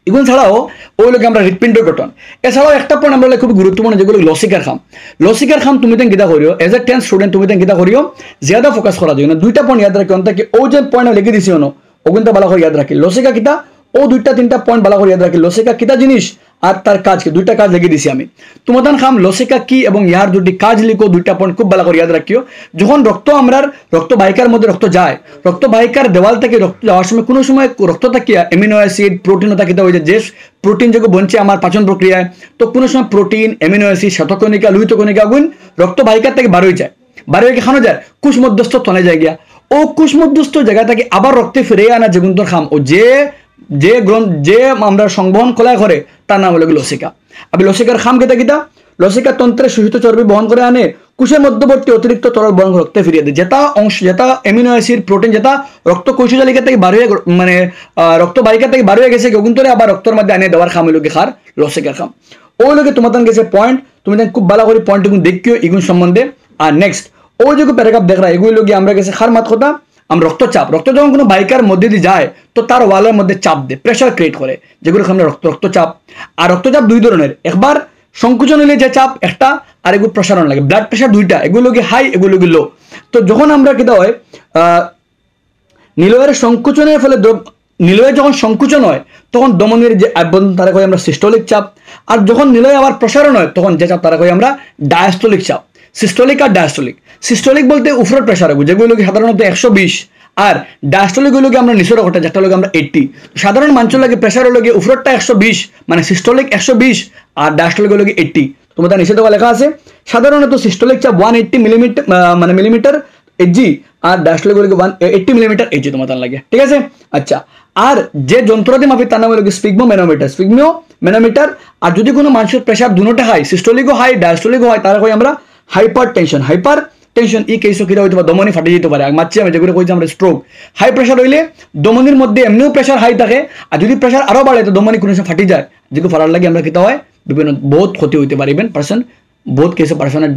[SPEAKER 1] এগুলো ছাড়াও ওই লোকে আমরা হৃৎপিণ্ড গঠন এছাড়াও একটা পয়েন্ট আমরা খুব গুরুত্বপূর্ণ যেগুলো লসিকার খাম তুমি তেন গীতা করিও এজ এ 10th স্টুডেন্ট তুমি তেন গীতা করিও জিয়াদা ফোকাস করা যায় না দুইটা পয়েন্ট ইয়াদ রাখি অন্তকে ও যে পয়েন্ট লিখে দিছি ওগুনটা ভালো করে ইয়াদ রাখি লসিকা কিতা ও দুইটা তিনটা পয়েন্ট ভালো করে ইয়াদ রাখি লসিকা কিতা জিনিস আর তার কাজ কি দুইটা কাজ লিখে দিছি আমি তোমাদের খাম লসিকা কি এবং ইহার দুটি কাজ লিখো দুইটা পয়েন্ট খুব ভালো করে ইয়াদ রাখিও। যখন রক্ত আমরা রক্তবাহিকার মধ্যে রক্ত যায় রক্তবাহিকার দেওয়াল থেকে রক্ত যাওয়ার সময় কোনো সময় রক্ত থাকিয়া এমিনো অ্যাসিড প্রোটিন থাকিতে হয়ে যায় যে প্রোটিন যেগুলো বনছে আমার পাচন প্রক্রিয়ায় তো কোনো সময় প্রোটিন এমিনো অ্যাসিড শ্বেতকণিকা লোহিত কণিকা গুণ রক্তবাহিকার থেকে বার হয়ে যায় বার হয়ে খানো যায় কুশ মধ্যস্থ তলে যায় গিয়া ও কুশ মধ্যস্থ জায়গা থেকে আবার রক্তে ফিরে আনা যেগুন তোর খাম ও যে আমরা সংবহন কলায় করে তার নাম হলো লসিকা। আমি লসিকার খাম কেতা কিতা লসিকা তন্ত্রে শোষিত চর্বি বহন করে আনে কুশের মধ্যবর্তী অতিরিক্ত তরল বহন রক্তে ফিরিয়ে দেয় যেটা অংশ যেটা এমিনো অ্যাসিড প্রোটিন যেটা রক্ত কৈশজালিকা থেকে বার হয়ে মানে রক্তবাহিকা থেকে বার হয়ে গেছে কিন্তু আবার রক্তের মধ্যে আনিয়ে দেওয়ার খাম হইল খার লসিকার খাম ওই লোকে তোমাদের গেছে পয়েন্ট তুমি খুব ভালো করে পয়েন্ট দেখিও এগুন সম্বন্ধে। আর নেক্সট ওই যে প্যারাগ্রাফ দেখ রা এগুলো লোকে আমরা গেছে খার মাত কথা আমরা রক্তচাপ রক্ত যখন কোনো বাহিকার মধ্যে দিয়ে যায় তো তার ওয়ালের মধ্যে চাপ দেয় প্রেশার ক্রিয়েট করে যেগুলো আমরা রক্তচাপ আর রক্তচাপ দুই ধরনের একবার সংকুচন হলে যে চাপ একটা আর এগুলো প্রসারণ লাগে ব্লাড প্রেশার দুইটা এগুলো কি হাই এগুলো কি লো। তো যখন আমরা কিতা হয় নিলয়ের সংকুচনের ফলে নিলয়ে যখন সংকুচন হয় তখন দমনের যে আভ্যন্তর তারা কই আমরা সিস্টোলিক চাপ আর যখন নিলয়ে আবার প্রসারণ হয় তখন যে চাপ তারা কই আমরা ডায়াস্টোলিক চাপ সিস্টোলিক আর ডায়াস্টোলিক। সিস্টোলিক বলতে উপরের প্রেসার হবে যেগুলো সাধারণত 120 আর ডায়াস্টোলিক গুলোকে আমরা নিচের ওটা যেটা লোক আমরা 80 সাধারণ মানুষের লাগে প্রেসার হলো উপরেরটা 120 মানে সিস্টোলিক 120 আর ডায়াস্টোলিক হলো 80 তোমাদের নিচে দেওয়া লেখা আছে সাধারণত সিস্টোলিক চাপ 180 মিলিমিটার মানে মিলিমিটার এজি আর ডায়াস্টোলিক হলো 180 মিলিমিটার এজি তোমাদের লাগে ঠিক আছে। আচ্ছা আর যে যন্ত্র দিয়ে মাপি তার নাম হলো স্পিগমোমেনোমিটার আর যদি কোনো মানুষের প্রেসার দুটোটা হাই সিস্টোলিকও হাই ডায়াস্টোলিকও হয় তারা কই আমরা হাইপার টেনশন এই কেসও কিরা হইতে পারে দমনি ফাটি যেতে পারে মাছি আমি যেগুলো কইছি আমরা স্ট্রোক হাই প্রেসার হইলে দমনির মধ্যে এমনিও প্রেসার হাই থাকে আর যদি প্রেসার আরো বাড়ে তো দমনি কোনো সময় ফাটি যায় যেগুলো ফাটার লাগে আমরা কিতা হয় বিভিন্ন বহুত ক্ষতি হইতে পারে ইভেন পার্সন বহুত কেসে পার্সনের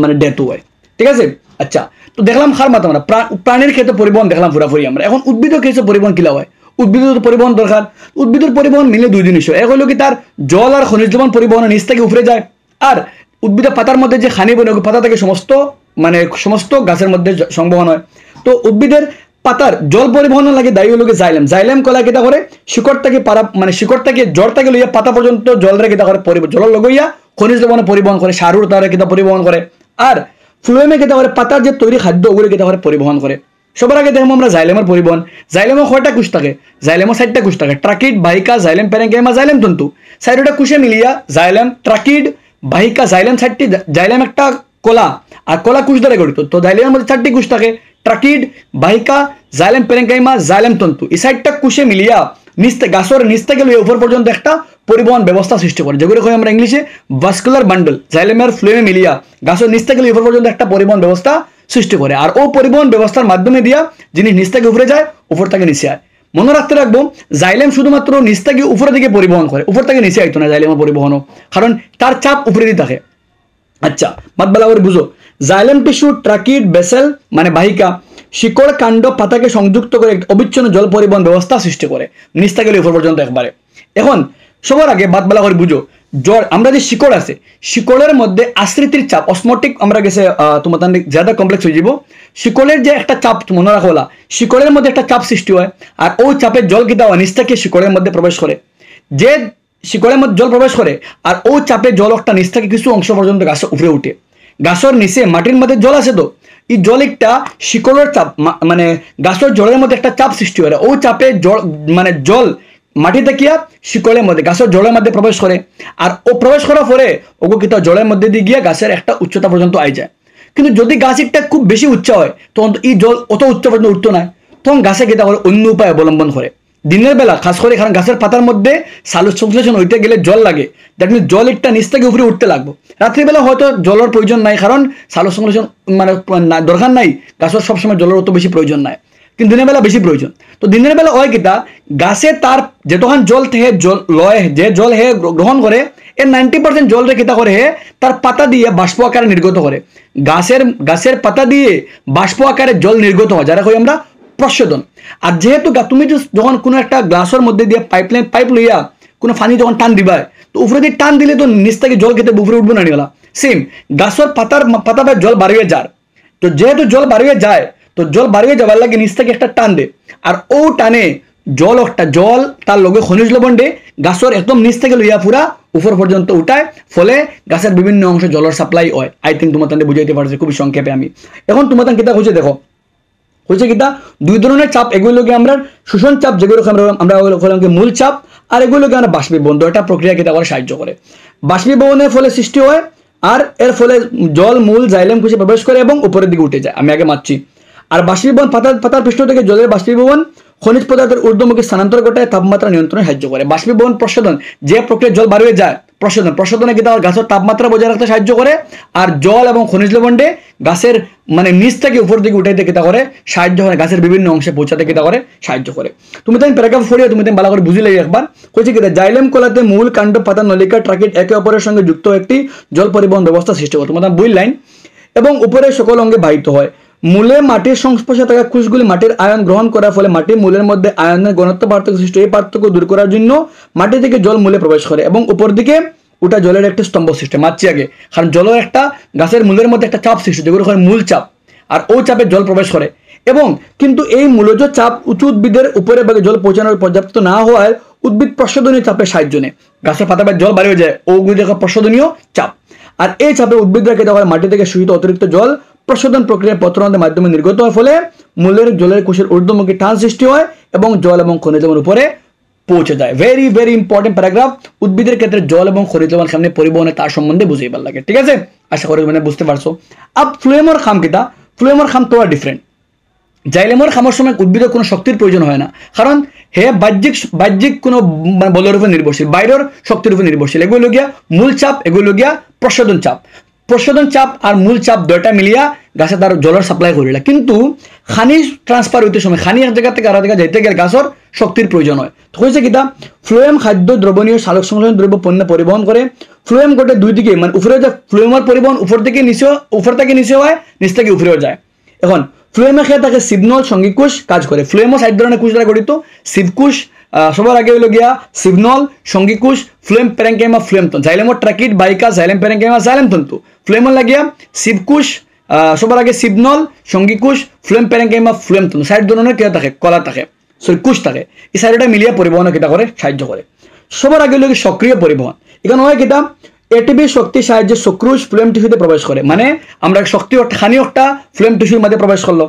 [SPEAKER 1] মানে ডেথ হয় ঠিক আছে। আচ্ছা তো দেখলাম খার মাথা আমরা প্রাণীর ক্ষেত্রে পরিবহন দেখলাম পুরাপুরি আমরা এখন উদ্ভিদের ক্ষেত্রে পরিবহন কিলা হয় উদ্ভিদের পরিবহন দরকার উদ্ভিদের পরিবহন মিলে দুই জিনিস এক হলো কি তার জল আর খনিজ লবণ পরিবহনের নিচ থেকে উপরে যায় আর উদ্ভিদের পাতার মধ্যে যে খানি বনে পাতা থেকে সমস্ত গাছের মধ্যে সংবহন হয়। তো উদ্ভিদের পাতার জল পরিবহন লাগে দায়ী হলো জাইলেম কলা কেটা করে শিকড় থেকে শিকড় থেকে জড় থেকে লইয়া পাতা পর্যন্ত জল রে কেটা করে জল লগইয়া খনিজ লবণ পরিবহন করে সারুর তারা কেটা পরিবহন করে আর ফ্লোয়েমে কেটা করে পাতার যে তৈরি খাদ্য ওগুলো কেটা করে পরিবহন করে। সবার আগে দেখবো আমরা জাইলেমের পরিবহন জাইলেমের 6টা কোষ থাকে জাইলেমের 4টা কোষ থাকে ট্রাকিড বাহিকা জাইলেম প্যারেনকাইমা জাইলেম তন্তু 4টা কোষে মিলিয়া জাইলেম ট্রাকিড বাহিকা জাইলেম 4টি জাইলেম একটা কলা আর কলা কোষ দ্বারা গঠিত তো জাইলেমের মধ্যে 4টি কোষ থাকে ট্রাকিড বাহিকা জাইলেম প্যারেনকাইমা জাইলেম তন্তু এই 4টা কোষে মিলিয়া গাছের নিচ থেকে লইয়া উপর পর্যন্ত একটা পরিবহন ব্যবস্থা সৃষ্টি করে যেগুলো কই আমরা ইংলিশে ভাস্কুলার বান্ডল জাইলেমের ফ্লোয়েমে মিলিয়া গাছের নিচ থেকে উপর পর্যন্ত একটা পরিবহন ব্যবস্থা সৃষ্টি করে আর ও পরিবহন ব্যবস্থার মাধ্যমে দিয়া জিনিস নিচ থেকে উপরে যায় উপর থেকে নিচে আয়। মনে রাখতে রাখবো জাইলেম শুধুমাত্র নিচ থেকে উপরের দিকে পরিবহন করে উপর থেকে নিচে আইতো না জাইলেমের পরিবহনও কারণ তার চাপ উপরে দিয়ে থাকে। আচ্ছা বাদ বলা করে বুঝো জাইলেম টিস্যু ট্রাকিড বেসেল মানে বাহিকা শিকড় কাণ্ড পাতাকে সংযুক্ত করে একটা অবিচ্ছিন্ন জল পরিবহন ব্যবস্থা সৃষ্টি করে নিচ থেকে উপর পর্যন্ত একবারে। এখন সবার আগে বাদ বলা করে বুঝো জল আমরা যে শিকড় আছে শিকড়ের মধ্যে আশ্রিতির চাপ অসমোটিক আমরা গেছে তোমাদের জ্যাদা কমপ্লেক্স হয়ে যাব শিকড়ের যে একটা চাপ মনে রাখো শিকড়ের মধ্যে একটা চাপ সৃষ্টি হয় আর ওই চাপের জল কি দেওয়া নিচ থেকে শিকড়ের মধ্যে প্রবেশ করে যে শিকড়ের মধ্যে জল প্রবেশ করে আর ওই চাপে জল একটা নিচ থেকে কিছু অংশ পর্যন্ত গাছের উপরে উঠে গাছের নিচে মাটির মধ্যে জল আছে তো এই জল একটা শিকড়ের চাপ মানে গাছের জলের মধ্যে একটা চাপ সৃষ্টি হয় ওই চাপে জল মানে জল মাটিতে কিয়া শিকড়ের মধ্যে গাছের জলের মধ্যে প্রবেশ করে আর ও প্রবেশ করার পরে ওগো কিন্তু জলের মধ্যে দিয়ে গিয়ে গাছের একটা উচ্চতা পর্যন্ত আই যায় কিন্তু যদি গাছটা খুব বেশি উচ্চ হয় তখন এই জল অত উচ্চ পর্যন্ত উঠতো না তখন গাছে কিতা করে অন্য উপায় অবলম্বন করে দিনের বেলা খাস করে কারণ গাছের পাতার মধ্যে সালোক সংশ্লেষণ হইতে গেলে জল লাগে দ্যাট মিনস জল একটা নিচ থেকে উপরে উঠতে লাগবে রাত্রিবেলা হয়তো জলের প্রয়োজন নাই কারণ সালোক সংশ্লেষণ মানে দরকার নাই গাছের সবসময় জলের অত বেশি প্রয়োজন নাই কিন্তু দিনের বেলা বেশি প্রয়োজন তো দিনের বেলা হয় কিতা গাছে তার যেতক্ষণ জল থেকে জল লয় যে জল হে গ্রহণ করে এর 90% জল রে কিতা করে হে তার পাতা দিয়ে বাষ্প আকারে নির্গত করে গাছের পাতা দিয়ে বাষ্প আকারে জল নির্গত হয় যারা কই আমরা প্রশোধন আর যেহেতু তুমি যখন কোনো একটা গ্লাসের মধ্যে দিয়ে পাইপ লইয়া কোনো পানি যখন টান দিবা তো উপরে দিয়ে টান দিলে তো নিচ থেকে জল খেতে উপরে উঠবে না নিওলা সেম গাছের পাতা বা জল বাড়িয়ে যায় তো যেহেতু জল বাড়িয়ে যায় তো জল বাড়িয়ে যাবার লাগে নিচ থেকে একটা টান দে আর ও টানে জল তার লগে খনিজ লবণ দে গাছের একদম নিচ থেকে লইয়া পুরা উপর পর্যন্ত উঠায় ফলে গাছের বিভিন্ন অংশে জলের সাপ্লাই হয় আই থিঙ্ক তোমার তাদের বুঝাইতে পারছি খুবই সংক্ষেপে আমি এখন তোমার কিতা হচ্ছে দেখো হচ্ছে কিতা দুই ধরনের চাপ এগুলোকে আমরা শোষণ চাপ যেগুলোকে আমরা মূল চাপ আর এগুলোকে আমরা বাষ্পীভবন এটা প্রক্রিয়া কিতা করে সাহায্য করে বাষ্পীভবনের ফলে সৃষ্টি হয় আর এর ফলে জল মূল জাইলেম কোষে প্রবেশ করে এবং উপরের দিকে উঠে যায় আমি আগে মারছি আর বাষ্পীভবন পাতার পৃষ্ঠ থেকে জলের বাষ্পীভবন খনিজ পদার্থের ঊর্ধ্বমুখী স্থানান্তর ঘটায় তাপমাত্রা নিয়ন্ত্রণে সাহায্য করে বাষ্পীভবন প্রশোধন যে প্রক্রিয়া জল বাড়িয়ে যায় প্রশোধনে কিন্তু গাছের তাপমাত্রা বজায় রাখতে সাহায্য করে আর জল এবং খনিজ লবণে গাছের মানে নিচ থেকে উপর দিকে উঠাইতে কিতা করে সাহায্য করে গাছের বিভিন্ন অংশে পৌঁছাতে কিতা করে সাহায্য করে তুমি তাই প্যারাগ্রাফ পড়িয়ে তুমি ভালো করে বুঝিলে একবার কইছে কিতা জাইলেম কলাতে মূল কাণ্ড পাতা নলিকা ট্রাকিট একে অপরের সঙ্গে যুক্ত একটি জল পরিবহন ব্যবস্থা সৃষ্টি করে তোমাদের বুঝ লাইন এবং উপরে সকল অঙ্গে বাহিত হয় মূলে মাটির সংস্পর্শে থাকা কোষগুলি মাটির আয়ন গ্রহণ করার ফলে মাটির মূলের মধ্যে আয়নের ঘনত্ব পার্থক্য সৃষ্টি এই পার্থক্য দূর করার জন্য মাটি থেকে জল মূলে প্রবেশ করে এবং উপর দিকে ওটা জলের একটা স্তম্ভ সৃষ্টি মারছি আগে কারণ জলের একটা গাছের মূলের মধ্যে একটা চাপ সৃষ্টি যেগুলো হয় মূল চাপ আর ওই চাপে জল প্রবেশ করে এবং কিন্তু এই মূলজ চাপ উঁচু উদ্ভিদের উপরে ভাগে জল পৌঁছানোর পর্যাপ্ত না হওয়ায় উদ্ভিদ প্রশোধনীয় চাপের সাহায্য নেয় গাছের পাতা জল বাড়িয়ে যায় ওগুলি দেখা প্রশোধনীয় চাপ আর এই চাপে উদ্ভিদরা কেটে হয় মাটি থেকে শোষিত অতিরিক্ত জল প্রশোধন প্রক্রিয়া পত্ররন্ধ্রের মাধ্যমে নির্গত হওয়ার ফলে মূলের জলের কোষের ঊর্ধ্বমুখী টান সৃষ্টি হয় এবং জল এবং খনিজ লবণ উপরে পৌঁছে যায় ভেরি ভেরি ইম্পর্টেন্ট প্যারাগ্রাফ উদ্ভিদের ক্ষেত্রে জল এবং খনিজ লবণ সামনে পরিবহনে তার সম্বন্ধে বুঝিয়ে ভালো লাগে ঠিক আছে আশা করি মানে বুঝতে পারছো আব ফ্লুয়েমর খাম কিতা ফ্লুয়েমর খাম তো ডিফারেন্ট জাইলেমর খামার সময় উদ্ভিদের কোনো শক্তির প্রয়োজন হয় না কারণ হে বাহ্যিক কোনো বলের উপর নির্ভরশীল বাইরের শক্তির উপর নির্ভরশীল এগুলো গিয়া মূল চাপ এগুলো গিয়া প্রশোধন চাপ আর মূল চাপ দুইটা মিলিয়া গাছে তার জলের সাপ্লাই করিলা কিন্তু খানি ট্রান্সফার হইতে সময় খানি এক জায়গা থেকে আরেক জায়গা যাইতে গেলে গাছের শক্তির প্রয়োজন হয় তো হয়েছে কিতা ফ্লোয়েম খাদ্য দ্রবণীয় সালোক সংশ্লেষণ দ্রব্য পণ্য পরিবহন করে ফ্লোয়েম গোটে দুই দিকে মানে উপরে যে ফ্লোয়েমের পরিবহন উপর থেকে নিচে হয় নিচ থেকে উপরেও যায় এখন ফ্লোয়েমের খেয়ে থাকে সিবনল সঙ্গীকুশ কাজ করে ফ্লোয়েমও সাইড ধরনের কুশ দ্বারা গঠিত সিবকুশ সবার আগে হইল গিয়া সিবনল সঙ্গীকুশ ফ্লোয়েম প্যারেঙ্কেমা ফ্লোয়েমতন জাইলেমর ট্রাকিট বাইকা জাইলেম প্যারেঙ্কেমা জাইলেম তন্তু ফ্লোয়েমর লাগিয়া সিবকুশ সবার আগে সিবনল সঙ্গীকুশ ফ্লোয়েম প্যারেঙ্কেমা ফ্লোয়েমতন সাইড ধরনের কেউ থাকে কলা থাকে সরি কুশ থাকে এই সাইডটা মিলিয়ে পরিবহন কিতা করে সাহায্য করে সবার আগে হইল সক্রিয় পরিবহন এখানে হয় কিতা এটিপি শক্তির সাহায্যে সুক্রোজ ফ্লোয়েম টিস্যুতে প্রবেশ করে মানে আমরা শক্তি খানি একটা ফ্লোয়েম টিস্যুর মধ্যে প্রবেশ করলো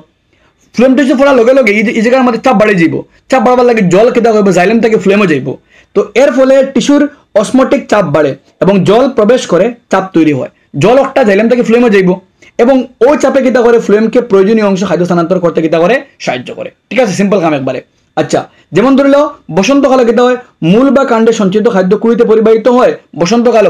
[SPEAKER 1] ফ্লোয়েম টিস্যু পড়ার লগে লগে এই জায়গার মধ্যে চাপ বাড়িয়ে যাব চাপ বাড়াবার লাগে জল কেটা করবো জাইলেম থেকে ফ্লেমও যাইব তো এর ফলে টিস্যুর অসমোটিক চাপ বাড়ে এবং জল প্রবেশ করে চাপ তৈরি হয় জল একটা জাইলেম থেকে ফ্লেমও যাইব এবং ওই চাপে কিতা করে ফ্লেমকে প্রয়োজনীয় অংশ খাদ্য স্থানান্তর করতে কিতা করে সাহায্য করে ঠিক আছে সিম্পল কাম একবারে আচ্ছা যেমন ধরে নাও বসন্তকালে কিতা হয় মূল বা কাণ্ডে সঞ্চিত খাদ্য কুড়িতে পরিবাহিত হয় বসন্তকালে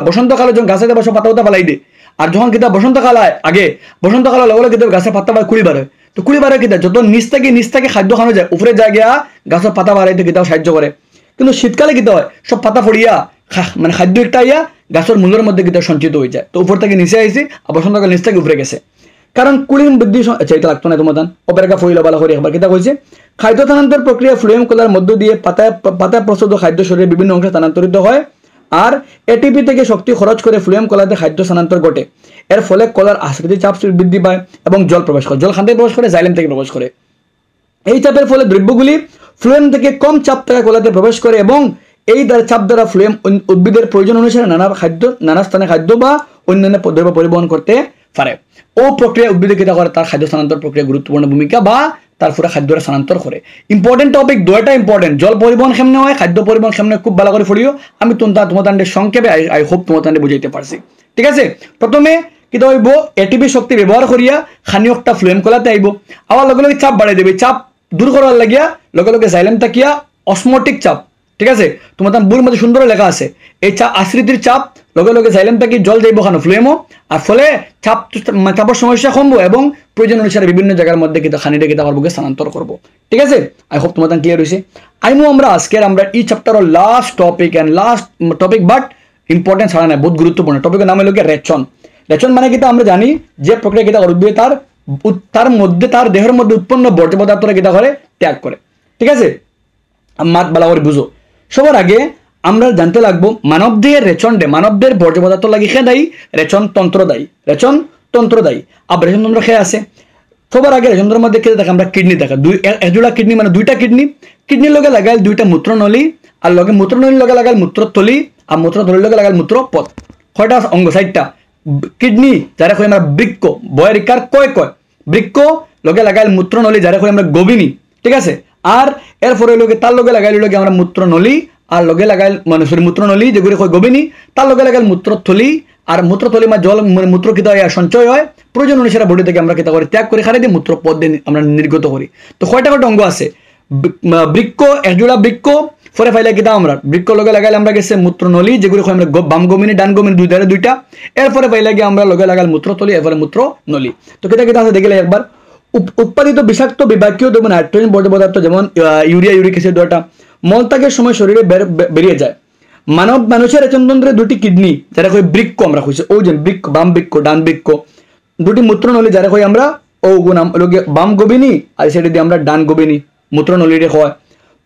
[SPEAKER 1] যখন গাছে বসে পাতা ফালাই দেয় আর যখন কিতা বসন্তকাল হয় আগে বসন্তকালে লগে কিতা গাছের পাতা কুড়ি বাড়ে তো কুড়ি বাড়ে কিতা যত নিচ থেকে খাদ্য খানো যায় উপরে যায় গিয়া গাছের পাতা বাড়াইতে কিতাও সাহায্য করে কিন্তু শীতকালে কিতা হয় সব পাতা ফড়িয়া মানে খাদ্য একটা ইয়া গাছের মূলের মধ্যে কিতা সঞ্চিত হয়ে যায় তো উপর থেকে নিচে আইসি আর বসন্তকাল নিচ থেকে উপরে গেছে কারণ কুলিন বৃদ্ধি আচ্ছা এটা লাগতো না তোমার অপেক্ষা ফইলা বলা করে একবার কিতা কইছে খাদ্য স্থানান্তর প্রক্রিয়া ফ্লোয়েম কলার মধ্য দিয়ে পাতায় প্রস্তুত খাদ্য শরীরের বিভিন্ন অংশে স্থানান্তরিত হয় আর এটিপি থেকে শক্তি খরচ করে ফ্লুয়েম কলাতে খাদ্য স্থানান্তর ঘটে। এর ফলে কলার আশ্রিত চাপ বৃদ্ধি পায় এবং জল প্রবেশ করে, জল খান থেকে প্রবেশ করে, জাইলেম থেকে প্রবেশ করে। এই চাপের ফলে দ্রব্যগুলি ফ্লুয়েম থেকে কম চাপ থাকা কলাতে প্রবেশ করে এবং এই চাপ দ্বারা ফ্লুয়েম উদ্ভিদের প্রয়োজন অনুসারে নানা স্থানে খাদ্য বা অন্যান্য দ্রব্য পরিবহন করতে পারে। ও প্রক্রিয়া উদ্ভিদে কিতা করে, তার খাদ্য স্থানান্তর প্রক্রিয়া গুরুত্বপূর্ণ ভূমিকা বা তার পুরো খাদ্যের স্থানান্তর করে। ইম্পর্টেন্ট টপিক দুইটা ইম্পর্টেন্ট, জল পরিবহন কেমনে হয়, খাদ্য পরিবহন কেমনে, খুব ভালো করে পড়িও। আমি তোমাদের সংক্ষেপে আই হোপ তোমাদের বুঝাইতে পারছি। ঠিক আছে, প্রথমে কিতা হইব, এটিপি শক্তি ব্যবহার করিয়া খানি একটা ফ্লুয়েম কলাতে আইব, আবার লগে লগে চাপ বাড়াই দেবে, চাপ দূর করার লাগিয়া লগে লগে জাইলেম তাকিয়া অসমোটিক চাপ। ঠিক আছে, তোমাদের বইয়ের মধ্যে সুন্দর লেখা আছে, এই চাপ আশ্রিতির চাপ লগে লগে জাইলেম তাকি জল যাইব খানো ফ্লুয়েমও, আর ফলে চাপের সমস্যা কমবো এবং প্রয়োজন অনুসারে বিভিন্ন জায়গার মধ্যে কিন্তু খানিটা কিতা করবো, স্থানান্তর করবো। ঠিক আছে, আই হোপ তোমাদের ক্লিয়ার হয়েছে। আইমো আমরা আজকের আমরা এই চ্যাপ্টারের last topic and last topic, but important ছাড়া নাই, বহুত গুরুত্বপূর্ণ টপিকের নাম হলো রেচন। রেচন মানে কিতা আমরা জানি যে প্রক্রিয়া কিতা করবে, তার মধ্যে তার দেহের মধ্যে উৎপন্ন বর্জ্য পদার্থরা কিতা করে, ত্যাগ করে। ঠিক আছে, মাত বালা করে বুঝো। সবার আগে আমরা জানতে লাগবো মানব দেহের মানবদের বর্জ্য পদার্থ লাগি খেয়ে দায়ী রেচন তন্ত্র দায়ী, রেচন তন্ত্র দায়ী। আবার রেচন তন্ত্র খেয়ে আছে। সবার আগে রেচন তন্ত্রের মধ্যে খেয়ে দেখে আমরা কিডনি দেখা, একজোড়া কিডনি মানে দুইটা কিডনির লগে লাগাইল দুইটা মূত্রনলী, আর লগে মূত্রনলীর লগে লাগাইল মূত্রথলি, আর মূত্রথলির লগে লাগাইল মূত্রপথ। কয়টা অঙ্গ, 4টা। কিডনি যারা কই আমরা বৃক্ক, বয়ের ইকার কয় বৃক্ক, লগে লাগাইল মূত্রনলী যারা কই আমরা গবিনী। ঠিক আছে, আর এরপরে লগে তার লগে লাগাইল লগে আমরা মূত্রনলী, আর লগে লাগাইল মানে মূত্রনলী যেগুলি কয় গবিনী, তার লগে লাগাইল মূত্রথলি, আর মূত্রথলি মা জল মানে মূত্র কিতা হয় সঞ্চয় হয়, প্রয়োজন অনুসারে বডি থেকে আমরা কিতা করি, ত্যাগ করে খারে দিয়ে মূত্রপথ দিয়ে আমরা নির্গত করি। তো কয়টা অঙ্গ আছে, বৃক্ক, একজোড়া বৃক্ক, ফরে ফাইলে কিতা আমরা বৃক্ক লগে লাগাইলে আমরা গেছে মূত্রনলী যেগুলি আমরা বাম গমিনী ডান গমিনী দুই ধারে দুইটা, এরপরে ফাইলে গিয়ে আমরা লগে লাগাইল মূত্রথলি, এরপরে মূত্রনলী। তো কিতা আছে দেখলে একবার, উৎপাদিত বিষাক্ত বিপাকীয় দ্রব্য নাইট্রোজেন বর্জ্য পদার্থ যেমন ইউরিয়া, ইউরিক অ্যাসিড, দুটা মলত্যাগের সময় শরীরে বেরিয়ে যায়। মানুষের রেচনতন্ত্রে দুটি কিডনি যারা কই বৃক্ক আমরা কইছি, ও যে বৃক্ক, বাম বৃক্ক ডান বৃক্ক, দুটি মূত্রনলী যারা কই আমরা ও গুণাম বাম গবিনী, আর সেটা দিয়ে আমরা ডান গবিনী মূত্রনলীরে হয়।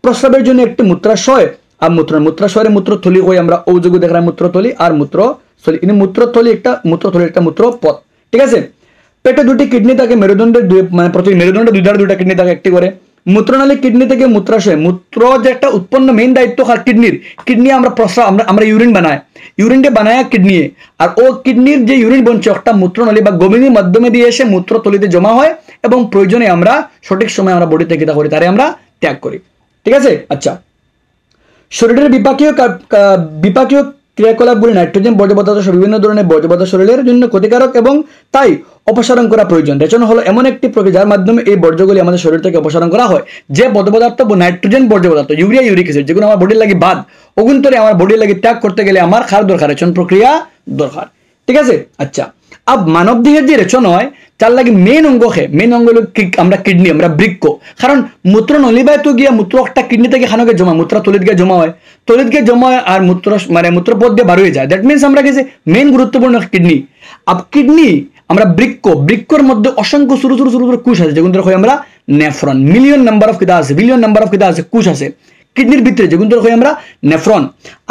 [SPEAKER 1] প্রস্রাবের জন্য একটি মূত্রাশয় আর মূত্রাশয়ের মূত্রথলি কই আমরা ও যোগ দেখা মূত্রথলি আর মূত্রথলি, ইনি মূত্রথলি একটা মূত্রপথ। ঠিক আছে, পেটে দুটি কিডনি থাকে, মেরুদণ্ডের মানে প্রতি মেরুদণ্ডে দুই ধারে দুইটা কিডনি থাকে, একটি করে মূত্রনালী কিডনি থেকে মূত্রাশয়, মূত্র যে একটা উৎপন্ন মেইন দায়িত্ব কিডনি আমরা প্রস্রাব আমরা ইউরিন ইউরিনটা বানায় কিডনি, আর ও কিডনির যে ইউরিন বঞ্চ একটা মূত্রনালী বা গমিনীর মাধ্যমে দিয়ে এসে মূত্রতলিতে জমা হয় এবং প্রয়োজনে আমরা সঠিক সময় আমরা বডিতে কিতা করি, তারে আমরা ত্যাগ করি। ঠিক আছে, আচ্ছা, শরীরের বিপাকীয় ক্রিয়াকলাপগুলি নাইট্রোজেন বর্জ্য পদার্থ বিভিন্ন ধরনের বর্জ্য পদার্থ শরীরের জন্য ক্ষতিকারক এবং তাই অপসারণ করা প্রয়োজন। রেচন হলো এমন একটি প্রক্রিয়া যার মাধ্যমে এই বর্জ্যগুলি আমাদের শরীর থেকে অপসারণ করা হয়। যে বর্জ্য পদার্থ নাইট্রোজেন বর্জ্য পদার্থ, ইউরিয়া, ইউরিক অ্যাসিড যেগুলো আমার বডির লাগে বাদ, অগুন্তরে আমার বডির লাগে ত্যাগ করতে গেলে আমার খার দরকার, রেচন প্রক্রিয়া দরকার। ঠিক আছে, আচ্ছা, আব মানব দেহের যে রেচন হয় তার লাগে মেন অঙ্গ হলো আমরা কিডনি, আমরা বৃক্ক। কারণ মূত্র নলিবায় তো গিয়া মূত্র একটা কিডনি থেকে খানকে জমা, মূত্র তলিত গিয়ে জমা হয়, আর মূত্র মানে মূত্রপথ দিয়ে বার হয়ে যায়। দ্যাট মিনস আমরা গেছে মেন গুরুত্বপূর্ণ কিডনি। আব কিডনি আমরা বৃক্ষর মধ্যে অসংখ্য ছোট ছোট ছোট ছোট কোষ আছে যেগুলো হয় আমরা নেফ্রন, বিলিয়ন নাম্বার অফ কিতা আছে কোষ আছে কিডনির ভিতরে যেগুলো হয় আমরা নেফ্রন।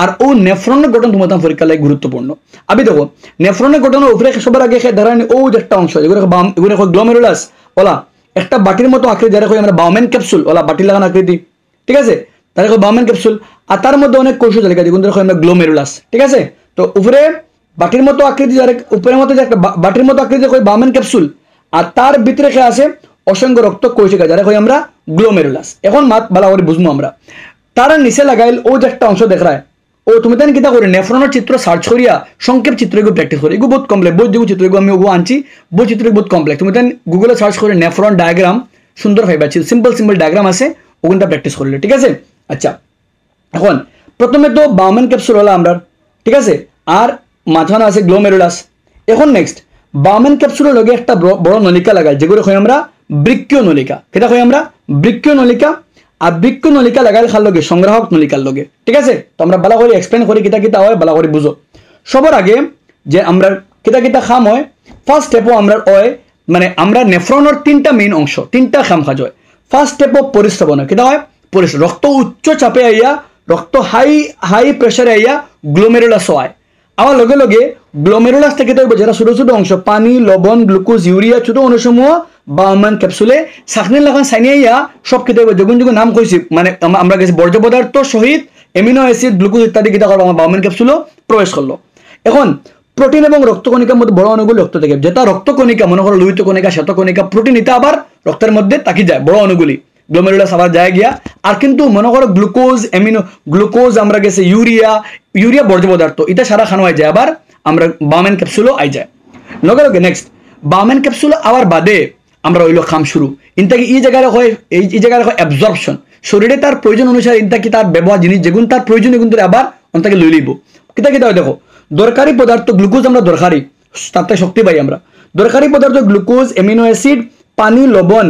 [SPEAKER 1] আর ও নেফ্রনের গঠন তোমার পরীক্ষা লাগে গুরুত্বপূর্ণ। আমি দেখো নেফ্রনের গঠনের উপরে সবার আগে ধরেন ও যে একটা অংশ এগুলো গ্লোমেরুলাস ওলা একটা বাটির মতো আকৃতি, যারা আমরা বাউমেন ক্যাপসুল ওলা বাটির লাগানো আকৃতি। ঠিক আছে, তারা বাউমেন ক্যাপসুল, আর তার মধ্যে অনেক কোষ তালিকা যেগুলো আমরা গ্লোমেরুলাস। ঠিক আছে, তো উপরে বাটির মতো আকৃতি, যারা উপরের মতো যে একটা বাটির মতো আকৃতি বাউমেন ক্যাপসুল, আর তার ভিতরে আছে অসংখ্য রক্ত কোষিকা যারা কই আমরা গ্লোমেরুলাস। এখন মাত বালা করে বুঝবো আমরা, তারা নিচে লাগাইল ও যে একটা অংশ দেখায়, ও তুমি তাই কিতা করি নেফ্রনের চিত্র সার্চ করিয়া সংক্ষেপ চিত্র এগুলো প্র্যাকটিস করি, এগুলো বহুত কমপ্লেক্স, বহুত যেগুলো চিত্র আমি ওগুলো আনছি, বহু চিত্র বহুত কমপ্লেক্স। তুমি তাই গুগলে সার্চ করে নেফ্রন ডায়াগ্রাম সুন্দর ফাইবার সিম্পল ডায়াগ্রাম আছে, ওগুলোটা প্র্যাকটিস করলে। ঠিক আছে, আচ্ছা, এখন প্রথমে তো বাউমেন ক্যাপসুল হলো আমরা, ঠিক আছে, আর মাঝখানে আছে গ্লোমেরুলাস। এখন নেক্সট বাউমেন ক্যাপসুলের লগে একটা বড় নলিকা লাগাই যেগুলো হয় আমরা বৃক্কীয় নলিকা। কেটা হয় আমরা বৃক্কীয় নলিকা, আর বৃক্ক নলিকা লাগাইল খার লগে সংগ্রাহক নলিকার লগে। ঠিক আছে, তো আমরা বালা করে এক্সপ্লেন করি কিতা হয় বালা করে বুঝো। সবার আগে যে আমরা কিতা খাম হয়, ফার্স্ট স্টেপও আমরা হয় মানে আমরা নেফ্রনের তিনটা মেইন অংশ, তিনটা খাম খাজ হয়। ফার্স্ট স্টেপ অফ পরিস্রাবন, কিতা হয় রক্ত উচ্চ চাপে আইয়া রক্ত হাই হাই প্রেসারে আইয়া গ্লোমেরুলাস হয়। আমার লগে লগে গ্লোমেরুলাস থেকে তো যেটা ছোট ছোট অংশ পানি, লবণ, গ্লুকোজ, ইউরিয়া ছোট অণুসমূহ বাউম্যান ক্যাপসুলে সাকনির লাগান সাইনিয়া সব খেতে হবে। যখন যখন নাম কইছি মানে আমরা গেছি বর্জ্য পদার্থ সহিত এমিনো অ্যাসিড, গ্লুকোজ ইত্যাদি কিতা করবো আমার বাউম্যান ক্যাপসুলও প্রবেশ করলো। এখন প্রোটিন এবং রক্তকণিকার মধ্যে বড় অণুগুলো রক্ত থেকে, যেটা রক্তকণিকা মনে করো লোহিত কণিকা, শ্বেতকণিকা, প্রোটিন এটা আবার রক্তের মধ্যে তাকি যায় বড় অণুগুলি গ্লোমেরুলাস আবার যায় গিয়া। আর কিন্তু মনে করো গ্লুকোজ, এমিনো গ্লুকোজ আমরা গেছে ইউরিয়া বর্জ্য পদার্থ এটা সারা খানো হয়ে যায়, আবার আমরা বাউম্যান ক্যাপসুলও আই যায় লগে লগে। নেক্সট বাউম্যান ক্যাপসুল আবার বাদে আমরা হইলো খাম শুরু ইনটাকে এই জায়গায় হয় এই জায়গায় হয় অ্যাবজর্পশন, শরীরে তার প্রয়োজন অনুসারে ইনটাকে তার ব্যবহার জিনিস যেগুন তার প্রয়োজন এগুন আবার অন্তাকে লই লইব। কিতা কিতা হয় দেখো, দরকারি পদার্থ গ্লুকোজ আমরা দরকারি, তাতে শক্তি পাই আমরা। দরকারি পদার্থ গ্লুকোজ, এমিনো অ্যাসিড, পানি, লবণ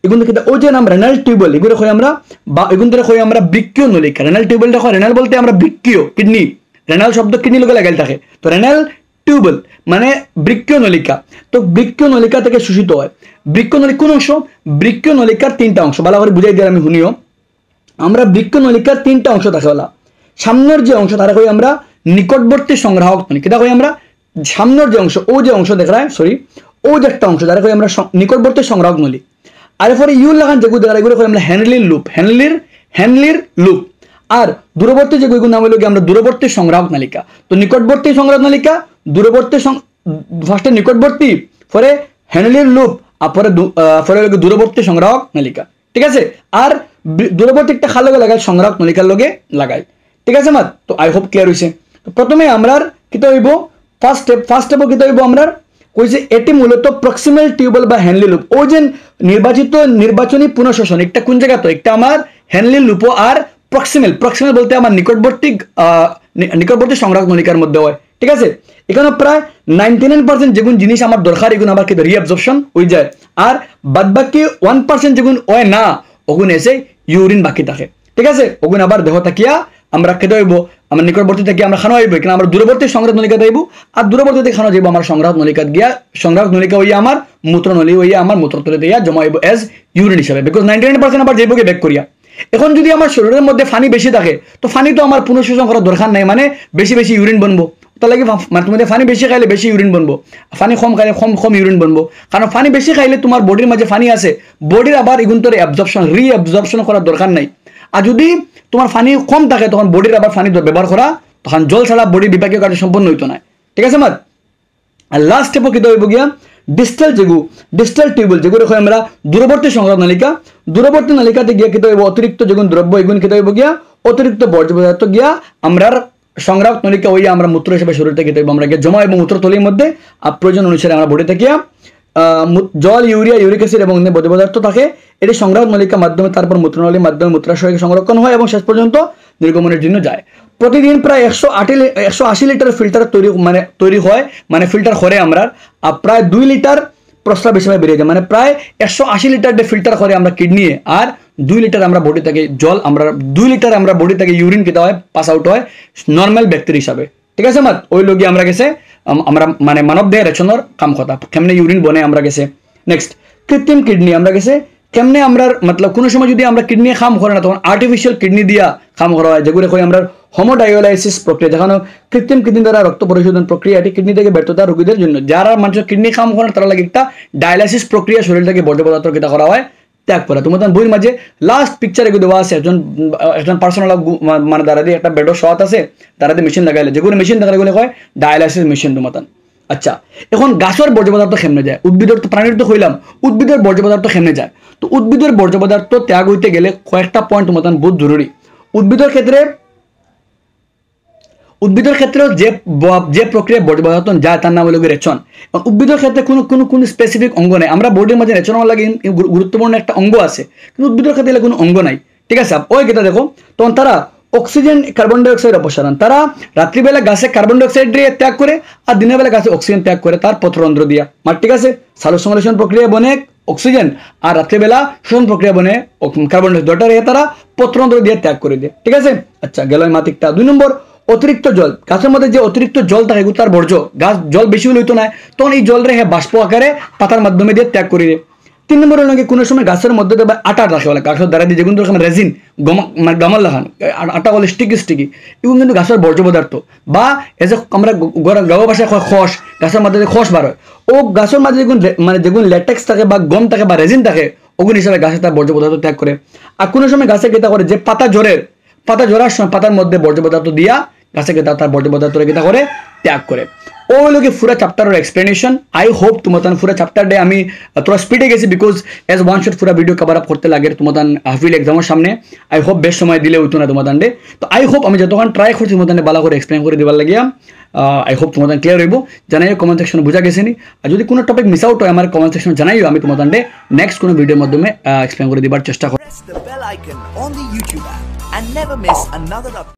[SPEAKER 1] এগুলো কিন্তু ওই যে নাম রেনাল টিউবওয়েল এগুলো হয় আমরা বা এগুলো হয় আমরা বৃক্কীয় নলিকা। রেনাল টিউবওয়েলটা হয়, রেনাল বলতে আমরা বৃক্কীয় কিডনি, রেনাল শব্দ কিডনি লোকে লাগাইল থাকে, তো রেনাল টিউবওয়েল মানে বৃক্কীয় নলিকা। তো বৃক্কীয় নলিকা থেকে শোষিত হয়। বৃক্কীয় নলিকা কোন অংশ? বৃক্কীয় নলিকার তিনটা অংশ ভালো করে বুঝাই দিয়ে আমি শুনিও। আমরা বৃক্কীয় নলিকার তিনটা অংশ থাকে বলা। সামনের যে অংশ তারা কই আমরা নিকটবর্তী সংগ্রাহক নলী, কিতা কই আমরা সামনের যে অংশ ও যে অংশ দেখায় সরি ও যে একটা অংশ তারা কই আমরা নিকটবর্তী সংগ্রাহক নলী। আর এরপরে ইউল লাগান যেগুলো দেখা এগুলো কই আমরা হ্যানলির লুপ, হ্যানলির লুপ। আর দূরবর্তী যেগুলো নাম হলো আমরা দূরবর্তী সংগ্রাহক নালিকা। তো নিকটবর্তী সংগ্রাহক নালিকা, দূরবর্তী ফার্স্টে নিকটবর্তী, পরে হ্যানলির লুপ, আর পরে দূরবর্তী সংগ্রাহক নালিকা। ঠিক আছে, আর দূরবর্তী একটা খাল লগে লাগাই সংগ্রাহক নলিকার লগে লাগাই। ঠিক আছে মাত, তো আই হোপ ক্লিয়ার হয়েছে। তো প্রথমে আমরা কিতা হইব ফার্স্ট স্টেপ কিতা হইব আমরা কইছে এটি মূলত প্রক্সিমাল টিউবওয়েল বা হ্যানলি লুপ। ও যে নির্বাচনী পুনঃশোষণ একটা কোন জায়গা, তো একটা আমার হ্যানলি লুপ আর প্রক্সিমাল বলতে আমার নিকটবর্তী সংগ্রাহক নলিকার মধ্যে হয়। ঠিক আছে, এখানে প্রায় 99% যেগুন জিনিস আমার দরকার এগুন আবার কিন্তু রিঅ্যাবজর্পশন হয়ে যায়, আর বাদ বাকি 1% যেগুন হয় না ওগুন এসে ইউরিন বাকি থাকে। ঠিক আছে, ওগুন আবার দেহ থাকিয়া আমরা খেতে হইব, আমার নিকটবর্তী থেকে আমরা খানো হইব, এখানে আমরা দূরবর্তী সংগ্রাহক নলিকা দেব, আর দূরবর্তী থেকে খানো যাইব আমার সংগ্রাহক নলিকা গিয়া, সংগ্রাহক নলিকা হইয়া আমার মূত্রনলী হইয়া আমার মূত্রতলে দিয়া জমা হইব এজ ইউরিন হিসাবে, বিকজ 99% আবার যাইবকে ব্যাক করিয়া। এখন যদি আমার শরীরের মধ্যে ফানি বেশি থাকে তো ফানি তো আমার পুনঃশোষণ করার দরকার নাই, মানে বেশি বেশি ইউরিন বনবো, তার লাগে মানে তোমাদের ফানি বেশি খাইলে বেশি ইউরিন বনবো, ফানি কম খাইলে কম ইউরিন বনবো। কারণ ফানি বেশি খাইলে তোমার বডির মাঝে ফানি আছে, বডির আবার এগুন তোর রিঅ্যাবজর্পশন করার দরকার নাই। আর যদি তোমার ফানি কম থাকে তখন বডির আবার ফানি ব্যবহার করা, তখন জল ছাড়া বডির বিপাকীয় কার্য সম্পন্ন হইতো না। ঠিক আছে মাত, আর লাস্ট স্টেপও কিতা হইব গিয়া ডিস্টাল টিউবওয়েল যেগুলো হয় আমরা দূরবর্তী সংগ্রাহক নালিকা। দূরবর্তী নালিকাতে গিয়া কিতা হইব অতিরিক্ত যেগুন দ্রব্য এগুন কিতা হইব গিয়া অতিরিক্ত বর্জ্য পদার্থ গিয়া আমরা সংগ্রাহক নলিকা হইয়া আমরা মূত্র হিসেবে শরীর থেকে কিতা হইব আমরা গিয়া জমা এবং মূত্রথলির মধ্যে প্রয়োজন অনুসারে আমরা বডি থেকে জল, ইউরিয়া, ইউরিক অ্যাসিড এবং বর্জ্য পদার্থ থাকে, এটি সংগ্রাহক নলিকার মাধ্যমে তারপর মূত্রনলীর মাধ্যমে মূত্রাশয়ে সংরক্ষণ হয় এবং শেষ পর্যন্ত নির্গমনের জন্য যায়। প্রতিদিন প্রায় 180 লিটার ফিল্টার তৈরি হয়, মানে ফিল্টার করে আমরা, আর প্রায় 2 লিটার প্রস্রাব হিসেবে বেরিয়ে যায়, মানে প্রায় 180 লিটার ফিল্টার করে আমরা কিডনি, আর 2 লিটার আমরা বডি থেকে জল, আমরা 2 লিটার আমরা বডি থেকে ইউরিন কিতা হয় পাস আউট হয় নর্মাল ব্যক্তির হিসাবে। ঠিক আছে মাত, ওই লোক আমরা গেছে আমরা মানে মানব দেহের রেচনের কাম কথা কেমনে ইউরিন বনে আমরা গেছে। নেক্সট কৃত্রিম কিডনি আমরা গেছে কেমনে আমরা মতলব কোনো সময় যদি আমরা কিডনি খাম করে না তখন আর্টিফিশিয়াল কিডনি দিয়া খাম করা হয়, যেগুলো কই আমরা হোমোডায়ালাইসিস প্রক্রিয়া, যেখানে কৃত্রিম কিডনি দ্বারা রক্ত পরিশোধন প্রক্রিয়া, এটি কিডনি থেকে ব্যর্থতা রোগীদের জন্য, যারা মানুষের কিডনি খাম করে তারা লাগে একটা ডায়ালাইসিস প্রক্রিয়া শরীর থেকে বর্জ্য পদার্থ কিতা করা হয় ত্যাগ করা। তোমার বইয়ের মাঝে লাস্ট পিকচার এগুলো দেওয়া আছে, একজন পার্সোনাল মানে দ্বারা দিয়ে একটা বেডর শট আছে, দ্বারা দিয়ে মেশিন লাগাইলে যেগুলো মেশিন দেখা এগুলো হয় ডায়ালাইসিস মেশিন তোমার। আচ্ছা, এখন গাছের বর্জ্য পদার্থ কেমনে যায়, উদ্ভিদের তো প্রাণীর তো হইলাম, উদ্ভিদের বর্জ্য পদার্থ কেমনে যায়। তো উদ্ভিদের বর্জ্য পদার্থ ত্যাগ হইতে গেলে কয়েকটা পয়েন্ট তোমার বহুত জরুরি। উদ্ভিদের ক্ষেত্রে যে প্রক্রিয়া বর্জ্য পদার্থ যায় তার নাম হলো রেচন। উদ্ভিদের ক্ষেত্রে কোনো স্পেসিফিক অঙ্গ নেই, আমরা বডির মাঝে রেচন লাগে গুরুত্বপূর্ণ একটা অঙ্গ আছে, কিন্তু উদ্ভিদের ক্ষেত্রে কোনো অঙ্গ নাই। ঠিক আছে, ওই কেটা দেখো তখন তারা অক্সিজেন, কার্বন ডাইঅক্সাইড অপসারণ, তারা রাত্রিবেলা গাছে কার্বন ডাইঅক্সাইড দিয়ে ত্যাগ করে আর দিনের বেলা গাছে অক্সিজেন ত্যাগ করে তার পত্ররন্ধ্র দিয়া। ঠিক আছে, সালোকসংশ্লেষণ প্রক্রিয়া বনে অক্সিজেন আর রাত্রিবেলা শোষণ প্রক্রিয়া বনে কার্বন ডাইঅক্সাইড, দুটার তারা পত্ররন্ধ্র দিয়ে ত্যাগ করে দিয়ে। ঠিক আছে, আচ্ছা গেল মাতিকটা। 2 নম্বর অতিরিক্ত জল, গাছের মধ্যে যে অতিরিক্ত জল থাকে তার বর্জ্য, গাছ জল বেশি হলে হইতো না, তখন এই জল রেখে বাষ্প আকারে পাতার মাধ্যমে দিয়ে ত্যাগ করে দেয়। 3 নম্বর হলো কি কোনো সময় গাছের মধ্যে দেবে আটা রাখে বলে গাছের দ্বারা দিয়ে যেগুলো রকম রেজিন গামাল লাগানো আটা বলে স্টিকি এগুলো কিন্তু গাছের বর্জ্য পদার্থ বা এই যে আমরা গাঁও ভাষায় খস গাছের মধ্যে খস বার হয় ও গাছের মাঝে যেগুলো ল্যাটেক্স থাকে বা গম থাকে বা রেজিন থাকে ওগুলো হিসাবে গাছে তার বর্জ্য পদার্থ ত্যাগ করে। আর কোনো সময় গাছে কেতা করে যে পাতা ঝরার সময় পাতার মধ্যে বর্জ্য পদার্থ দিয়া গাছে কেতা তার বর্জ্য পদার্থ কেতা করে ত্যাগ করে। ও হলো কি পুরো চ্যাপ্টারের এক্সপ্লেনেশন। আই হোপ তোমার পুরো চ্যাপ্টার ডে আমি তোরা স্পিডে গেছি বিকজ এজ ওয়ান শট পুরো ভিডিও কভার আপ করতে লাগে তোমার হাফিল এক্সামের সামনে। আই হোপ বেশ সময় দিলে হইতো না তোমার ডে। তো আই হোপ আমি যতক্ষণ ট্রাই করছি তোমার ভালো করে এক্সপ্লেন করে দেবার লাগিয়া আই হোপ তোমার ক্লিয়ার হইব। জানাইও কমেন্ট সেকশনে বোঝা গেছে নি। আর যদি কোনো টপিক মিস আউট হয় আমার কমেন্ট সেকশনে জানাইও, আমি তোমার নেক্সট কোনো ভিডিওর মাধ্যমে এক্সপ্লেন করে দেবার চেষ্টা করব।
[SPEAKER 2] Press the bell icon on the YouTube app and never miss another update.